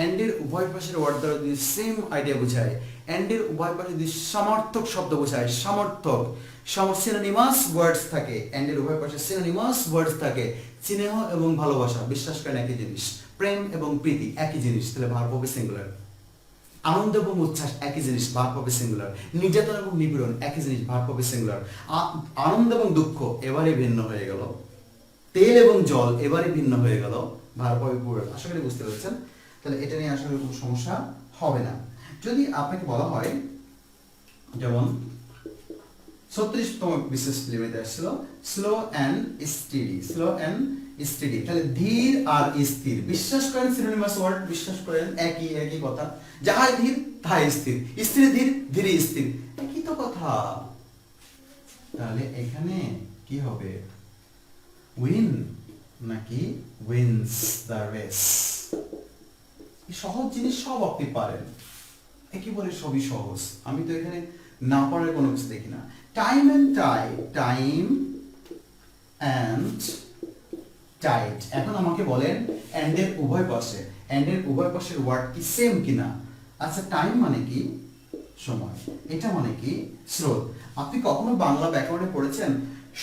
এন্ড এর উভয় পাশের ওয়ার্ড দ্বারা যদি সেম আইডিয়া বোঝায়, এন্ড এর উভয় পাশে যদি সমার্থক শব্দ বোঝায়, সমার্থক সিনোনিমাস ওয়ার্ডস থাকে, এন্ড এর উভয় পাশে সিনোনিমাস ওয়ার্ডস থাকে, স্নেহ এবং ভালোবাসা বিশ্বাস করেন একই জিনিস, প্রেম এবং প্রীতি একই জিনিস, তাহলে ভার্ব হবে সিঙ্গুলার। আনন্দ এবং উচ্ছ্বাস একই জিনিস, ভার্ব হবে সিঙ্গুলার। নির্যাতন এবং নিপীড়ন একই জিনিস, ভার্ব হবে সিঙ্গুলার। আনন্দ এবং দুঃখ এবারে ভিন্ন হয়ে গেল, তেল এবং জল এবারে ভিন্ন হয়ে গেল, ভার্ব হবে প্লুরাল। আশা করি বুঝতে পেরেছেন। তাহলে এটা নিয়ে আসলে কোনো সমস্যা হবে না। যদি আপনাকে বলা হয় যেমন 36তম বিশেষ ফিল্মে আসছিল স্লো অ্যান্ড স্টেডি, তাহলে ধীর আর স্থির, বিশ্বাস করেন সিনোনিমাস ওয়ার্ড, বিশ্বাস করেন একই কথা, যাহাই ধীর তাহাই স্থির, স্থিরে ধীর ধীরে স্থির, একই তো কথা। তাহলে এখানে কি হবে? উইন নাকি উইন্স দ্য রেস? সহজ জিনিস সব আপনি পারেন, একেবারে সবই সহজ। আমি তো এখানে না পারার কোনো কিছু দেখি না। Time and tide. এখন আমাকে বলেন এন্ড এর উভয় পাশের ওয়ার্ড কি সেম কিনা? আচ্ছা, টাইম মানে কি? সময়। এটা মানে কি? স্রোত। আপনি কখনো বাংলা ব্যাকরণে পড়েছেন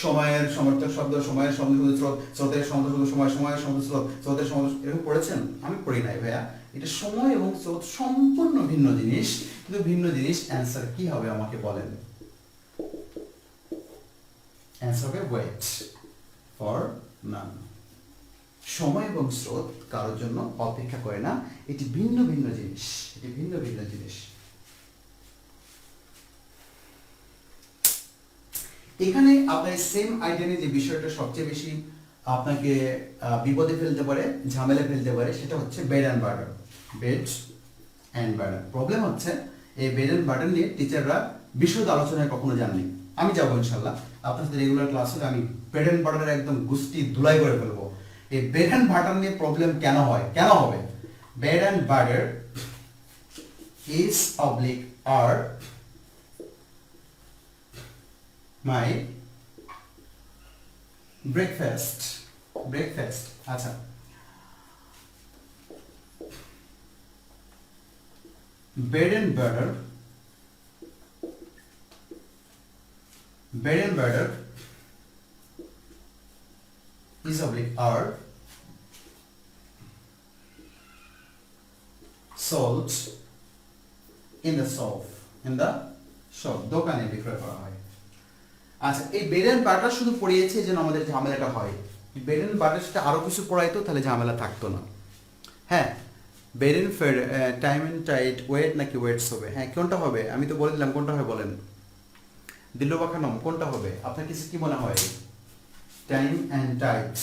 সময়ের সমর্থক শব্দ, সময়ের শব্দ স্রোত, স্রোতের শব্দ সময়, সময়ের শব্দ স্রোত, স্রোতের শব্দ, এরকম পড়েছেন? আমি পড়ি নাই ভাইয়া। এটা সময় এবং স্রোত সম্পূর্ণ ভিন্ন জিনিস, কিন্তু ভিন্ন জিনিস। অ্যান্সার কি হবে আমাকে বলেন? অ্যান্সার হবে ওয়েট ফর নান। সময় এবং স্রোত কারোর জন্য অপেক্ষা করে না, এটি ভিন্ন ভিন্ন জিনিস, এটি ভিন্ন ভিন্ন জিনিস। এখানে আপনার সেম আইডিয়া যে বিষয়টা সবচেয়ে বেশি আপনাকে বিপদে ফেলতে পারে, ঝামেলা ফেলতে পারে, সেটা হচ্ছে bread and butter. Bread and butter problem হচ্ছে এই বেড অ্যান্ড বার্ডার নিয়ে টিচাররা বিশদ আলোচনায় কখনো জাননি। আমি যাবো ইনশাল্লাহ, আপনার সাথে রেগুলার ক্লাস হলে আমি বেড অ্যান্ড বার্ডার একদম গুষ্টি ধুলাই করে ফেলবো। এই বেড অ্যান্ড বার্ডার নিয়ে প্রবলেম কেন হয়, কেন হবে? Bread and butter is oblique are my breakfast. Breakfast, আচ্ছা, bread and butter, bread and butter is oblique are sold in the shop, in the shop, দোকানে বিক্রয় করা হয়। আচ্ছা, এই ব্রেড এন্ড বাটার শুধু পড়িয়েছে যেন আমাদের ঝামেলাটা হয়। ব্রেড এন্ড বাটার সেটা আরো কিছু পড়াইতো তাহলে ঝামেলা থাকতো না। হ্যাঁ, bed and fed, time and tight, wait নাকি ওয়েটস হবে? হ্যাঁ, কোনটা হবে? আমি তো বলে দিলাম কোনটা হবে, বলেন দিল্লু বা খানম, কোনটা হবে? আপনার কিছু কি মনে হয়? টাইম অ্যান্ড টাইট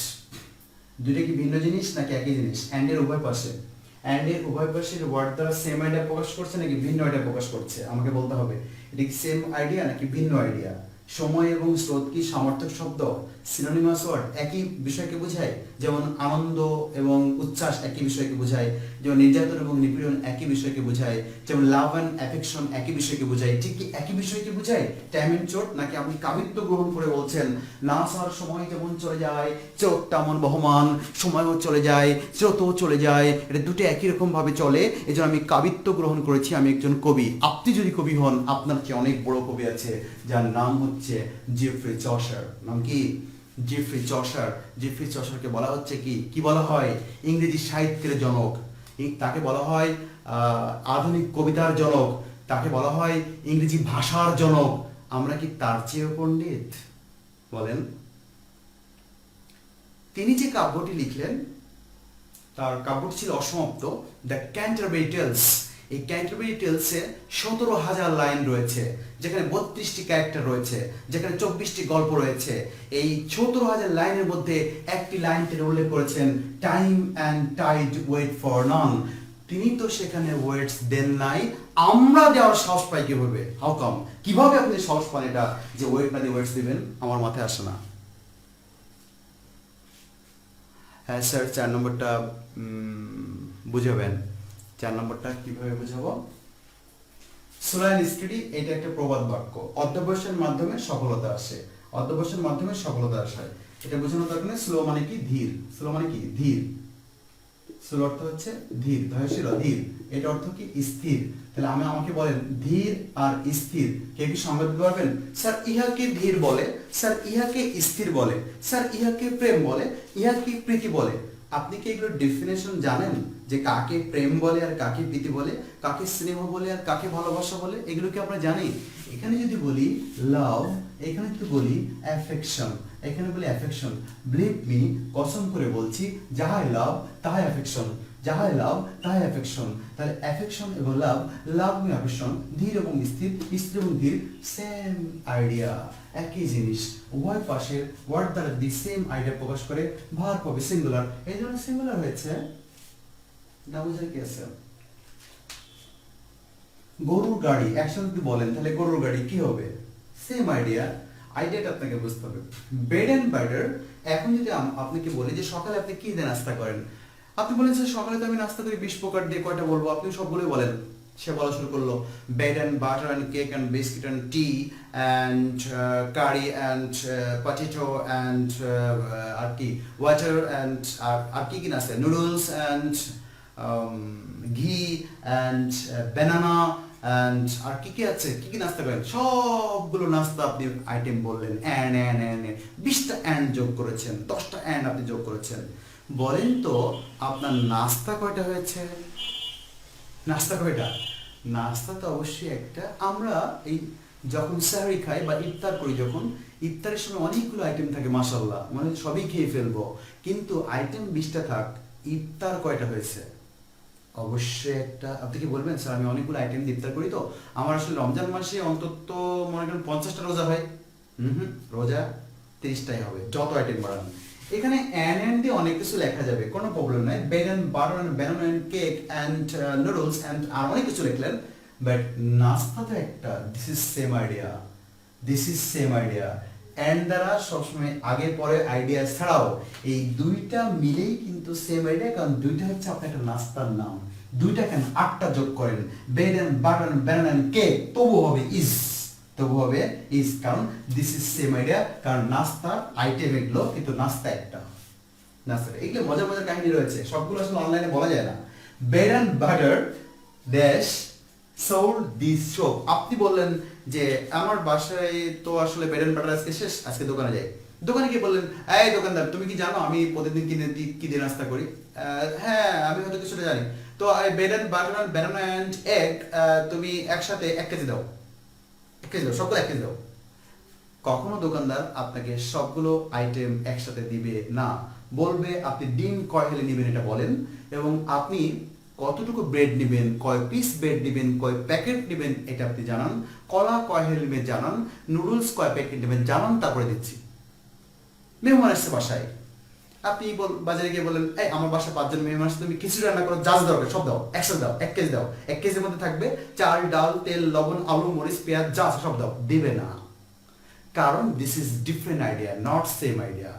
দুইটা কি ভিন্ন জিনিস নাকি একই জিনিস? অ্যান্ড এর উভয় পাশে, অ্যান্ড এর উভয় পাশের ওয়ার্ড দ্বারা সেম আইডিয়া প্রকাশ করছে নাকি ভিন্ন আইডিয়া প্রকাশ করছে? আমাকে বলতে হবে এটা কি সেম আইডিয়া নাকি ভিন্ন আইডিয়া। সময় এবং স্রোত কি সমার্থক শব্দ, সিনোনিমাস ওয়ার্ড, একই বিষয়কে বোঝায়? যেমন আনন্দ এবং উচ্ছ্বাস একই বিষয়কে বোঝায়, যেমন নির্যাতন এবং নিপীড়ন একই বিষয়কে বোঝায়, যেমন লাভ অ্যান্ড অ্যাফেকশন একই বিষয়কে বোঝায়। ঠিক কি একই বিষয়কে বোঝায়? টাইম এন্ড চোট, নাকি আপনি কাবিত্ব গ্রহণ করে বলছেন না স্যার সময় যেমন চলে যায় চোট তেমন বহমান, সময়ও চলে যায় চোটও চলে যায়, এটা দুটো একই রকম ভাবে চলে, এজন্য আমি কাবিত্ব গ্রহণ করেছি, আমি একজন কবি। আপনি যদি কবি হন, আপনার চেয়ে অনেক বড় কবি আছে যার নাম হচ্ছে জেফ্রি চসার। নাম কি? Jeffrey Chaucer. জেফ্রি চসারকে বলা হচ্ছে কি বলা হয়? ইংরেজি সাহিত্যের জনক। তাকে বলা হয় আধুনিক কবিতার জনক, তাকে বলা হয় ইংরেজি ভাষার জনক। আমরা কি তার চেয়েও পণ্ডিত? বলেন। তিনি যে কাব্যটি লিখলেন তার কাব্যটি ছিল অসমাপ্ত, দ্য ক্যান্টারবেরি টেলস। এই ক্যান্টারবেরি টেলসে 17,000 লাইন রয়েছে, যেখানে 32টি ক্যারেক্টার রয়েছে, যেখানে 24টি গল্প রয়েছে। এই 17,000 লাইনের মধ্যে একটি লাইন তিনি উল্লেখ করেছেন, time and tide wait for none. তিনি তো সেখানে ওয়েটস দেন নাই, আমরা দেওয়ার সাহস পাই কিভাবে? How come? কিভাবে আপনি সাহস পান এটা যে ওয়েট না দিয়ে ওয়েটস দিবেন? আমার মাথায় আসে না। হ্যাঁ স্যার, 4 নম্বরটা বুঝাবেন। 4 নম্বরটা কিভাবে বুঝাবো? স্লো অ্যান্ড স্টেডি, এটা একটা প্রবাদ বাক্য। অধ্যবসায়ের মাধ্যমে সফলতা আসে, অধ্যবসায়ের মাধ্যমে সফলতা আসে, এটা বোঝানোর দরকার নেই। স্লো মানে কি? ধীর। স্লো মানে কি? ধীর। স্লো অর্থ হচ্ছে ধীর, ধৈর্যশীল, ধীর। এটা অর্থ কি? স্থির। তাহলে আমাকে বলেন ধীর আর স্থির কে কি সংজ্ঞা দিতে পারবেন? স্যার ইহাকে ধীর বলে, স্যার ইহাকে স্থির বলে, স্যার ইহাকে প্রেম বলে, ইহাকে প্রীতি বলে। আপনি কি এগুলোর ডেফিনেশন জানেন যে কাকে প্রেম বলে আর কাকে প্রীতি বলে, কাকে স্নেহ বলে আর কাকে ভালোবাসা বলে? এগুলো কি আমরা জানি? এখানে যদি বলি লাভ, এখানে যদি বলি অ্যাফেকশন, এখানে বলি অ্যাফেকশন, বিলিভ মি, কসম করে বলছি, যাহাই লাভ তাহাই অ্যাফেকশন, যাহাই লাভ তাহাই অ্যাফেকশন। তাহলে অ্যাফেকশন এবং লাভ, লাভ এবং অ্যাফেকশন, ধীর এবং স্থির, স্থির এবং ধীর, সেম আইডিয়া, একই জিনিস। উভয় পাশের ওয়ার্ড দ্বারা দি সেম আইডিয়া প্রকাশ করে, ভার্ব হবে সিঙ্গুলার, এই জন্য সিঙ্গুলার হয়েছে। না বুঝে কি আছে? গরুর গাড়ি একসাথে যদি বলেন তাহলে গরুর গাড়ি কি হবে? সেম আইডিয়া, আইডিয়াটা আপনাকে বুঝতে হবে। ব্রেড এন্ড বাটার, এখন যদি আপনাকে বলি যে সকালে আপনি কি দিয়ে নাস্তা করেন, আপনি বলেন স্যার সকালে তো আমি নাস্তা করি 20 প্রকার দিয়ে, কয়টা বলবো? আপনি সবগুলোই বলেন। সে বলা শুরু করলো bread and butter and cake and biscuit and tea and curry and potato and আর কি ওয়াটার অ্যান্ড আর কি কি নাস্তা, noodles and ghee and banana and আর কি কি আছে, কি কি নাস্তা করেন? সবগুলো নাস্তা আপনি আইটেম বললেন, অ্যান্ড 20টা অ্যান্ড যোগ করেছেন, 10টা অ্যান্ড আপনি যোগ করেছেন। বলেন তো আপনার নাস্তা কয়টা হয়েছে? নাস্তা কয়টা? নাস্তা তো অবশ্যই একটা। আমরা এই যখন সাহরি খাই বা ইফতার করি, যখন ইফতারের সময় অনেকগুলো আইটেম থাকে মাশাআল্লাহ, মানে সবই খেয়ে ফেলবো, কিন্তু আইটেম 20টা থাক, ইফতার কয়টা হয়েছে? অবশ্যই একটা। আপনি কি বলবেন স্যার আমি অনেকগুলো আইটেম দিয়ে ইফতার করি, তো আমার আসলে রমজান মাসে অন্তত মনে করেন 50টা রোজা হয়। রোজা 30টাই হবে, যত আইটেম বাড়ান। এখানে এন্ড দিয়ে অনেক কিছু লেখা যাবে, কোনো প্রবলেম নাই। Bread and butter and banana and cake and noodles and আর অনেক কিছু লিখলেন, বাট নাস্তা তো একটা। This is same idea, this is same idea. And দ্বারা সবসময় আগে পরে আইডিয়া ছাড়াও এই দুইটা মিলেই কিন্তু সেম আইডিয়া, কারণ দুইটা হচ্ছে আপনার একটা নাস্তার নাম। দুইটা কেন 8টা যোগ করেন, bread and butter and banana and cake, তবু হবে ইজ, তবু হবে ইজ, কারণ দিস ইজ সেম আইডিয়া, কারণ নাস্তার আইটেম এগুলো, কিন্তু নাস্তা একটা। নাস্তা এগুলো মজার মজার কাহিনী রয়েছে, সবগুলো আসলে অনলাইনে বলা যায় না। Bread and butter dash sold this shop. আপনি বললেন যে আমার বাসায় তো আসলে ব্রেড এন্ড বাটার আজকে শেষ, আজকে দোকানে যাই। দোকানে গিয়ে বললেন, এই দোকানদার তুমি কি জানো আমি প্রতিদিন কি দিয়ে নাস্তা করি? হ্যাঁ আমি হয়তো কিছুটা জানি। তো bread and butter banana and egg তুমি একসাথে 1 কেজি দাও, 1 কেজি দাও, সবগুলো 1 কেজি দাও। কখনো দোকানদার আপনাকে সবগুলো আইটেম একসাথে দিবে না, বলবে আপনি ডিম কয় হেলে নেবেন এটা বলেন, এবং আপনি কতটুকু ব্রেড নেবেন, কয় পিস ব্রেড নেবেন, কয় প্যাকেট নেবেন এটা আপনি জানান, কলা কয় হেলে নেবেন জানান, নুডলস কয় প্যাকেট নেবেন জানান, তারপরে দিচ্ছি। মেহমান আসছে বাসায়, আপনি বাজারে গিয়ে বলেন, এই আমার বাসায় 5 জন মেহমান আসছে, তুমি খিচুড়ি রান্না করো, যা যা দরকার সব দাও, একসাথে দাও, 1 কেজি দাও। 1 কেজির মধ্যে থাকবে চাল, ডাল, তেল, লবণ, আলু, মরিচ, পেঁয়াজ, যা আছে সব দাও, দিবে না, কারণ this is different idea, not same idea.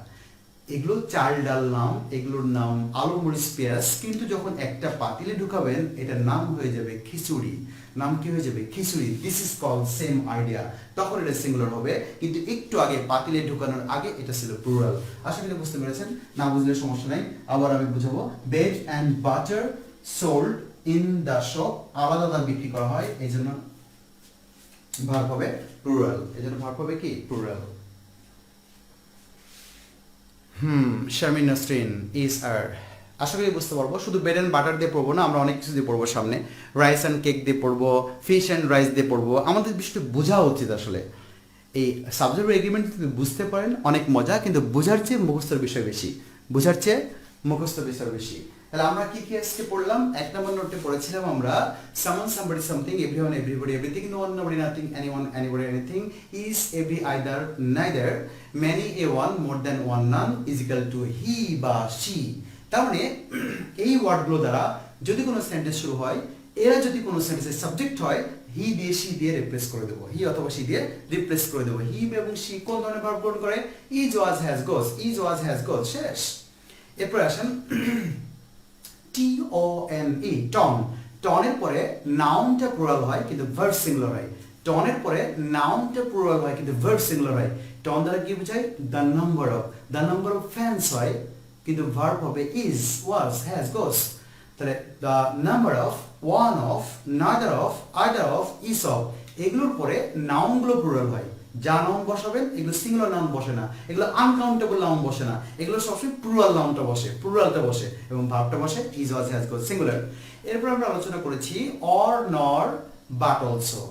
এগুলো চাল ডাল নাম, এগুলোর নাম আলু, মরিচ, পেঁয়াজ, কিন্তু যখন একটা পাতিলে ঢুকাবেন এটার নাম হয়ে যাবে খিচুড়ি। নাম কি হয়ে যাবে? Khichuri. This is call same idea. তখন এটা সিঙ্গুলার হবে, কিন্তু একটু আগে পাতিলে ঢুকানোর আগে এটা ছিল প্লুরাল। আশা করি বুঝতে পেরেছেন, না বুঝলে সমস্যা নাই, আবার আমি বুঝাবো। Bread and butter sold in the shop, আলাদা আলাদা বিক্রি করা হয়, এই জন্য ভার্ব হবে প্লুরাল, এই জন্য ভার্ব হবে কি? প্লুরাল। শারমিন নাসরিন ইজ আর, আশা করি বুঝতে পারবো। শুধু ব্রেড অ্যান্ড বাটার দিয়ে পড়বো না, আমরা অনেক কিছু দিয়ে পড়বো সামনে। রাইস অ্যান্ড কেক দিয়ে পড়বো, ফিশ অ্যান্ড রাইস দিয়ে পড়বো। আমাদের বিষয়টা বোঝা উচিত আসলে। এই সাবজেক্ট এগ্রিমেন্ট যদি বুঝতে পারেন অনেক মজা, কিন্তু বোঝার চেয়ে মুখস্থের বিষয় বেশি, বোঝার চেয়ে মুখস্থ বিষয় বেশি। তাহলে আমরা কি কি আজকে পড়লাম? 1 নম্বর নোটে পড়েছিলাম আমরা someone, somebody, something, everyone, everybody, everything, no one, nobody, nothing, anyone, anybody, anything, is, every, either, neither, many, a one, more than one, none, is equal to he বা she। তার মানে এই ওয়ার্ডগুলো দ্বারা যদি কোনো সেন্টেন্স শুরু হয়, এরা যদি কোনো সেন্টেন্সের সাবজেক্ট হয়, হি দিয়ে she দিয়ে রিপ্লেস করে দেবো, হি অথবা she দিয়ে রিপ্লেস করে দেবো। হি এবং she কোন ধরনের ভার্ব গ্রহণ করে? Is, was, has, goes. Is, was, has, goes, শেষ। এরপরে আসেন TONE, টন। টনের পরে নাউনটা প্লুরাল হয় কিন্তু ভার্ব সিঙ্গুলার হয়। টনের পরে নাউনটা প্লুরাল হয় কিন্তু ভার্ব সিঙ্গুলার হয়। টন দ্বারা কি বোঝায়? দ্য নাম্বার অফ ফ্যান্স হয়, কিন্তু ভার্ব হবে ইজ, ওয়াজ, হ্যাজ, গোস। তাহলে the number of, one of, another of, other of, is of, এগুলোর পরে নাউনগুলো প্লুরাল হয়। যা নাউন বসাবেন এগুলো সিঙ্গুলার নাউন বসে না, এগুলো আনকাউন্টেবল নাউন বসে না, এগুলো সবসময় প্লুরাল নাউনটা বসে, প্লুরালটা বসে, এবং ভার্বটা বসে is, was, has, goes, singular. এরপর আমরা আলোচনা করেছি অর, নর, বাট অলসো।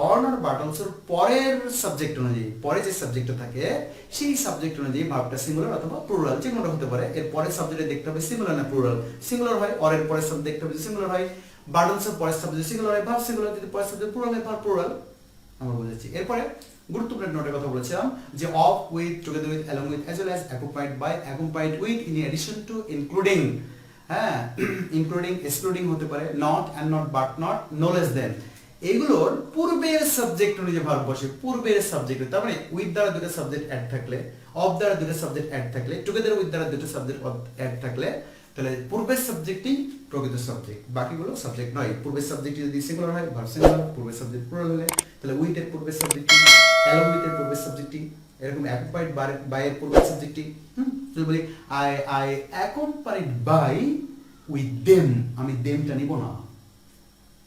অর, নর, বাট অলসোর পরের সাবজেক্ট অনুযায়ী, পরে যে সাবজেক্টটা থাকে সেই সাবজেক্ট অনুযায়ী ভার্বটা সিঙ্গুলার অথবা প্লুরাল যে কোনোটা হতে পারে। এর পরের সাবজেক্টে দেখতে হবে সিঙ্গুলার না প্লুরাল। সিঙ্গুলার হয়, অরের পরের সাবজেক্ট দেখতে হবে সিঙ্গুলার হয়, বাট অলসোর পরের সাবজেক্ট সিঙ্গুলার হয়, ভার্ব সিঙ্গুলার, যদি পরের সাবজেক্ট প্লুরাল হয় ভার্ব প্লুরাল। আমরা বুঝেছি। এরপরে গুরুত্বপূর্ণ নোটের কথা বলেছিলাম যে of, with, together with, along with, as well as, accompanied by, accompanied with, in addition to, including, হ্যাঁ ইনক্লুডিং, এক্সক্লুডিং হতে পারে, not and not, but not, no less than, এগুলোর পূর্বের সাবজেক্ট অনুযায়ী ভার্ব বসে, পূর্বের সাবজেক্ট। তার মানে উইথ দ্বারা দুটো সাবজেক্ট অ্যাড থাকলে, অফ দ্বারা দুটো সাবজেক্ট অ্যাড থাকলে, টুগেদার উইথ দ্বারা দুটো সাবজেক্ট অ্যাড থাকলে, তাহলে পূর্বের সাবজেক্টই প্রকৃত সাবজেক্ট, বাকিগুলো সাবজেক্ট নয়। পূর্বের সাবজেক্ট যদি সিঙ্গুলার হয় ভার্ব সিঙ্গুলার, পূর্বের সাবজেক্ট প্লুরাল হলে তাহলে উইথ এর পূর্বের সাবজেক্টই, অ্যালং উইথ এর পূর্বের সাবজেক্টই, এরকম অ্যাকম্পানিড বাই এর পূর্বের সাবজেক্টই। যদি বলি I accompanied by with them, আমি দেমটা নিব না,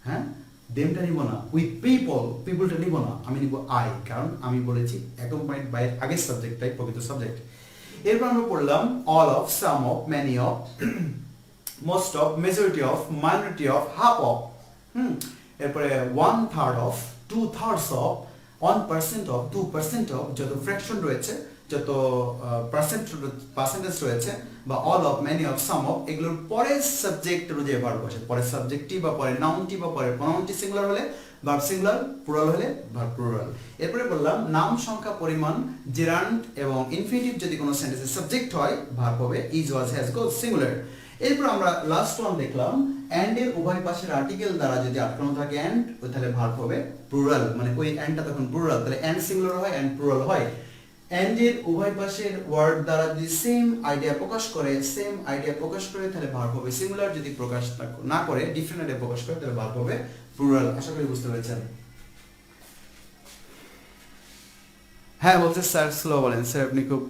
হ্যাঁ দেমটা নিব না। উইথ পিপল, পিপলটা নিব না, আমি নিব আই, কারণ আমি বলেছি অ্যাকম্পানিড বাই এর আগের সাবজেক্টটাই প্রকৃত সাবজেক্ট। এরপর আমরা পড়লাম all of, some of, many of, most of, majority of, minority of, half of. এরপরে 1/3 অফ, 2/3 অফ, 1% অফ 2% অফ যত ফ্র্যাকশন রয়েছে, যত পার্সেন্টেজ রয়েছে, বা all of, many of, some of, এগুলোর পরের সাবজেক্ট অনুযায়ী ভার্ব বসে। পরের সাবজেক্টটি বা পরের নাউনটি বা পরের প্রনাউনটি সিঙ্গুলার হলে ভার্ব সিঙ্গুলার, প্লুরাল হলে ভার্ব প্লুরাল। এরপরে বললাম নাম, সংখ্যা, পরিমাণ, জেরান্ড এবং ইনফিনিটিভ যদি কোনো সেন্টেন্সের সাবজেক্ট হয় ভার্ব হবে is, was, has, goes, singular. এরপর আমরা লাস্ট ওয়ান দেখলাম অ্যান্ড এর উভয় পাশের আর্টিকেল দ্বারা যদি আটকানো থাকে অ্যান্ড, তাহলে ভার্ব হবে প্লুরাল, মানে ওই অ্যান্ডটা তখন প্লুরাল, তাহলে অ্যান্ড সিঙ্গুলার হয় অ্যান্ড প্লুরাল হয়। অ্যান্ড এর উভয় পাশের ওয়ার্ড দ্বারা যদি সেম আইডিয়া প্রকাশ করে তাহলে ভার্ব হবে সিঙ্গুলার, যদি প্রকাশ না করে ডিফারেন্ট আইডিয়া প্রকাশ করে তাহলে ভার্ব হবে প্লুরাল। আশা করি বুঝতে পেরেছেন। হ্যাঁ বলছে স্যার স্লো বলেন। স্যার আপনি খুব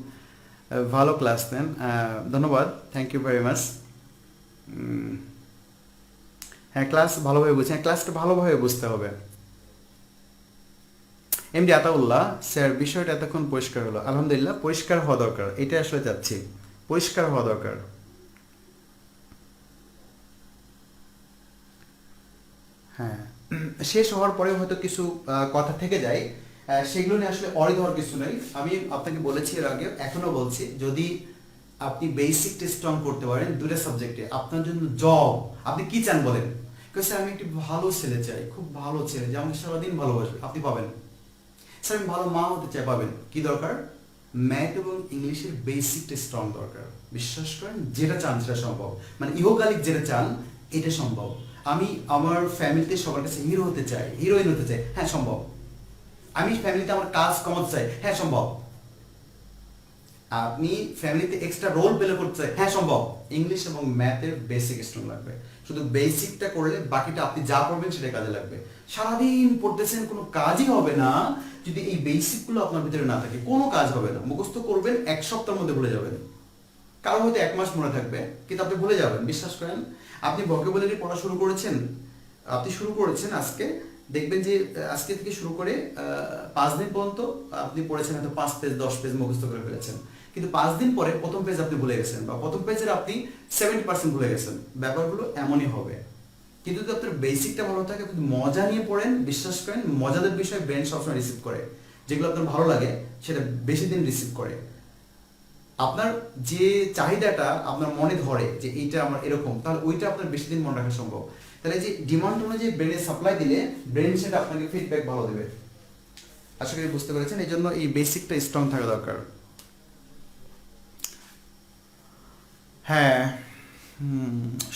ভালো ক্লাস নেন, ধন্যবাদ, থ্যাংক ইউ ভেরি মাচ। হ্যাঁ ক্লাস ভালোভাবে বুঝছেন, ক্লাসটা ভালোভাবে বুঝতে হবে। এমডি আতাউল্লাহ, স্যার বিষয়টা এতক্ষণ পরিষ্কার হলো। আলহামদুলিল্লাহ, পরিষ্কার হওয়া দরকার, এটা আসলে চাচ্ছি, পরিষ্কার হওয়া দরকার। হ্যাঁ, শেষ হওয়ার পরে হয়তো কিছু কথা থেকে যায়, সেগুলো নিয়ে আসলে অরিড হওয়ার কিছু নেই। আমি আপনাকে বলেছি এর আগে, এখনো বলছি, যদি আপনি বেসিকটা স্ট্রং করতে পারেন দুটো সাবজেক্টে, আপনার জন্য জব, আপনি কি চান বলেন? স্যার আমি একটি ভালো ছেলে চাই, খুব ভালো ছেলে যে আমাকে সারাদিন ভালোবাসবে, আপনি পাবেন। স্যার আমি ভালো মা হতে চাই, পাবেন। কি দরকার? ম্যাথ এবং ইংলিশের বেসিকটা স্ট্রং দরকার। বিশ্বাস করেন, যেটা চান সেটা সম্ভব, মানে ইহকালিক যেটা চান এটা সম্ভব। আমি আমার ফ্যামিলিতে সবার কাছে হিরো হতে চাই, হিরোইন হতে চাই, হ্যাঁ সম্ভব। আমি ফ্যামিলিতে আমার কাজ কমাতে চাই, হ্যাঁ সম্ভব। আপনি ফ্যামিলিতে এক্সট্রা রোল প্লে করতে চাই, হ্যাঁ সম্ভব। ইংলিশ এবং ম্যাথের বেসিক স্ট্রং লাগবে, শুধু বেসিকটা করলে বাকিটা আপনি যা পড়বেন সেটা কাজে লাগবে। সারাদিন পড়তেছেন, কোনো কাজই হবে না যদি এই বেসিকগুলো আপনার ভিতরে না থাকে, কোনো কাজ হবে না। মুখস্থ করবেন, এক সপ্তাহের মধ্যে ভুলে যাবেন, কারো হয়তো 1 মাস মনে থাকবে, কিন্তু আপনি ভুলে যাবেন। বিশ্বাস করেন, আপনি ভোকাবুলারি পড়া শুরু করেছেন, আজকে, দেখবেন যে আজকে থেকে শুরু করে 5 দিন পর্যন্ত আপনি পড়েছেন, হয়তো 5 পেজ 10 পেজ মুখস্থ করে ফেলেছেন, কিন্তু 5 দিন পরে প্রথম পেজ আপনি ভুলে গেছেন, বা প্রথম পেজের আপনি 70% ভুলে গেছেন। ব্যাপারগুলো এমনই হবে। কিন্তু যদি আপনার বেসিকটা ভালো থাকে, আপনি মজা নিয়ে পড়েন, বিশ্বাস করেন মজাদার বিষয় ব্রেন সবসময় রিসিভ করে, যেগুলো আপনার ভালো লাগে সেটা বেশি দিন রিসিভ করে। আপনার যে চাহিদাটা আপনার মনে ধরে যে এইটা আমার এরকম, তাহলে ওইটা আপনার বেশি দিন মনে রাখা সম্ভব। তাহলে যে ডিমান্ড অনুযায়ী ব্রেনে সাপ্লাই দিলে ব্রেন সেটা আপনাকে ফিডব্যাক ভালো দেবে। আশা করি বুঝতে পেরেছেন, এই জন্য এই বেসিকটা স্ট্রং থাকা দরকার। হ্যাঁ,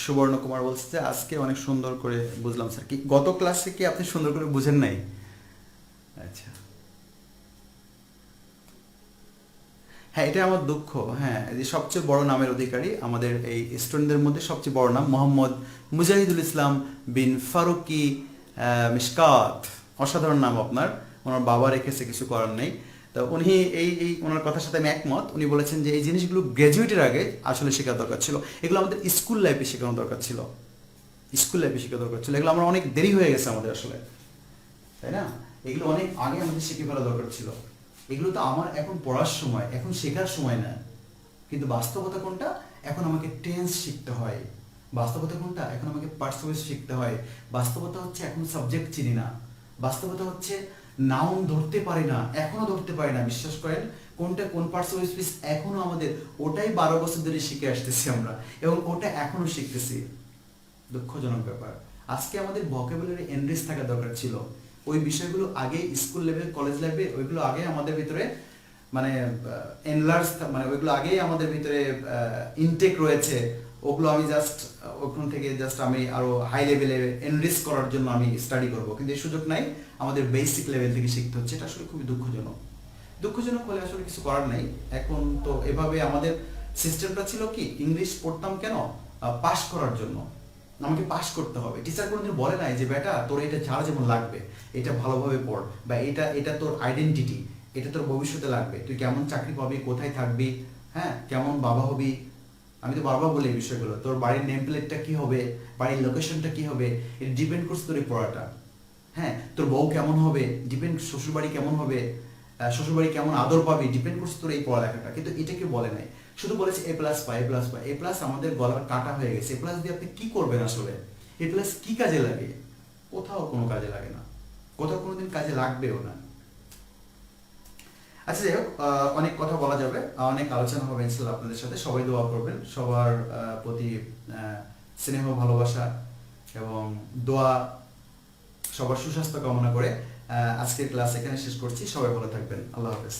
সুবর্ণ কুমার বলছে যে আজকে অনেক সুন্দর করে বুঝলাম স্যার। কি গত ক্লাসে কি আপনি সুন্দর করে বুঝেন নাই? আচ্ছা, হ্যাঁ এটা আমার দুঃখ। হ্যাঁ, যে সবচেয়ে বড় নামের অধিকারী আমাদের এই স্টুডেন্টদের মধ্যে সবচেয়ে বড় নাম মোহাম্মদ মুজাহিদুল ইসলাম বিন ফারুকি মিশকাত। অসাধারণ নাম আপনার, ওনার বাবা রেখেছে, কিছু করার নেই। তো উনি ওনার কথার সাথে আমি একমত। উনি বলেছেন যে এই জিনিসগুলো গ্র্যাজুয়েটের আগে আসলে শেখা দরকার ছিল, এগুলো আমাদের স্কুল লাইফে শেখানো দরকার ছিল, এগুলো আমরা অনেক দেরি হয়ে গেছে আমাদের আসলে, তাই না? এগুলো অনেক আগে আমাদের শিখে ফেলা দরকার ছিল। এগুলো তো আমার এখন পড়ার সময়, এখন শেখার সময় না। কিন্তু বাস্তবতা কোনটা? এখন আমাকে টেন্স শিখতে হয়। বাস্তবতা কোনটা? এখন আমাকে পার্সোনাল শিখতে হয়। বাস্তবতা হচ্ছে এখন সাবজেক্ট চিনি না। বাস্তবতা হচ্ছে নাউন ধরতে পারি না, এখনো ধরতে পারি না। বিশ্বাস করেন, কোনটা কোন পার্সোনাল স্পিচ এখনো আমাদের, ওটাই 12 বছর ধরে শিখে আসতেছি আমরা, এবং ওটা এখনো শিখতেছি। দুঃখজনক ব্যাপার। আজকে আমাদের ভোকাবুলারি এনরিচ থাকা দরকার ছিল। ওই বিষয়গুলো আগে স্কুল লেভেল, কলেজ লেভেল, ওইগুলো আগে আমাদের ভিতরে মানে এনলার্জ, মানে ওইগুলো আগেই আমাদের ভিতরে ইনটেক রয়েছে। ওগুলো আমি জাস্ট ওখান থেকে আমি আরো হাই লেভেলে এনরিচ করার জন্য আমি স্টাডি করব, কিন্তু এই সুযোগ নাই। আমাদের বেসিক লেভেল থেকে শিখতে হচ্ছে, এটা আসলে খুবই দুঃখজনক হলে আসলে কিছু করার নাই। এখন তো এভাবে আমাদের সিস্টেমটা ছিল কি, ইংলিশ পড়তাম কেন? পাস করার জন্য। আমাকে পাস করতে হবে। টিচার কোনোদিন বলে নাই যে বেটা তোর এটা ছাড়া যেমন লাগবে, এটা ভালোভাবে পড়, বা এটা তোর আইডেন্টিটি, এটা তোর ভবিষ্যতে লাগবে, তুই কেমন চাকরি পাবি, কোথায় থাকবি, হ্যাঁ কেমন বাবা হবি। আমি তো বারবার বলি এই বিষয়গুলো, তোর বাড়ির নেম প্লেটটা কি হবে, বাড়ির লোকেশনটা কি হবে, এটা ডিপেন্ড করছে তোর এই পড়াটা। হ্যাঁ, তোর বউ কেমন হবে ডিপেন্ড, শ্বশুরবাড়ি কেমন হবে, শ্বশুরবাড়ি কেমন আদর পাবি ডিপেন্ড করছে তোর এই পড়ালেখাটা। কিন্তু এটা কেউ বলে নাই, শুধু বলেছে এ প্লাস পাই, এ প্লাস আমাদের গলার কাটা হয়ে গেছে। এ প্লাস দিয়ে আপনি কি করবেন আসলে? এ প্লাস কি কাজে লাগে? কোথাও কোনো কাজে লাগে না, কোথাও কোনোদিন কাজে লাগবেও না। আচ্ছা যাই হোক, অনেক কথা বলা যাবে, অনেক আলোচনা হবে ইনশাল্লাহ আপনাদের সাথে। সবাই দোয়া করবেন, সবার প্রতি স্নেহ ভালোবাসা এবং দোয়া, সবার সুস্বাস্থ্য কামনা করে আজকের ক্লাস এখানে শেষ করছি। সবাই ভালো থাকবেন, আল্লাহ হাফেজ।